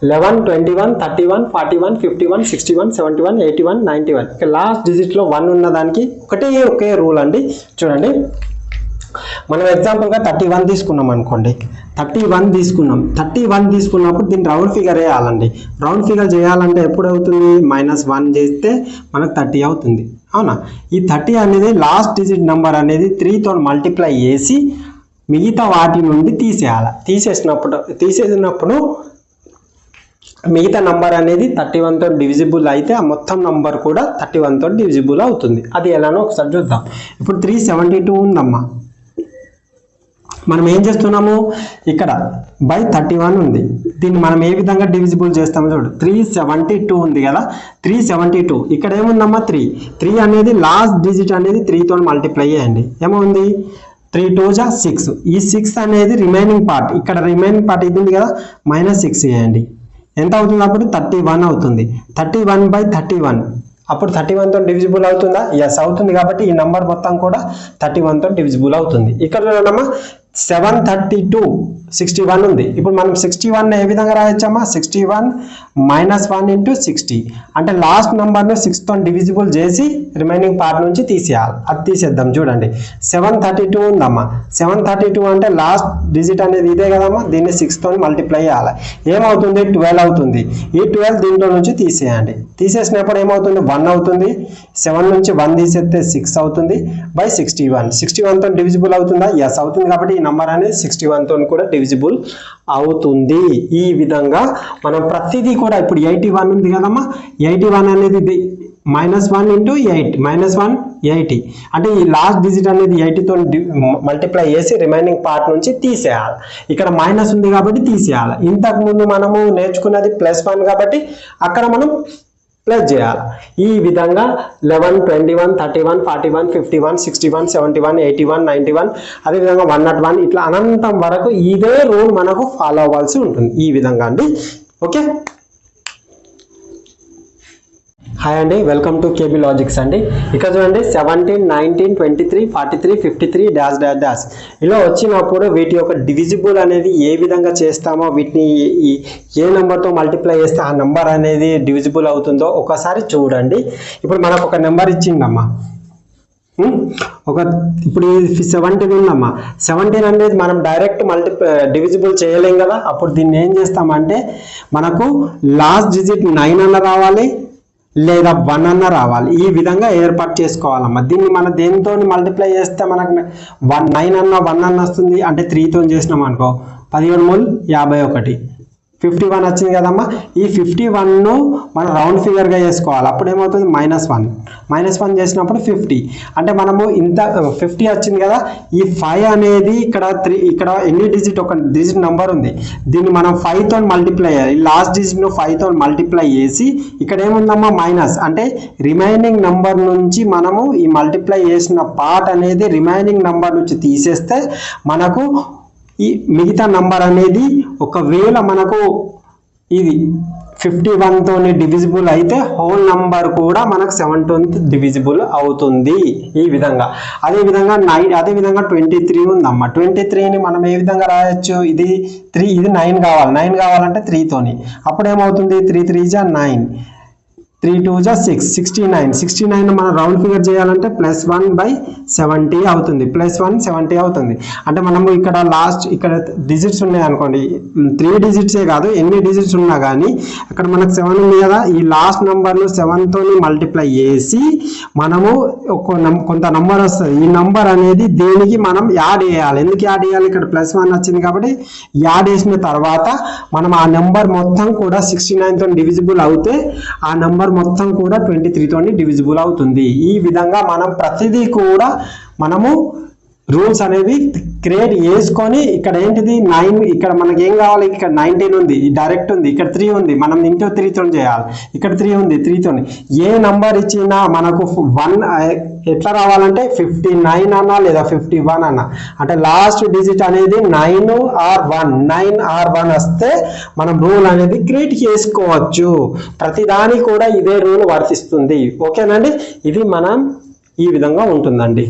[SPEAKER 1] 11, 21, 31, 41, 51, 61, 71, 81, 91. ఇక లాస్ట్ డిజిట్లో 1 ఉన్నదానికి ఒకే రూల్ అండి. చూడండి, మనం ఎగ్జాంపుల్గా 31 తీసుకున్నాం అనుకోండి. 31 తీసుకున్నప్పుడు దీన్ని రౌండ్ ఫిగర్ వేయాలండి. రౌండ్ ఫిగర్ చేయాలంటే ఎప్పుడు అవుతుంది, -1 చేస్తే మనకు 30 అవుతుంది. అవునా, ఈ 30 అనేది లాస్ట్ డిజిట్ నెంబర్ అనేది 3తో మల్టిప్లై చేసి మిగతా వాటి నుండి తీసేయాలి. తీసేసినప్పుడు మిగతా నంబర్ అనేది 31తో డివిజిబుల్ అయితే ఆ మొత్తం నంబర్ కూడా 31తో డివిజిబుల్ అవుతుంది. అది ఎలానో ఒకసారి చూద్దాం. ఇప్పుడు 372 ఉందమ్మా. మనం ఏం చేస్తున్నాము, ఇక్కడ /31 ఉంది. దీన్ని మనం ఏ విధంగా డివిజిబుల్ చేస్తామో చూడు. 372 ఉంది కదా, 372 ఇక్కడ ఏముందమ్మా, 3 అనేది లాస్ట్ డిజిట్ అనేది 3తో మల్టిప్లై చేయండి. ఏముంది, 3 2 = 6. ఈ 6 అనేది రిమైనింగ్ పార్ట్, ఇక్కడ రిమైనింగ్ పార్ట్ ఇది ఉంది కదా, -6 చేయండి. ఎంత అవుతుంది అప్పుడు 31 అవుతుంది. 31/31 అప్పుడు 31 తో డివిజిబుల్ అవుతుందా? ఎస్ అవుతుంది. కాబట్టి ఈ నంబర్ మొత్తం కూడా 31 తో డివిజిబుల్ అవుతుంది. ఇక్కడ చూడమ్మా 732 61 ఉంది. ఇప్పుడు మనం 61 ఏ విధంగా రాయొచ్చమ్మా? 61 - 1 × 60 అంటే లాస్ట్ నంబర్ను 6 తో డివిజిబుల్ చేసి రిమైనింగ్ పార్ట్ నుంచి తీసేయాలి. అది తీసేద్దాం. చూడండి 732 ఉందమ్మా. 732 అంటే లాస్ట్ డిజిట్ అనేది ఇదే కదమ్మా. దీన్ని 6 తో మల్టిప్లై చేయాలి. ఏమవుతుంది? 12 అవుతుంది. ఈ 12 దీంట్లో నుంచి తీసేయండి. తీసేసినప్పుడు ఏమవుతుంది? 1 అవుతుంది. 7 నుంచి 1 తీసేస్తే 6 అవుతుంది బై 61. 61 తో డివిజిబుల్ అవుతుందా? ఎస్ అవుతుంది. కాబట్టి ఈ నంబర్ అనేది 61 తో కూడా డివిజిబుల్ అవుతుంది. ఈ విధంగా మనం ప్రతిదీ కూడా ఇప్పుడు 81 ఉంది కదమ్మా. 81 అనేది -1 × 8 -1 80 అంటే ఈ లాస్ట్ డిజిట్ అనేది 80 తో మల్టిప్లై చేసి రిమైనింగ్ పార్ట్ నుంచి తీసేయాలి. ఇక్కడ మైనస్ ఉంది కాబట్టి తీసేయాలి. ఇంతకు ముందు మనము నేర్చుకున్నది +1 కాబట్టి అక్కడ మనం ప్లస్ చేయాలి. ఈ విధంగా 11 21 31 41 51 61 71 81 91 అదేవిధంగా 101 ఇట్లా అనంతం వరకు ఇదే రూల్ మనకు ఫాలో అవ్వాల్సి ఉంటుంది. ఈ విధంగా అండి. ఓకే, హాయ్ అండి, వెల్కమ్ టు కేబీ లాజిక్స్ అండి. ఇక్కడ చూడండి 17 19 23 43 53 డాష్ డాష్ డాష్ ఇలా వచ్చినప్పుడు వీటి యొక్క డివిజిబుల్ అనేది ఏ విధంగా చేస్తామో, వీటిని ఏ నెంబర్తో మల్టిప్లై చేస్తే ఆ నెంబర్ అనేది డివిజిబుల్ అవుతుందో ఒకసారి చూడండి. ఇప్పుడు మనకు ఒక నెంబర్ ఇచ్చిందమ్మా. ఇప్పుడు 17 ఉందమ్మా. 17 అనేది మనం డైరెక్ట్ డివిజిబుల్ చేయలేం కదా. అప్పుడు దీన్ని ఏం చేస్తామంటే మనకు లాస్ట్ డిజిట్ 9 అన్న రావాలి లేదా 1 అన్న రావాలి. ఈ విధంగా ఏర్పాటు చేసుకోవాలమ్మా. దీన్ని మనం దేనితో మల్టిప్లై చేస్తే మనకు 9 అన్న 1 అన్న వస్తుంది. అంటే 3తో చేసినాం అనుకో 17 × 3 = 51 51 వచ్చింది కదమ్మా. ఈ 51ను మనం రౌండ్ ఫిగర్గా చేసుకోవాలి. అప్పుడు ఏమవుతుంది? -1 చేసినప్పుడు 50 అంటే మనము ఇంత 50 వచ్చింది కదా. ఈ 5 అనేది ఇక్కడ ఎన్ని డిజిట్? ఒక డిజిట్ నెంబర్ ఉంది. దీన్ని మనం 5తో మల్టిప్లై చేయాలి. లాస్ట్ డిజిట్ను 5తో మల్టిప్లై చేసి ఇక్కడ ఏముందమ్మా? మైనస్ అంటే రిమైనింగ్ నెంబర్ నుంచి మనము ఈ మల్టిప్లై చేసిన పార్ట్ అనేది రిమైనింగ్ నెంబర్ నుంచి తీసేస్తే మనకు ఈ మిగతా నంబర్ అనేది ఒకవేళ మనకు ఇది 51 తోని డివిజిబుల్ అయితే హోల్ నంబర్ కూడా మనకు 7తో డివిజిబుల్ అవుతుంది. ఈ విధంగా అదేవిధంగా 23 ఉందమ్మా. 23ని మనం ఏ విధంగా రాయొచ్చు? ఇది 9 కావాలి. 9 కావాలంటే 3తోని. అప్పుడు ఏమవుతుంది? 3 3 = 9 3 2 = 6 69 69 మనం రౌండ్ ఫిగర్ చేయాలంటే +1/70 అవుతుంది. +1 70 అవుతుంది. అంటే మనము ఇక్కడ లాస్ట్ ఇక్కడ డిజిట్స్ ఉన్నాయి అనుకోండి, 3 డిజిట్సే కాదు ఎన్ని డిజిట్స్ ఉన్నా కానీ అక్కడ మనకు 7 ఉంది కదా. ఈ లాస్ట్ నెంబర్ను 7తో మల్టిప్లై చేసి మనము కొంత నంబర్ వస్తుంది. ఈ నంబర్ అనేది దేనికి మనం యాడ్ చేయాలి. ఎందుకు యాడ్ చేయాలి? ఇక్కడ +1 వచ్చింది కాబట్టి యాడ్ చేసిన తర్వాత మనం ఆ నెంబర్ మొత్తం కూడా 69తో డివిజిబుల్ అవుతే ఆ నెంబర్ మొత్తం కూడా 23తో డివిజిబుల్ అవుతుంది. ఈ విధంగా మనం ప్రతిదీ కూడా మనము రూల్స్ అనేవి క్రియేట్ చేసుకొని ఇక్కడ ఏంటిది 9 ఇక్కడ మనకి ఏం కావాలి? ఇక్కడ 19 ఉంది, డైరెక్ట్ ఉంది. ఇక్కడ 3 ఉంది, మనం ఇంటూ 3తో చేయాలి. ఇక్కడ 3 ఉంది, 3తో ఏ నంబర్ ఇచ్చినా మనకు 1 ఎట్లా రావాలంటే 59 అన్నా లేదా 51 అన్నా. అంటే లాస్ట్ డిజిట్ అనేది 9 or 1 వస్తే మనం రూల్ అనేది క్రియేట్ చేసుకోవచ్చు. ప్రతిదాని కూడా ఇదే రూల్ వర్తిస్తుంది. ఓకేనండి, ఇది మనం ఈ విధంగా ఉంటుందండి.